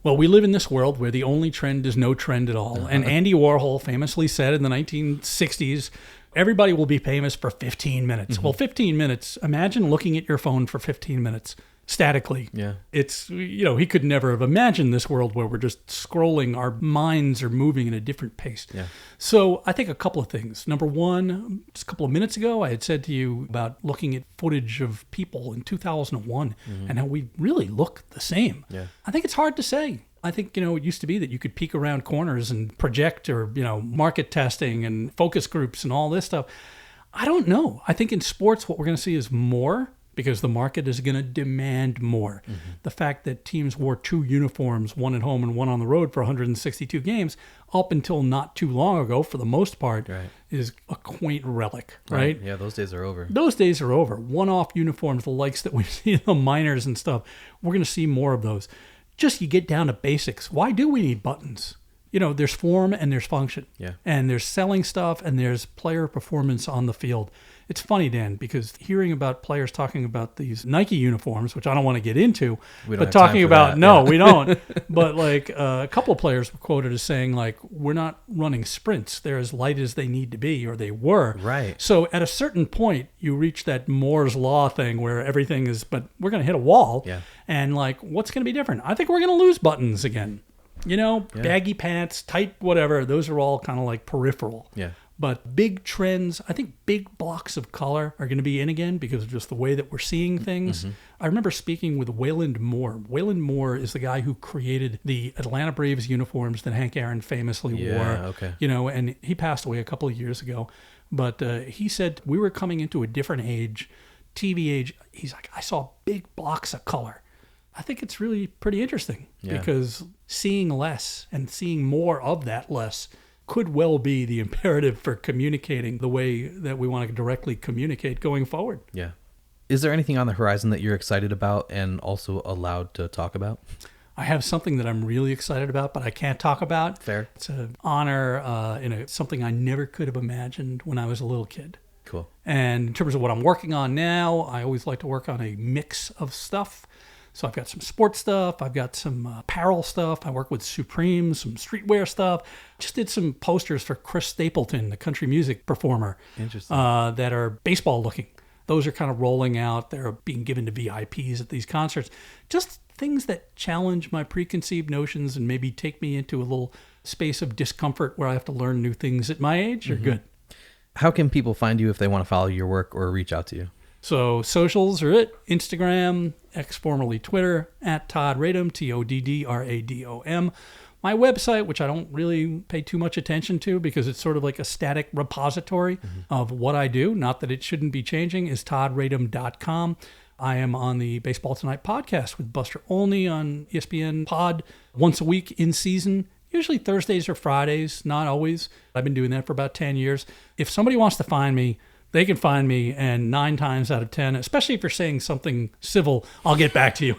B: Well, we live in this world where the only trend is no trend at all. And Andy Warhol famously said in the 1960s, everybody will be famous for 15 minutes. Well, 15 minutes, imagine looking at your phone for 15 minutes statically.
A: Yeah.
B: It's, he could never have imagined this world where we're just scrolling. Our minds are moving at a different pace.
A: Yeah.
B: So I think a couple of things. Number one, just a couple of minutes ago, I had said to you about looking at footage of people in 2001 and how we really look the same.
A: Yeah.
B: I think it's hard to say. I think, it used to be that you could peek around corners and project or, market testing and focus groups and all this stuff. I don't know. I think in sports, what we're going to see is more, because the market is going to demand more. The fact that teams wore 2 uniforms, one at home and one on the road for 162 games, up until not too long ago, for the most part, is a quaint relic, right?
A: Yeah, those days are over.
B: Those days are over. One-off uniforms, the likes that we see in the minors and stuff, we're going to see more of those. Just you get down to basics. Why do we need buttons? There's form and there's function.
A: Yeah.
B: And there's selling stuff and there's player performance on the field. It's funny, Dan, because hearing about players talking about these Nike uniforms, which I don't want to get into, but talking about, we don't. But a couple of players were quoted as saying, we're not running sprints. They're as light as they need to be, or they were.
A: Right.
B: So at a certain point, you reach that Moore's Law thing where everything is, but we're going to hit a wall.
A: Yeah.
B: And what's going to be different? I think we're going to lose buttons again. Baggy pants, tight whatever, those are all kind of peripheral.
A: Yeah.
B: But big trends, I think big blocks of color are going to be in again because of just the way that we're seeing things. I remember speaking with Wayland Moore. Wayland Moore is the guy who created the Atlanta Braves uniforms that Hank Aaron famously wore.
A: Okay.
B: And he passed away a couple of years ago. But he said we were coming into a different age, TV age. He's like, I saw big blocks of color. I think it's really pretty interesting because seeing less and seeing more of that less could well be the imperative for communicating the way that we want to directly communicate going forward.
A: Yeah. Is there anything on the horizon that you're excited about and also allowed to talk about?
B: I have something that I'm really excited about, but I can't talk about.
A: Fair.
B: It's an honor in something I never could have imagined when I was a little kid.
A: Cool.
B: And in terms of what I'm working on now, I always like to work on a mix of stuff. So I've got some sports stuff. I've got some apparel stuff. I work with Supreme, some streetwear stuff. Just did some posters for Chris Stapleton, the country music performer.
A: Interesting.
B: That are baseball looking. Those are kind of rolling out. They're being given to VIPs at these concerts. Just things that challenge my preconceived notions and maybe take me into a little space of discomfort where I have to learn new things at my age are good.
A: How can people find you if they want to follow your work or reach out to you?
B: So socials are Instagram, formerly Twitter, at Todd Radom, TODDRADOM. My website, which I don't really pay too much attention to because it's sort of like a static repository of what I do, not that it shouldn't be changing, is toddradom.com. I am on the Baseball Tonight podcast with Buster Olney on ESPN Pod once a week in season. Usually Thursdays or Fridays, not always. I've been doing that for about 10 years. If somebody wants to find me, they can find me, and 9 times out of 10, especially if you're saying something civil, I'll get back to you.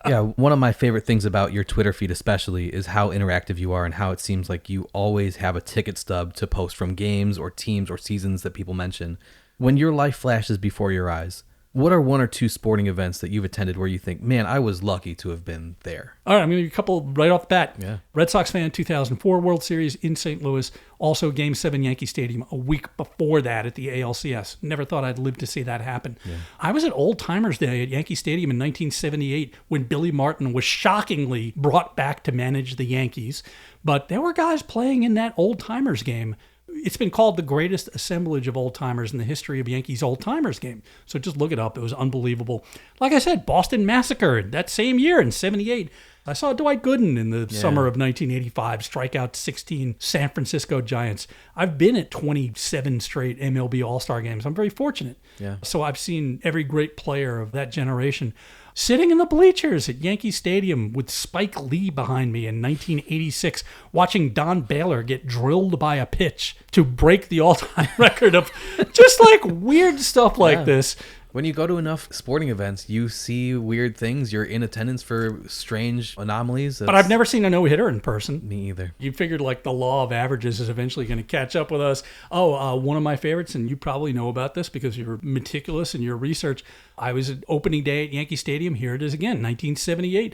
A: Yeah, one of my favorite things about your Twitter feed especially is how interactive you are and how it seems like you always have a ticket stub to post from games or teams or seasons that people mention. When your life flashes before your eyes, what are 1 or 2 sporting events that you've attended where you think, man, I was lucky to have been there?
B: All right, I'm going to give you a couple right off the bat.
A: Yeah.
B: Red Sox fan, 2004 World Series in St. Louis. Also, Game 7 Yankee Stadium a week before that at the ALCS. Never thought I'd live to see that happen. Yeah. I was at Old Timers Day at Yankee Stadium in 1978 when Billy Martin was shockingly brought back to manage the Yankees. But there were guys playing in that Old Timers game. It's been called the greatest assemblage of old-timers in the history of Yankees old-timers game. So just look it up. It was unbelievable. Like I said, Boston Massacre that same year in 78. I saw Dwight Gooden in the summer of 1985 strike out 16 San Francisco Giants. I've been at 27 straight MLB All-Star games. I'm very fortunate.
A: Yeah.
B: So I've seen every great player of that generation. Sitting in the bleachers at Yankee Stadium with Spike Lee behind me in 1986, watching Don Baylor get drilled by a pitch to break the all-time record of just like weird stuff like this.
A: When you go to enough sporting events, you see weird things. You're in attendance for strange anomalies.
B: But I've never seen a no-hitter in person.
A: Me either.
B: You figured like the law of averages is eventually going to catch up with us. One of my favorites, and you probably know about this because you're meticulous in your research. I was at opening day at Yankee Stadium. Here it is again, 1978.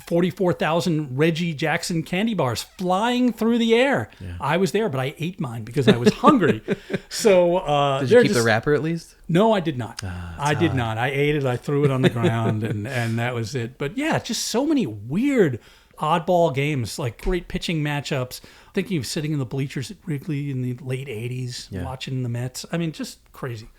B: 44,000 Reggie Jackson candy bars flying through the air. Yeah. I was there, but I ate mine because I was hungry. So
A: did you keep the wrapper at least?
B: No, I did not. I did not. I ate it. I threw it on the ground, and that was it. But yeah, just so many weird, oddball games, like great pitching matchups. Thinking of sitting in the bleachers at Wrigley in the late 80s, watching the Mets. I mean, just crazy.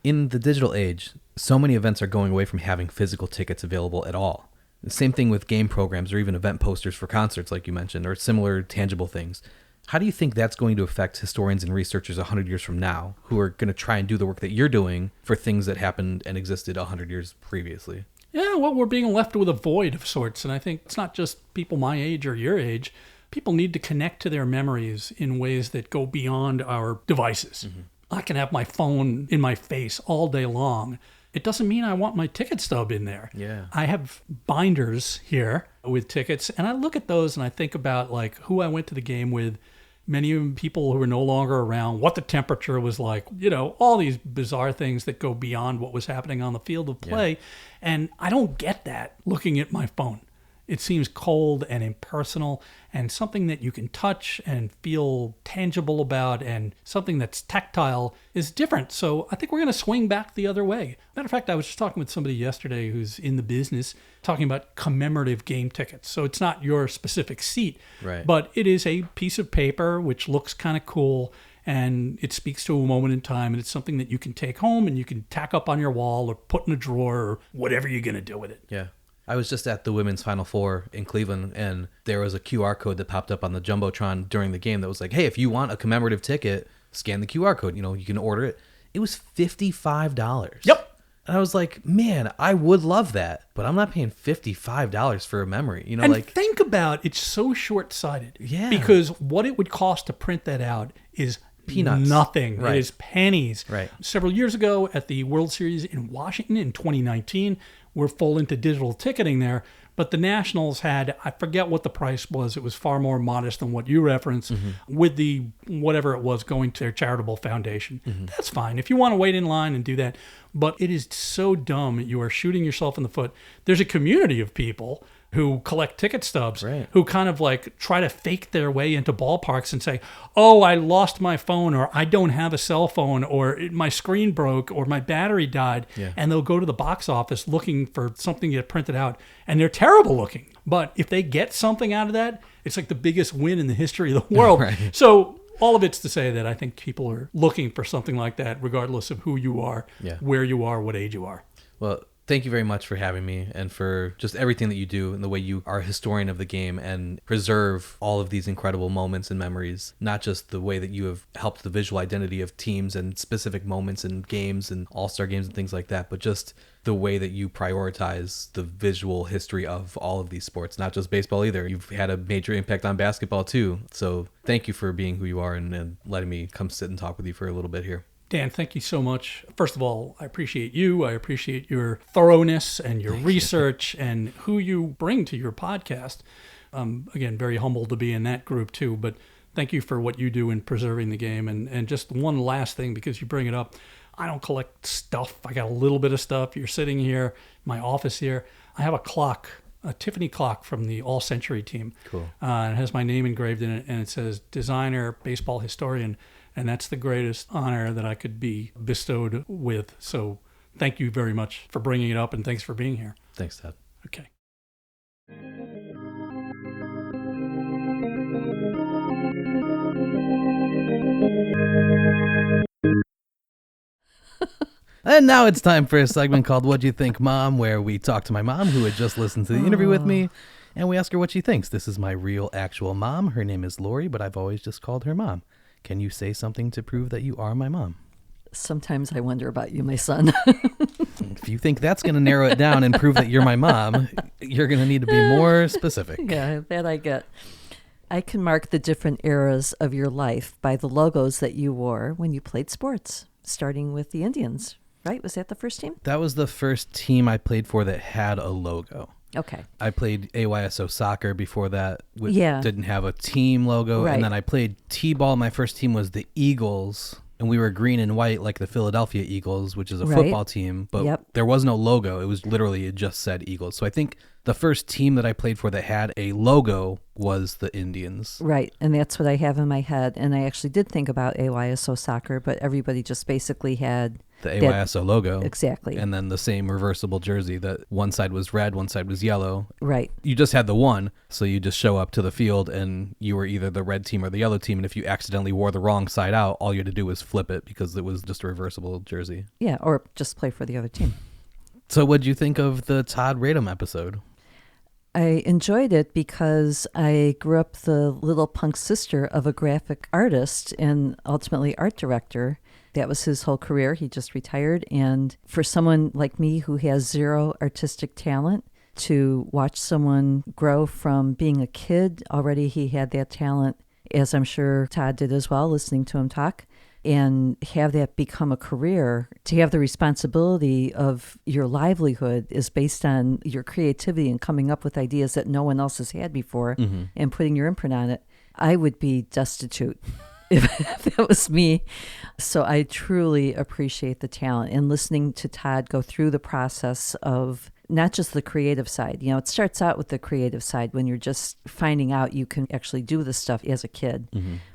A: In the digital age, so many events are going away from having physical tickets available at all. The same thing with game programs or even event posters for concerts, like you mentioned, or similar tangible things. How do you think that's going to affect historians and researchers 100 years from now who are going to try and do the work that you're doing for things that happened and existed 100 years previously?
B: Yeah, well, we're being left with a void of sorts. And I think it's not just people my age or your age. People need to connect to their memories in ways that go beyond our devices. Mm-hmm. I can have my phone in my face all day long. It doesn't mean I want my ticket stub in there.
A: Yeah.
B: I have binders here with tickets, and I look at those and I think about like who I went to the game with, many of them people who are no longer around, what the temperature was like, all these bizarre things that go beyond what was happening on the field of play. Yeah. And I don't get that looking at my phone. It seems cold and impersonal and something that you can touch and feel tangible about, and something that's tactile is different. So I think we're going to swing back the other way. Matter of fact, I was just talking with somebody yesterday who's in the business talking about commemorative game tickets. So it's not your specific seat,
A: right,
B: but it is a piece of paper which looks kind of cool. And it speaks to a moment in time, and it's something that you can take home and you can tack up on your wall or put in a drawer or whatever you're going to do with it.
A: Yeah. I was just at the Women's Final Four in Cleveland, and there was a QR code that popped up on the Jumbotron during the game that was like, hey, if you want a commemorative ticket, scan the QR code. You can order it. It was $55.
B: Yep.
A: And I was like, man, I would love that, but I'm not paying $55 for a memory.
B: Think about it's so short-sighted.
A: Yeah.
B: Because what it would cost to print that out is
A: peanuts.
B: Nothing.
A: Right.
B: It is pennies.
A: Right.
B: Several years ago at the World Series in Washington in 2019, we're full into digital ticketing there, but the Nationals had, I forget what the price was. It was far more modest than what you referenced, with the whatever it was going to their charitable foundation. Mm-hmm. That's fine if you want to wait in line and do that, but it is so dumb. You are shooting yourself in the foot. There's a community of people who collect ticket stubs,
A: right,
B: who kind of like try to fake their way into ballparks and say, oh, I lost my phone, or I don't have a cell phone, or my screen broke, or my battery died.
A: Yeah.
B: And they'll go to the box office looking for something to get printed out, and they're terrible looking. But if they get something out of that, it's like the biggest win in the history of the world.
A: Right.
B: So all of it's to say that I think people are looking for something like that, regardless of who you are, where you are, what age you are.
A: Well, thank you very much for having me and for just everything that you do and the way you are a historian of the game and preserve all of these incredible moments and memories, not just the way that you have helped the visual identity of teams and specific moments and games and all-star games and things like that, but just the way that you prioritize the visual history of all of these sports, not just baseball either. You've had a major impact on basketball too. So thank you for being who you are and letting me come sit and talk with you for a little bit here.
B: Dan, thank you so much. First of all, I appreciate you. I appreciate your thoroughness and your research and who you bring to your podcast. Again, very humbled to be in that group too, but thank you for what you do in preserving the game. And just one last thing, because you bring it up, I don't collect stuff. I got a little bit of stuff. You're sitting here, my office here. I have a clock, a Tiffany clock from the All Century team.
A: Cool.
B: It has my name engraved in it, and it says designer, baseball historian. And that's the greatest honor that I could be bestowed with. So thank you very much for bringing it up, and thanks for being here.
A: Thanks, Todd.
B: Okay.
A: And now it's time for a segment called What'd You Think, Mom, where we talk to my mom, who had just listened to the interview with me, and we ask her what she thinks. This is my real, actual mom. Her name is Lori, but I've always just called her Mom. Can you say something to prove that you are my mom?
C: Sometimes I wonder about you, my son.
A: If you think that's going to narrow it down and prove that you're my mom, you're going to need to be more specific.
C: Yeah, that I get. I can mark the different eras of your life by the logos that you wore when you played sports, starting with the Indians, right? Was that the first team?
A: That was the first team I played for that had a logo.
C: Okay.
A: I played AYSO soccer before that, which
C: Yeah.
A: didn't have a team logo.
C: Right.
A: And then I played T-ball. My first team was the Eagles, and we were green and white like the Philadelphia Eagles, which is a
C: Right.
A: football team. But
C: Yep.
A: there was no logo. It was literally, it just said Eagles. So I think the first team that I played for that had a logo was the Indians.
C: Right, and that's what I have in my head. And I actually did think about AYSO soccer, but everybody just basically had
A: The AYSO logo.
C: Exactly.
A: And then the same reversible jersey that one side was red, one side was yellow.
C: Right.
A: You just had the one, so you just show up to the field and you were either the red team or the yellow team. And if you accidentally wore the wrong side out, all you had to do was flip it because it was just a reversible jersey.
C: Yeah, or just play for the other team.
A: So what'd you think of the Todd Radom episode?
C: I enjoyed it because I grew up the little punk sister of a graphic artist and ultimately art director. That was his whole career. He just retired. And for someone like me who has zero artistic talent, to watch someone grow from being a kid, already he had that talent, as I'm sure Todd did as well, listening to him talk, and have that become a career, to have the responsibility of your livelihood is based on your creativity and coming up with ideas that no one else has had before and putting your imprint on it. I would be destitute if that was me. So I truly appreciate the talent and listening to Todd go through the process of not just the creative side. You know, it starts out with the creative side when you're just finding out you can actually do this stuff as a kid.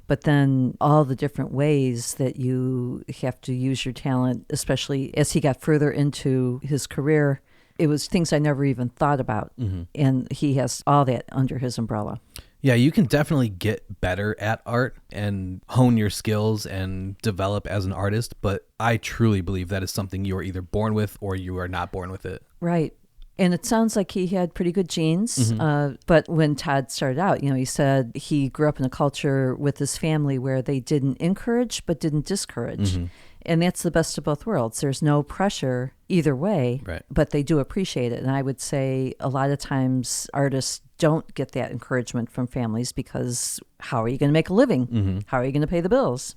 C: But then all the different ways that you have to use your talent, especially as he got further into his career, it was things I never even thought about. And he has all that under his umbrella.
A: Yeah, you can definitely get better at art and hone your skills and develop as an artist, but I truly believe that is something you are either born with or you are not born with it.
C: Right. And it sounds like he had pretty good genes. But when Todd started out, you know, he said he grew up in a culture with his family where they didn't encourage but didn't discourage. And that's the best of both worlds. There's no pressure either way,
A: Right.
C: but they do appreciate it. And I would say a lot of times artists don't get that encouragement from families because how are you going to make a living? How are you going to pay the bills?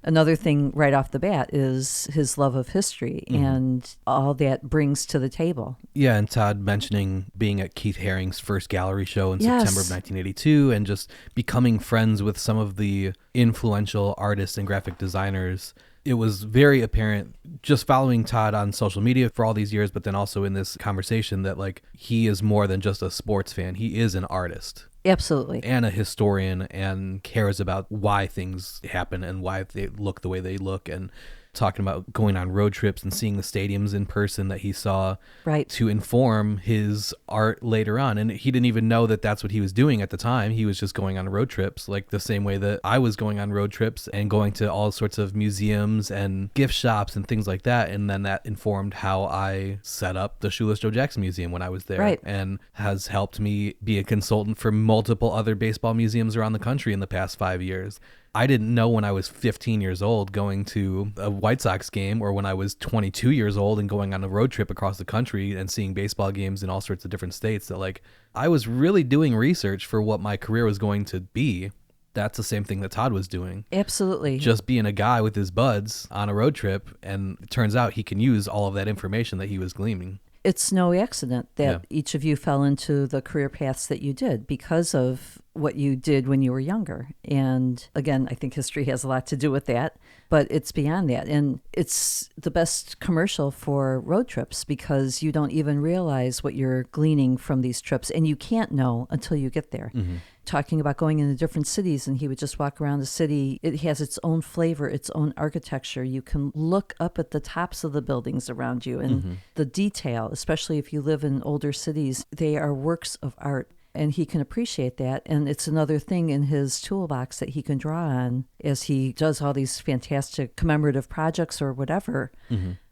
C: Another thing right off the bat is his love of history and all that brings to the table.
A: Yeah, and Todd mentioning being at Keith Haring's first gallery show in
C: Yes.
A: September of 1982 and just becoming friends with some of the influential artists and graphic designers. It was very apparent just following Todd on social media for all these years, but then also in this conversation that like he is more than just a sports fan. He is an artist.
C: Absolutely.
A: And a historian and cares about why things happen and why they look the way they look, and talking about going on road trips and seeing the stadiums in person that he saw
C: Right.
A: to inform his art later on. And he didn't even know that that's what he was doing at the time. He was just going on road trips, like the same way that I was going on road trips and going to all sorts of museums and gift shops and things like that. And then that informed how I set up the Shoeless Joe Jackson Museum when I was there,
C: Right.
A: and has helped me be a consultant for multiple other baseball museums around the country in the past 5 years. I didn't know when I was 15 years old going to a White Sox game, or when I was 22 years old and going on a road trip across the country and seeing baseball games in all sorts of different states, that like I was really doing research for what my career was going to be. that's the same thing that Todd was doing.
C: Absolutely.
A: Just being a guy with his buds on a road trip, and it turns out he can use all of that information that he was gleaming.
C: It's no accident that each of you fell into the career paths that you did because of what you did when you were younger. And again, I think history has a lot to do with that, but it's beyond that. And it's the best commercial for road trips because you don't even realize what you're gleaning from these trips, and you can't know until you get there.
A: Mm-hmm.
C: Talking about going into different cities, and he would just walk around the city. It has its own flavor, its own architecture. You can look up at the tops of the buildings around you, and the detail, especially if you live in older cities, they are works of art. And he can appreciate that. And it's another thing in his toolbox that he can draw on as he does all these fantastic commemorative projects or whatever.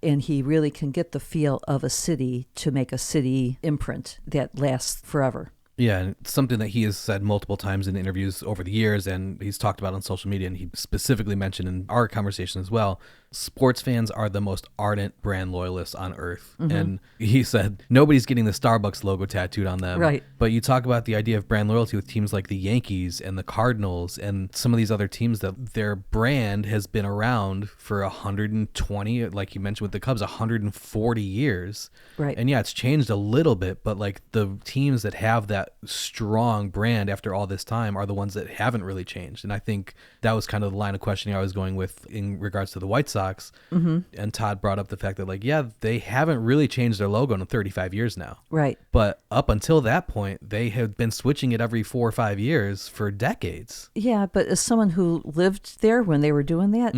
C: And he really can get the feel of a city to make a city imprint that lasts forever.
A: Yeah, and it's something that he has said multiple times in interviews over the years, and he's talked about on social media, and he specifically mentioned in our conversation as well. Sports fans are the most ardent brand loyalists on earth. And he said, nobody's getting the Starbucks logo tattooed on them.
C: Right.
A: But you talk about the idea of brand loyalty with teams like the Yankees and the Cardinals and some of these other teams that their brand has been around for 120, like you mentioned with the Cubs, 140 years.
C: Right.
A: And yeah, it's changed a little bit, but like the teams that have that strong brand after all this time are the ones that haven't really changed. And I think that was kind of the line of questioning I was going with in regards to the White Sox. And Todd brought up the fact that, like, yeah, they haven't really changed their logo in 35 years now.
C: Right.
A: But up until that point, they had been switching it every 4 or 5 years for decades.
C: Yeah, but as someone who lived there when they were doing that,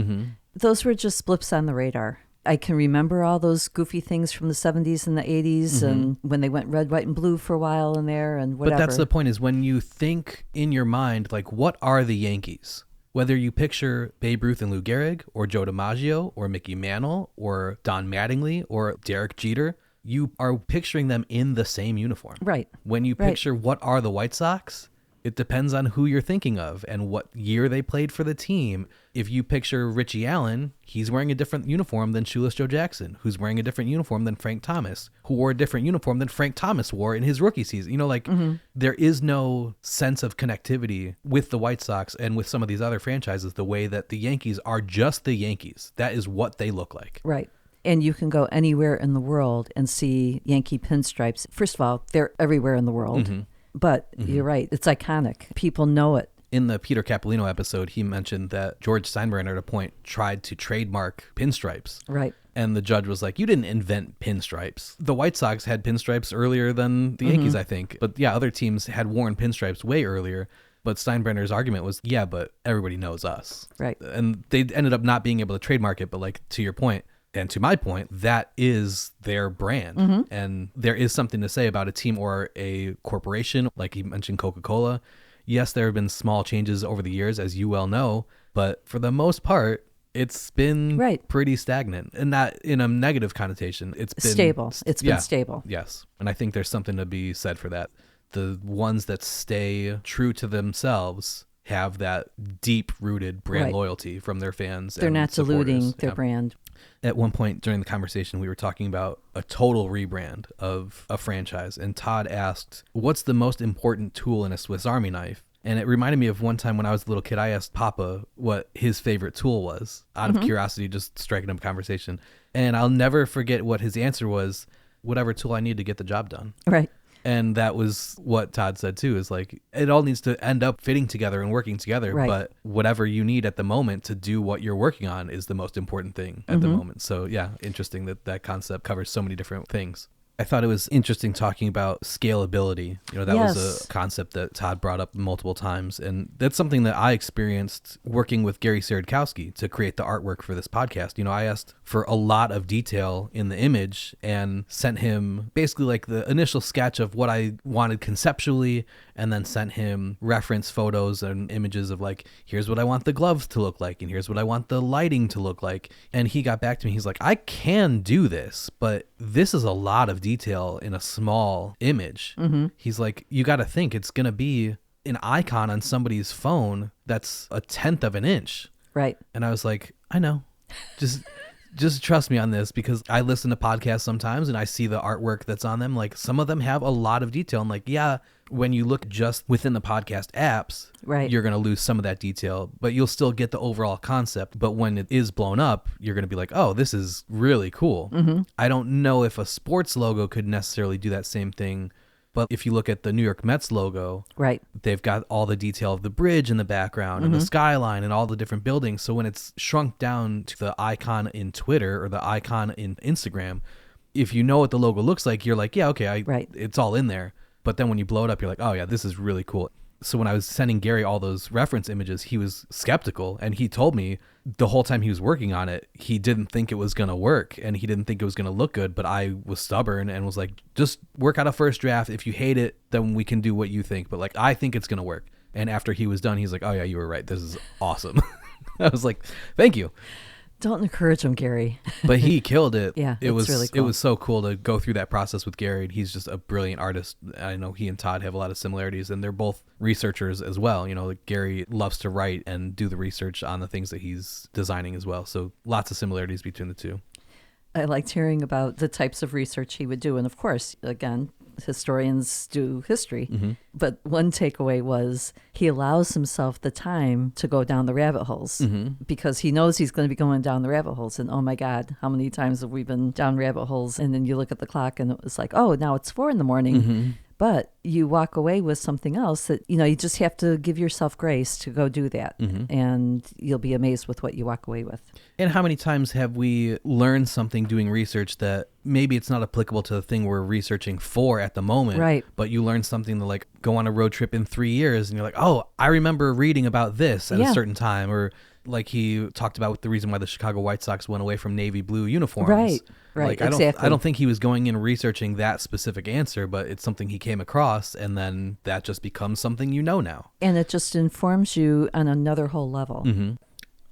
C: those were just blips on the radar. I can remember all those goofy things from the 70s and the 80s and when they went red, white, and blue for a while in there and whatever.
A: But that's the point, is when you think in your mind, like, what are the Yankees? Whether you picture Babe Ruth and Lou Gehrig or Joe DiMaggio or Mickey Mantle or Don Mattingly or Derek Jeter, you are picturing them in the same uniform.
C: Right.
A: When you picture what are the White Sox, it depends on who you're thinking of and what year they played for the team. If you picture Richie Allen, he's wearing a different uniform than Shoeless Joe Jackson, who's wearing a different uniform than Frank Thomas, who wore a different uniform than Frank Thomas wore in his rookie season. You know, like there is no sense of connectivity with the White Sox and with some of these other franchises the way that the Yankees are just the Yankees. That is what they look like.
C: Right. And you can go anywhere in the world and see Yankee pinstripes. First of all, they're everywhere in the world. But you're right. It's iconic. People know it.
A: In the Peter Capolino episode, he mentioned that George Steinbrenner at a point tried to trademark pinstripes.
C: Right.
A: And the judge was like, you didn't invent pinstripes. The White Sox had pinstripes earlier than the Yankees, I think. But yeah, other teams had worn pinstripes way earlier. But Steinbrenner's argument was, yeah, but everybody knows us.
C: Right.
A: And they ended up not being able to trademark it. But like, to your point, and to my point, that is their brand. And there is something to say about a team or a corporation, like you mentioned Coca-Cola. Yes, there have been small changes over the years, as you well know, but for the most part, it's been pretty stagnant, and not in a negative connotation. It's been
C: stable. It's been stable.
A: Yes. And I think there's something to be said for that. The ones that stay true to themselves have that deep-rooted brand loyalty from their fans.
C: They're not diluting their brand.
A: At one point during the conversation, we were talking about a total rebrand of a franchise, and Todd asked, what's the most important tool in a Swiss Army knife? And it reminded me of one time when I was a little kid, I asked Papa what his favorite tool was, out of curiosity, just striking up a conversation. And I'll never forget what his answer was, whatever tool I need to get the job done.
C: Right.
A: And that was what Todd said too, is like, it all needs to end up fitting together and working together.
C: Right.
A: But whatever you need at the moment to do what you're working on is the most important thing at the moment. So yeah, interesting that that concept covers so many different things. I thought it was interesting talking about scalability. You know, that was a concept that Todd brought up multiple times. And that's something that I experienced working with Gary Sieradkowski to create the artwork for this podcast. You know, I asked for a lot of detail in the image and sent him basically like the initial sketch of what I wanted conceptually, and then sent him reference photos and images of like, here's what I want the gloves to look like, and here's what I want the lighting to look like. And he got back to me. He's like, I can do this, but this is a lot of detail in a small image. He's like, you got to think it's going to be an icon on somebody's phone that's 1/10 of an inch.
C: Right.
A: And I was like, I know. Just Just trust me on this, because I listen to podcasts sometimes and I see the artwork that's on them. Like, some of them have a lot of detail. And like, yeah, when you look just within the podcast apps,
C: Right.
A: you're going to lose some of that detail, but you'll still get the overall concept. But when it is blown up, you're going to be like, oh, this is really cool. I don't know if a sports logo could necessarily do that same thing. But if you look at the New York Mets logo,
C: Right.
A: they've got all the detail of the bridge in the background and the skyline and all the different buildings. So when it's shrunk down to the icon in Twitter or the icon in Instagram, if you know what the logo looks like, you're like, yeah, okay,
C: Right.
A: it's all in there. But then when you blow it up, you're like, oh yeah, this is really cool. So when I was sending Gary all those reference images, he was skeptical, and he told me the whole time he was working on it, he didn't think it was going to work and he didn't think it was going to look good. But I was stubborn and was like, just work out a first draft. If you hate it, then we can do what you think. But like, I think it's going to work. And after he was done, he's like, oh yeah, you were right. This is awesome. I was like, thank you.
C: Don't encourage him, Gary.
A: But he killed it.
C: Yeah,
A: it was
C: really cool.
A: It was so cool to go through that process with Gary. He's just a brilliant artist. I know he and Todd have a lot of similarities, and they're both researchers as well. You know, like Gary loves to write and do the research on the things that he's designing as well. So lots of similarities between the two.
C: I liked hearing about the types of research he would do. And of course, again, historians do history. But one takeaway was he allows himself the time to go down the rabbit holes because he knows he's going to be going down the rabbit holes. And oh my God, how many times have we been down rabbit holes? And then you look at the clock and it was like, oh, now it's 4 a.m. But you walk away with something else that, you know, you just have to give yourself grace to go do that. And you'll be amazed with what you walk away with.
A: And how many times have we learned something doing research that maybe it's not applicable to the thing we're researching for at the moment,
C: Right.
A: but you learn something to like go on a road trip in 3 years and you're like, oh, I remember reading about this at a certain time. Or like he talked about the reason why the Chicago White Sox went away from navy blue uniforms.
C: Right.
A: Like,
C: Exactly.
A: I don't think he was going in researching that specific answer, but it's something he came across, and then that just becomes something you know now.
C: And it just informs you on another whole level.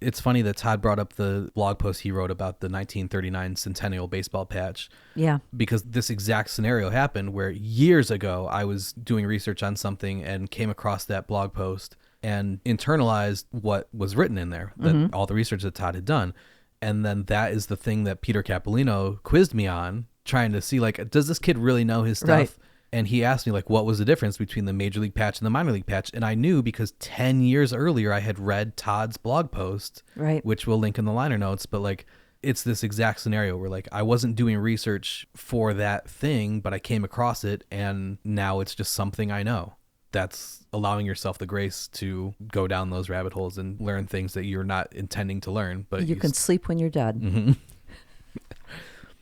A: It's funny that Todd brought up the blog post he wrote about the 1939 Centennial baseball patch.
C: Yeah.
A: Because this exact scenario happened where years ago I was doing research on something and came across that blog post and internalized what was written in there, that all the research that Todd had done. And then that is the thing that Peter Capolino quizzed me on, trying to see, like, does this kid really know his stuff?
C: Right.
A: And he asked me, like, what was the difference between the major league patch and the minor league patch? And I knew because 10 years earlier I had read Todd's blog post,
C: Right.
A: which we'll link in the liner notes. But, like, it's this exact scenario where, like, I wasn't doing research for that thing, but I came across it, and now it's just something I know. That's allowing yourself the grace to go down those rabbit holes and learn things that you're not intending to learn. But
C: You can sleep when you're dead.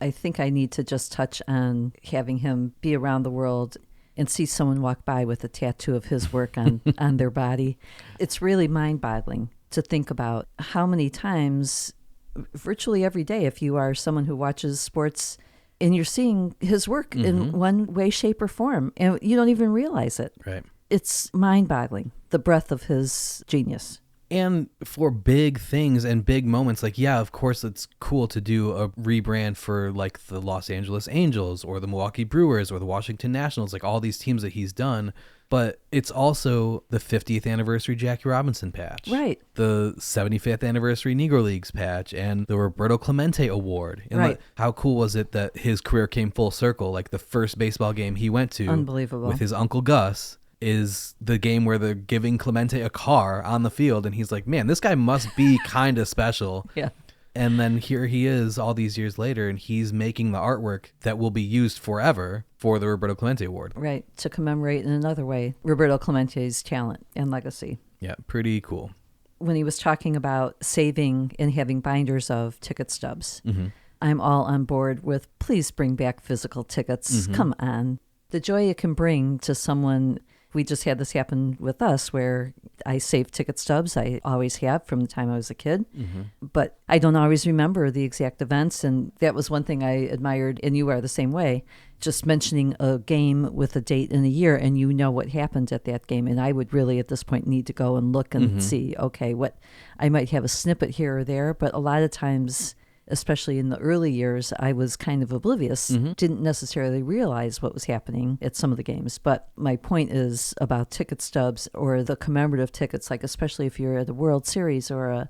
C: I think I need to just touch on having him be around the world and see someone walk by with a tattoo of his work on their body. It's really mind-boggling to think about how many times, virtually every day, if you are someone who watches sports and you're seeing his work in one way, shape, or form, and you don't even realize it.
A: Right.
C: It's mind-boggling, the breadth of his genius.
A: And for big things and big moments, like, yeah, of course, it's cool to do a rebrand for like the Los Angeles Angels or the Milwaukee Brewers or the Washington Nationals, like all these teams that he's done. But it's also the 50th anniversary Jackie Robinson patch,
C: Right.
A: the 75th anniversary Negro Leagues patch, and the Roberto Clemente Award. And
C: Right.
A: like, how cool was it that his career came full circle? Like the first baseball game he went to
C: Unbelievable.
A: with his Uncle Gus is the game where they're giving Clemente a car on the field, and he's like, man, this guy must be kind of special.
C: Yeah.
A: And then here he is all these years later, and he's making the artwork that will be used forever for the Roberto Clemente Award.
C: Right, to commemorate in another way Roberto Clemente's talent and legacy.
A: Yeah, pretty cool.
C: When he was talking about saving and having binders of ticket stubs, I'm all on board with please bring back physical tickets. Come on. The joy it can bring to someone. We just had this happen with us where I save ticket stubs. I always have from the time I was a kid. But I don't always remember the exact events. And that was one thing I admired, and you are the same way. Just mentioning a game with a date and a year, and you know what happened at that game. And I would really at this point need to go and look and see, okay, what I might have a snippet here or there. But a lot of times especially in the early years, I was kind of oblivious, didn't necessarily realize what was happening at some of the games. But my point is about ticket stubs or the commemorative tickets, like especially if you're at the World Series or a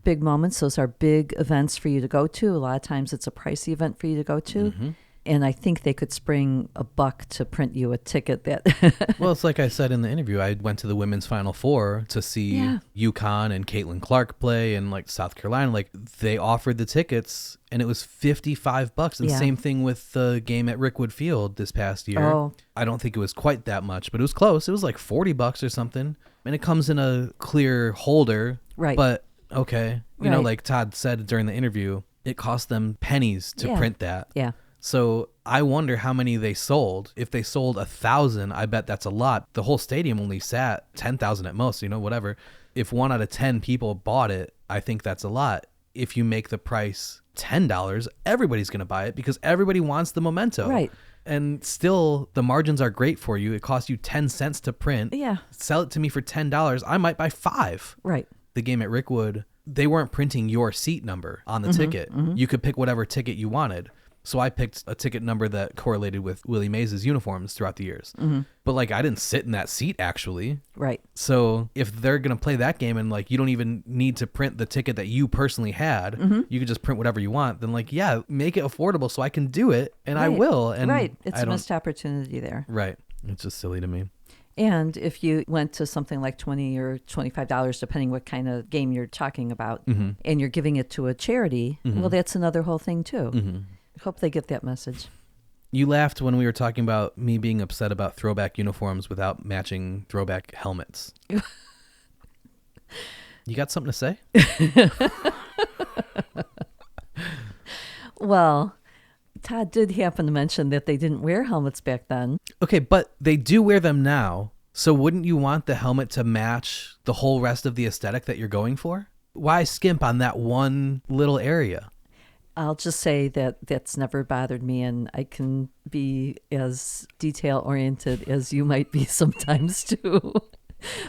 C: big moments, those are big events for you to go to. A lot of times it's a pricey event for you to go to. And I think they could spring $1 to print you a ticket that...
A: Well, it's like I said in the interview, I went to the women's Final Four to see UConn and Caitlin Clark play and like South Carolina. Like they offered the tickets and it was $55. And same thing with the game at Rickwood Field this past year.
C: Oh.
A: I don't think it was quite that much, but it was close. It was like $40 or something. And it comes in a clear holder.
C: Right.
A: But okay. You know, like Todd said during the interview, it cost them pennies to print that.
C: Yeah.
A: So I wonder how many they sold. If they sold 1,000, I bet that's a lot. The whole stadium only sat 10,000 at most, you know, whatever. If 1 out of 10 people bought it, I think that's a lot. If you make the price $10, everybody's going to buy it because everybody wants the memento.
C: Right.
A: And still, the margins are great for you. It costs you 10 cents to print.
C: Yeah.
A: Sell it to me for $10. I might buy 5.
C: Right.
A: The game at Rickwood, they weren't printing your seat number on the ticket. You could pick whatever ticket you wanted. So I picked a ticket number that correlated with Willie Mays' uniforms throughout the years. But like I didn't sit in that seat actually.
C: Right.
A: So if they're going to play that game and like you don't even need to print the ticket that you personally had, you can just print whatever you want, then like, yeah, make it affordable so I can do it and I will. And
C: it's a missed opportunity there.
A: Right. It's just silly to me.
C: And if you went to something like $20 or $25, depending what kind of game you're talking about, and you're giving it to a charity, well, that's another whole thing too. Hope they get that message.
A: You laughed when we were talking about me being upset about throwback uniforms without matching throwback helmets. You got something to say?
C: Well, Todd did happen to mention that they didn't wear helmets back then.
A: Okay, but they do wear them now. So wouldn't you want the helmet to match the whole rest of the aesthetic that you're going for? Why skimp on that one little area?
C: I'll just say that that's never bothered me, and I can be as detail-oriented as you might be sometimes, too.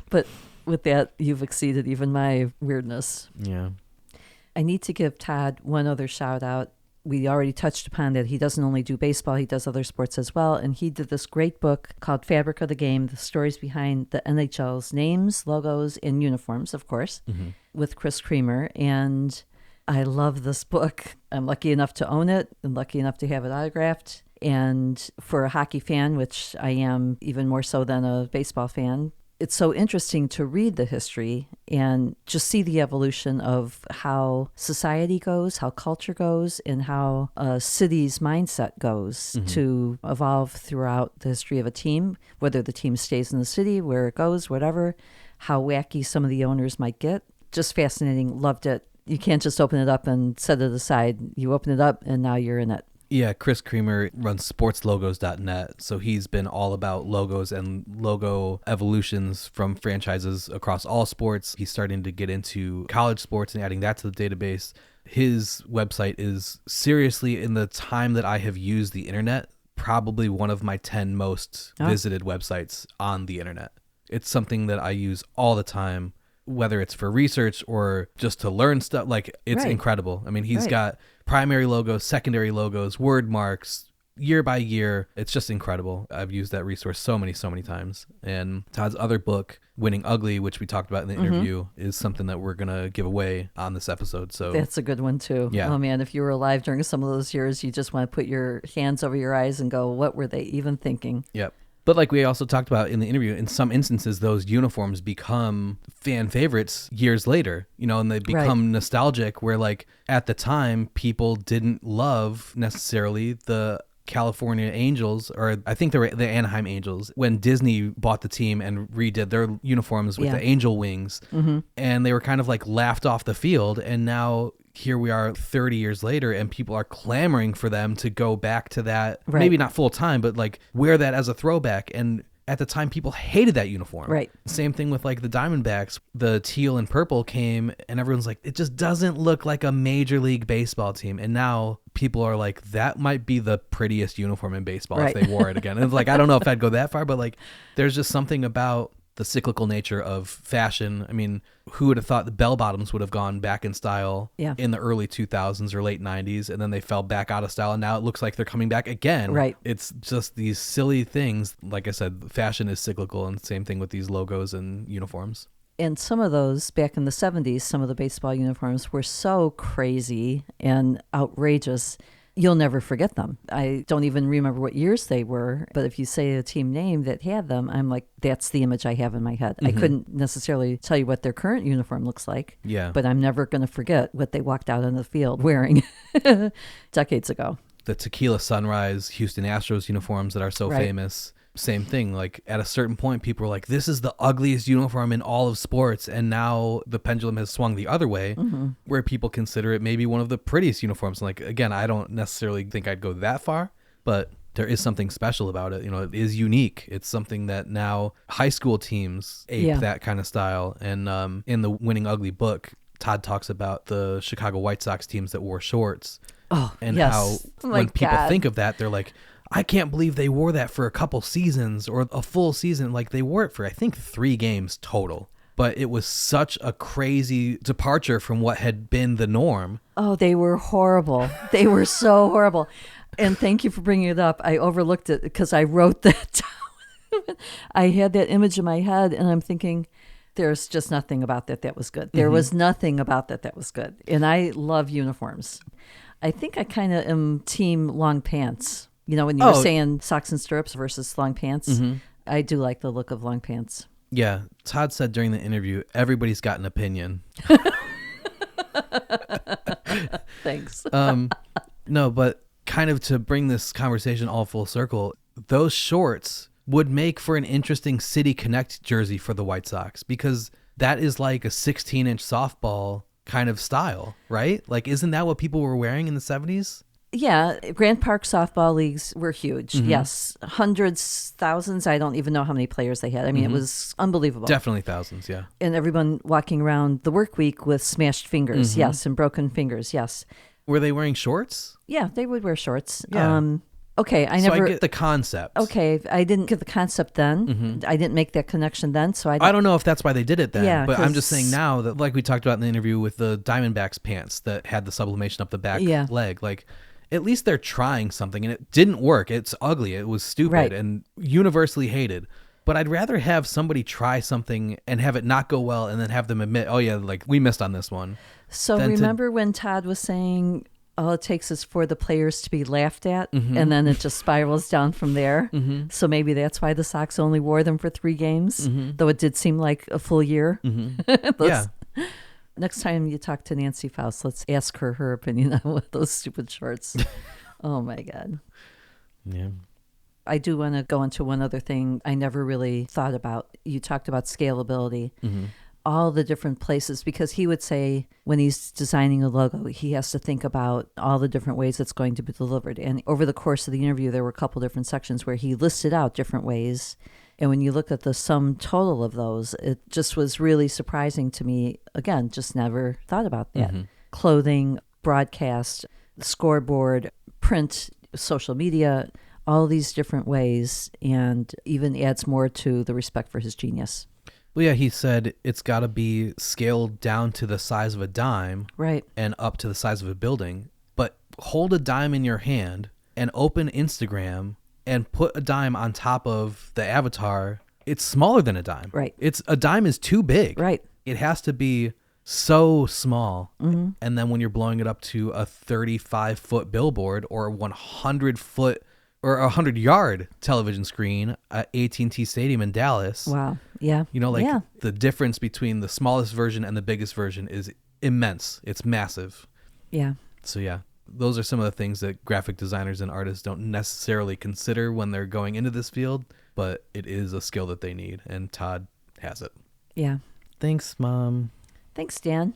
C: But with that, you've exceeded even my weirdness.
A: Yeah.
C: I need to give Todd one other shout-out. We already touched upon that he doesn't only do baseball, he does other sports as well, and he did this great book called Fabric of the Game, the stories behind the NHL's names, logos, and uniforms, of course, with Chris Creamer, and... I love this book. I'm lucky enough to own it and lucky enough to have it autographed. And for a hockey fan, which I am even more so than a baseball fan, it's so interesting to read the history and just see the evolution of how society goes, how culture goes, and how a city's mindset goes to evolve throughout the history of a team, whether the team stays in the city, where it goes, whatever, how wacky some of the owners might get. Just fascinating. Loved it. You can't just open it up and set it aside. You open it up and now you're in it.
A: Yeah, Chris Creamer runs sportslogos.net. So he's been all about logos and logo evolutions from franchises across all sports. He's starting to get into college sports and adding that to the database. His website is seriously, in the time that I have used the internet, probably one of my 10 most visited websites on the internet. It's something that I use all the time, whether it's for research or just to learn stuff. Like, it's incredible. I mean, he's got primary logos, secondary logos, word marks, year by year. It's just incredible. I've used that resource so many times. And Todd's other book, Winning Ugly, which we talked about in the interview, is something that we're going to give away on this episode. So
C: that's a good one too.
A: Yeah.
C: Oh man, if you were alive during some of those years, you just want to put your hands over your eyes and go, what were they even thinking?
A: Yep. But like we also talked about in the interview, in some instances, those uniforms become fan favorites years later, you know, and they become nostalgic, where like at the time people didn't love necessarily the California Angels, or I think they were the Anaheim Angels, when Disney bought the team and redid their uniforms with the angel wings, and they were kind of like laughed off the field. And now here we are 30 years later and people are clamoring for them to go back to that, maybe not full time, but like wear that as a throwback. And at the time people hated that uniform. Right. Same thing with like the Diamondbacks. The teal and purple came and everyone's like, it just doesn't look like a Major League Baseball team. And now people are like, that might be the prettiest uniform in baseball if they wore it again. And it's like, I don't know if I'd go that far, but like there's just something about the cyclical nature of fashion. I mean, who would have thought the bell bottoms would have gone back in style in the early 2000s or late 90s, and then they fell back out of style, and now it looks like they're coming back again.
C: Right.
A: It's just these silly things. Like I said, fashion is cyclical, and same thing with these logos and uniforms.
C: And some of those, back in the 70s, some of the baseball uniforms were so crazy and outrageous, you'll never forget them. I don't even remember what years they were, but if you say a team name that had them, I'm like, that's the image I have in my head. I couldn't necessarily tell you what their current uniform looks like, but I'm never going to forget what they walked out on the field wearing decades ago.
A: The Tequila Sunrise Houston Astros uniforms that are so famous. Same thing. Like at a certain point, people were like, this is the ugliest uniform in all of sports. And now the pendulum has swung the other way, where people consider it maybe one of the prettiest uniforms. Like, again, I don't necessarily think I'd go that far, but there is something special about it. You know, it is unique. It's something that now high school teams ape that kind of style. And in the Winning Ugly book, Todd talks about the Chicago White Sox teams that wore shorts. How when people think of that, they're like, I can't believe they wore that for a couple seasons or a full season. Like they wore it for, I think, 3 games total. But it was such a crazy departure from what had been the norm.
C: Oh, they were horrible. They were so horrible. And thank you for bringing it up. I overlooked it because I wrote that down. I had that image in my head and I'm thinking, there's just nothing about that was good. There was nothing about that was good. And I love uniforms. I think I kind of am team long pants. You know, when you were saying socks and stirrups versus long pants, I do like the look of long pants.
A: Yeah. Todd said during the interview, everybody's got an opinion.
C: Thanks.
A: No, but kind of to bring this conversation all full circle, those shorts would make for an interesting City Connect jersey for the White Sox because that is like a 16-inch softball kind of style, right? Like, isn't that what people were wearing in the 70s?
C: Yeah, Grand Park softball leagues were huge. Yes, hundreds, thousands. I don't even know how many players they had. I mean, it was unbelievable.
A: Definitely thousands, yeah.
C: And everyone walking around the work week with smashed fingers, yes, and broken fingers, yes.
A: Were they wearing shorts?
C: Yeah, they would wear shorts.
A: Yeah.
C: Okay, I
A: get the concept.
C: Okay, I didn't get the concept then. I didn't make that connection then, so I
A: don't know if that's why they did it then.
C: Yeah,
A: but I'm just saying now that, like we talked about in the interview with the Diamondbacks pants that had the sublimation up the back leg, like at least they're trying something, and it didn't work. It's ugly. It was stupid and universally hated. But I'd rather have somebody try something and have it not go well and then have them admit, oh yeah, like we missed on this one.
C: So remember when Todd was saying all it takes is for the players to be laughed at, and then it just spirals down from there. So maybe that's why the Sox only wore them for 3 games, though it did seem like a full year.
A: Yeah.
C: Next time you talk to Nancy Faust, let's ask her opinion on those stupid shorts. Oh my God.
A: Yeah.
C: I do want to go into one other thing I never really thought about. You talked about scalability. All the different places, because he would say when he's designing a logo, he has to think about all the different ways it's going to be delivered. And over the course of the interview, there were a couple different sections where he listed out different ways. And when you look at the sum total of those, it just was really surprising to me. Again, just never thought about that. Clothing, broadcast, scoreboard, print, social media, all these different ways, and even adds more to the respect for his genius.
A: Well, yeah, he said it's got to be scaled down to the size of a dime,
C: right,
A: and up to the size of a building. But hold a dime in your hand and open Instagram and put a dime on top of the avatar. It's smaller than a dime.
C: Right.
A: A dime is too big.
C: Right.
A: It has to be so small. And then when you're blowing it up to a 35-foot billboard or a 100-foot or a 100-yard television screen at AT&T Stadium in Dallas.
C: Wow. Yeah.
A: You know, like the difference between the smallest version and the biggest version is immense. It's massive.
C: Yeah.
A: So yeah, those are some of the things that graphic designers and artists don't necessarily consider when they're going into this field, but it is a skill that they need, and Todd has it.
C: Yeah.
A: Thanks, Mom.
C: Thanks, Dan.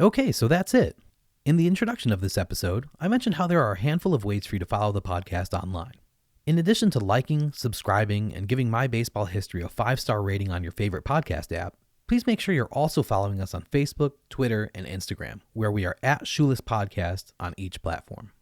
A: Okay, so that's it. In the introduction of this episode, I mentioned how there are a handful of ways for you to follow the podcast online. In addition to liking, subscribing, and giving My Baseball History a 5-star rating on your favorite podcast app, Please make sure you're also following us on Facebook, Twitter, and Instagram, where we are at Shoeless Podcast on each platform.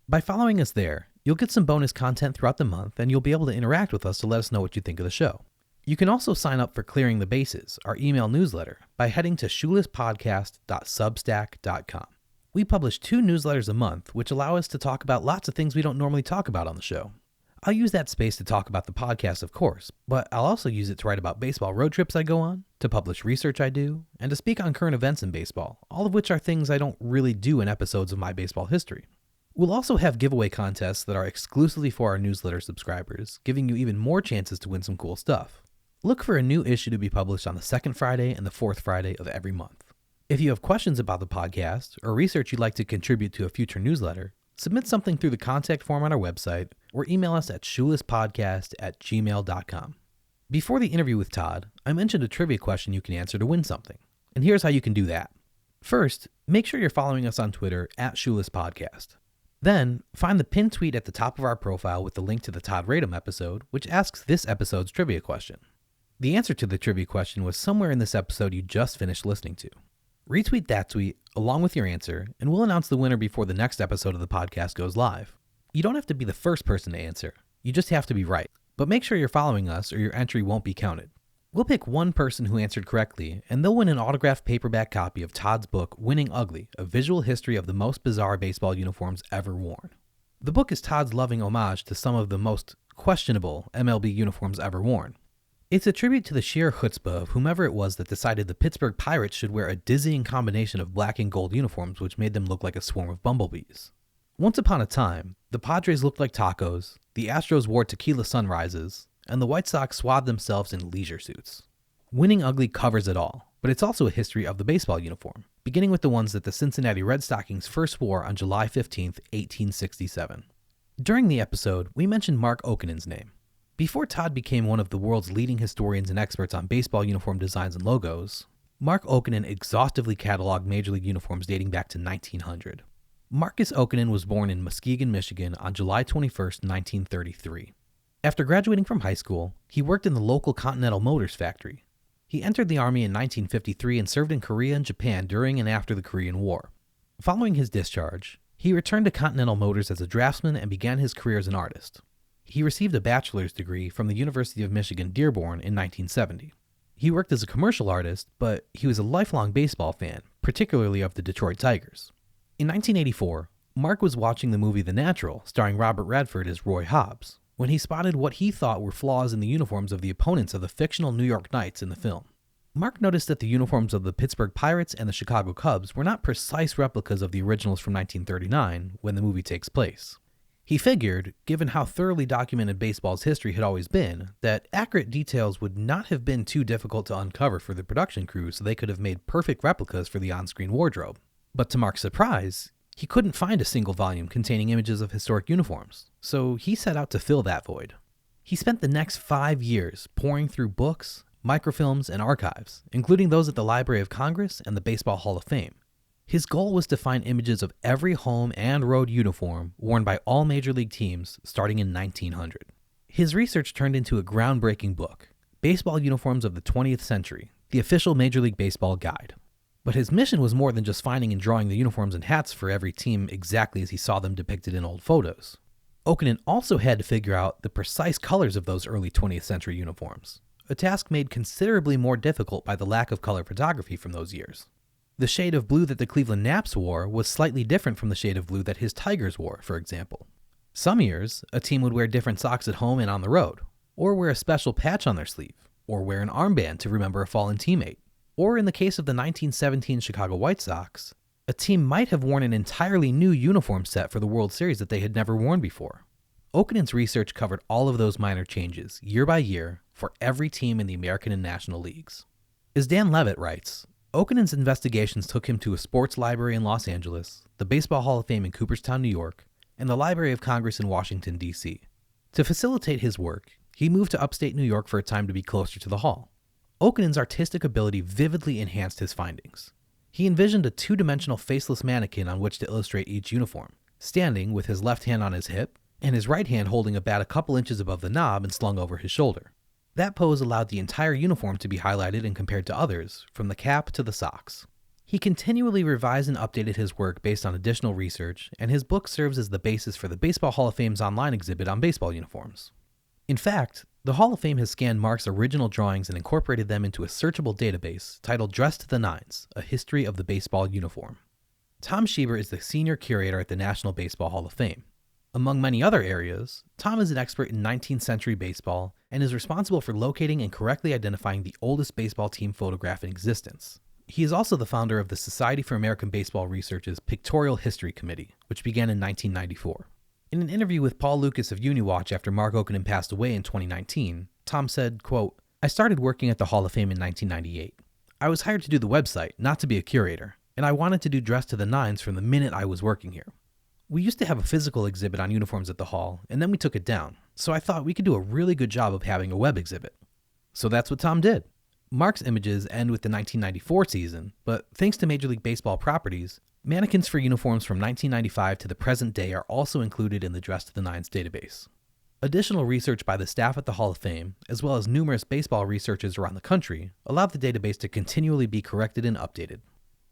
A: By following us there, you'll get some bonus content throughout the month, and you'll be able to interact with us to let us know what you think of the show. You can also sign up for Clearing the Bases, our email newsletter, by heading to shoelesspodcast.substack.com. We publish 2 newsletters a month, which allow us to talk about lots of things we don't normally talk about on the show. I'll use that space to talk about the podcast, of course, but I'll also use it to write about baseball road trips I go on, to publish research I do, and to speak on current events in baseball, all of which are things I don't really do in episodes of My Baseball History. We'll also have giveaway contests that are exclusively for our newsletter subscribers, giving you even more chances to win some cool stuff. Look for a new issue to be published on the second Friday and the fourth Friday of every month. If you have questions about the podcast or research you'd like to contribute to a future newsletter, submit something through the contact form on our website or email us at shoelesspodcast@gmail.com. Before the interview with Todd, I mentioned a trivia question you can answer to win something, and here's how you can do that. First, make sure you're following us on Twitter at shoelesspodcast. Then, find the pinned tweet at the top of our profile with the link to the Todd Radom episode, which asks this episode's trivia question. The answer to the trivia question was somewhere in this episode you just finished listening to. Retweet that tweet along with your answer, and we'll announce the winner before the next episode of the podcast goes live. You don't have to be the first person to answer, you just have to be right. But make sure you're following us or your entry won't be counted. We'll pick one person who answered correctly, and they'll win an autographed paperback copy of Todd's book, Winning Ugly, A Visual History of the Most Bizarre Baseball Uniforms Ever Worn. The book is Todd's loving homage to some of the most questionable MLB uniforms ever worn. It's a tribute to the sheer chutzpah of whomever it was that decided the Pittsburgh Pirates should wear a dizzying combination of black and gold uniforms which made them look like a swarm of bumblebees. Once upon a time, the Padres looked like tacos, the Astros wore tequila sunrises, and the White Sox swathed themselves in leisure suits. Winning Ugly covers it all, but it's also a history of the baseball uniform, beginning with the ones that the Cincinnati Red Stockings first wore on July 15, 1867. During the episode, we mentioned Mark Okinen's name. Before Todd became one of the world's leading historians and experts on baseball uniform designs and logos, Mark Okinen exhaustively cataloged Major League uniforms dating back to 1900. Marcus Okinen was born in Muskegon, Michigan on July 21, 1933. After graduating from high school, he worked in the local Continental Motors factory. He entered the Army in 1953 and served in Korea and Japan during and after the Korean War. Following his discharge, he returned to Continental Motors as a draftsman and began his career as an artist. He received a bachelor's degree from the University of Michigan Dearborn in 1970. He worked as a commercial artist, but he was a lifelong baseball fan, particularly of the Detroit Tigers. In 1984, Mark was watching the movie The Natural, starring Robert Redford as Roy Hobbs, when he spotted what he thought were flaws in the uniforms of the opponents of the fictional New York Knights in the film. Mark noticed that the uniforms of the Pittsburgh Pirates and the Chicago Cubs were not precise replicas of the originals from 1939 when the movie takes place. He figured, given how thoroughly documented baseball's history had always been, that accurate details would not have been too difficult to uncover for the production crew so they could have made perfect replicas for the on-screen wardrobe. But to Mark's surprise, he couldn't find a single volume containing images of historic uniforms, so he set out to fill that void. He spent the next 5 years poring through books, microfilms, and archives, including those at the Library of Congress and the Baseball Hall of Fame. His goal was to find images of every home and road uniform worn by all major league teams starting in 1900. His research turned into a groundbreaking book, Baseball Uniforms of the 20th Century, the official Major League Baseball guide. But his mission was more than just finding and drawing the uniforms and hats for every team exactly as he saw them depicted in old photos. Okinen also had to figure out the precise colors of those early 20th century uniforms, a task made considerably more difficult by the lack of color photography from those years. The shade of blue that the Cleveland Naps wore was slightly different from the shade of blue that his Tigers wore, for example. Some years, a team would wear different socks at home and on the road, or wear a special patch on their sleeve, or wear an armband to remember a fallen teammate. Or in the case of the 1917 Chicago White Sox, a team might have worn an entirely new uniform set for the World Series that they had never worn before. Okinen's research covered all of those minor changes, year by year, for every team in the American and National Leagues. As Dan Levitt writes, Okinen's investigations took him to a sports library in Los Angeles, the Baseball Hall of Fame in Cooperstown, New York, and the Library of Congress in Washington, D.C. To facilitate his work, he moved to upstate New York for a time to be closer to the hall. Okinen's artistic ability vividly enhanced his findings. He envisioned a two-dimensional faceless mannequin on which to illustrate each uniform, standing with his left hand on his hip and his right hand holding a bat a couple inches above the knob and slung over his shoulder. That pose allowed the entire uniform to be highlighted and compared to others, from the cap to the socks. He continually revised and updated his work based on additional research, and his book serves as the basis for the Baseball Hall of Fame's online exhibit on baseball uniforms. In fact, the Hall of Fame has scanned Mark's original drawings and incorporated them into a searchable database titled Dressed to the Nines, A History of the Baseball Uniform. Tom Schieber is the senior curator at the National Baseball Hall of Fame. Among many other areas, Tom is an expert in 19th century baseball and is responsible for locating and correctly identifying the oldest baseball team photograph in existence. He is also the founder of the Society for American Baseball Research's Pictorial History Committee, which began in 1994. In an interview with Paul Lucas of UniWatch after Mark Okinen passed away in 2019, Tom said, quote, "I started working at the Hall of Fame in 1998. I was hired to do the website, not to be a curator, and I wanted to do Dressed to the Nines from the minute I was working here. We used to have a physical exhibit on uniforms at the Hall, and then we took it down, so I thought we could do a really good job of having a web exhibit." So that's what Tom did. Mark's images end with the 1994 season, but thanks to Major League Baseball properties, mannequins for uniforms from 1995 to the present day are also included in the Dressed to the Nines database. Additional research by the staff at the Hall of Fame, as well as numerous baseball researchers around the country, allowed the database to continually be corrected and updated.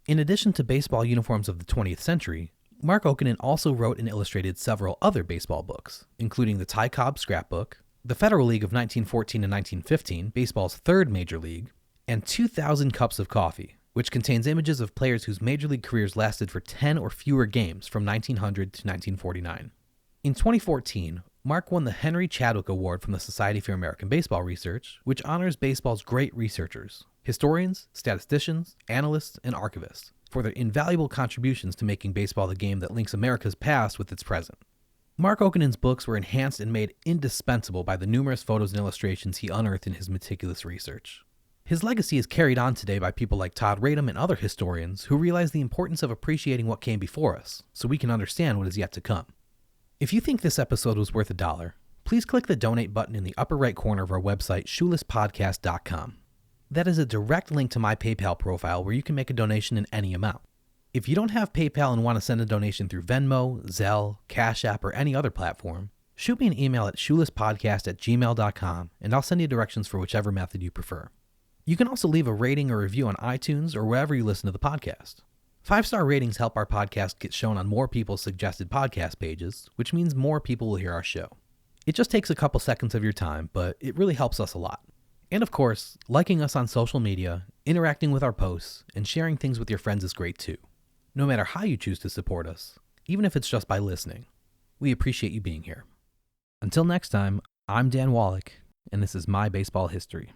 A: In addition to baseball uniforms of the 20th century, Mark Okinen also wrote and illustrated several other baseball books, including the Ty Cobb Scrapbook, the Federal League of 1914 and 1915, baseball's third major league, and 2,000 Cups of Coffee, which contains images of players whose major league careers lasted for 10 or fewer games from 1900 to 1949. In 2014, Mark won the Henry Chadwick Award from the Society for American Baseball Research, which honors baseball's great researchers, historians, statisticians, analysts, and archivists, for their invaluable contributions to making baseball the game that links America's past with its present. Mark Okinen's books were enhanced and made indispensable by the numerous photos and illustrations he unearthed in his meticulous research. His legacy is carried on today by people like Todd Radom and other historians who realize the importance of appreciating what came before us, so we can understand what is yet to come. If you think this episode was worth $1, please click the donate button in the upper right corner of our website, shoelesspodcast.com. That is a direct link to my PayPal profile where you can make a donation in any amount. If you don't have PayPal and want to send a donation through Venmo, Zelle, Cash App, or any other platform, shoot me an email at shoelesspodcast@gmail.com and I'll send you directions for whichever method you prefer. You can also leave a rating or review on iTunes or wherever you listen to the podcast. 5-star ratings help our podcast get shown on more people's suggested podcast pages, which means more people will hear our show. It just takes a couple seconds of your time, but it really helps us a lot. And of course, liking us on social media, interacting with our posts, and sharing things with your friends is great too. No matter how you choose to support us, even if it's just by listening, we appreciate you being here. Until next time, I'm Dan Wallach, and this is My Baseball History.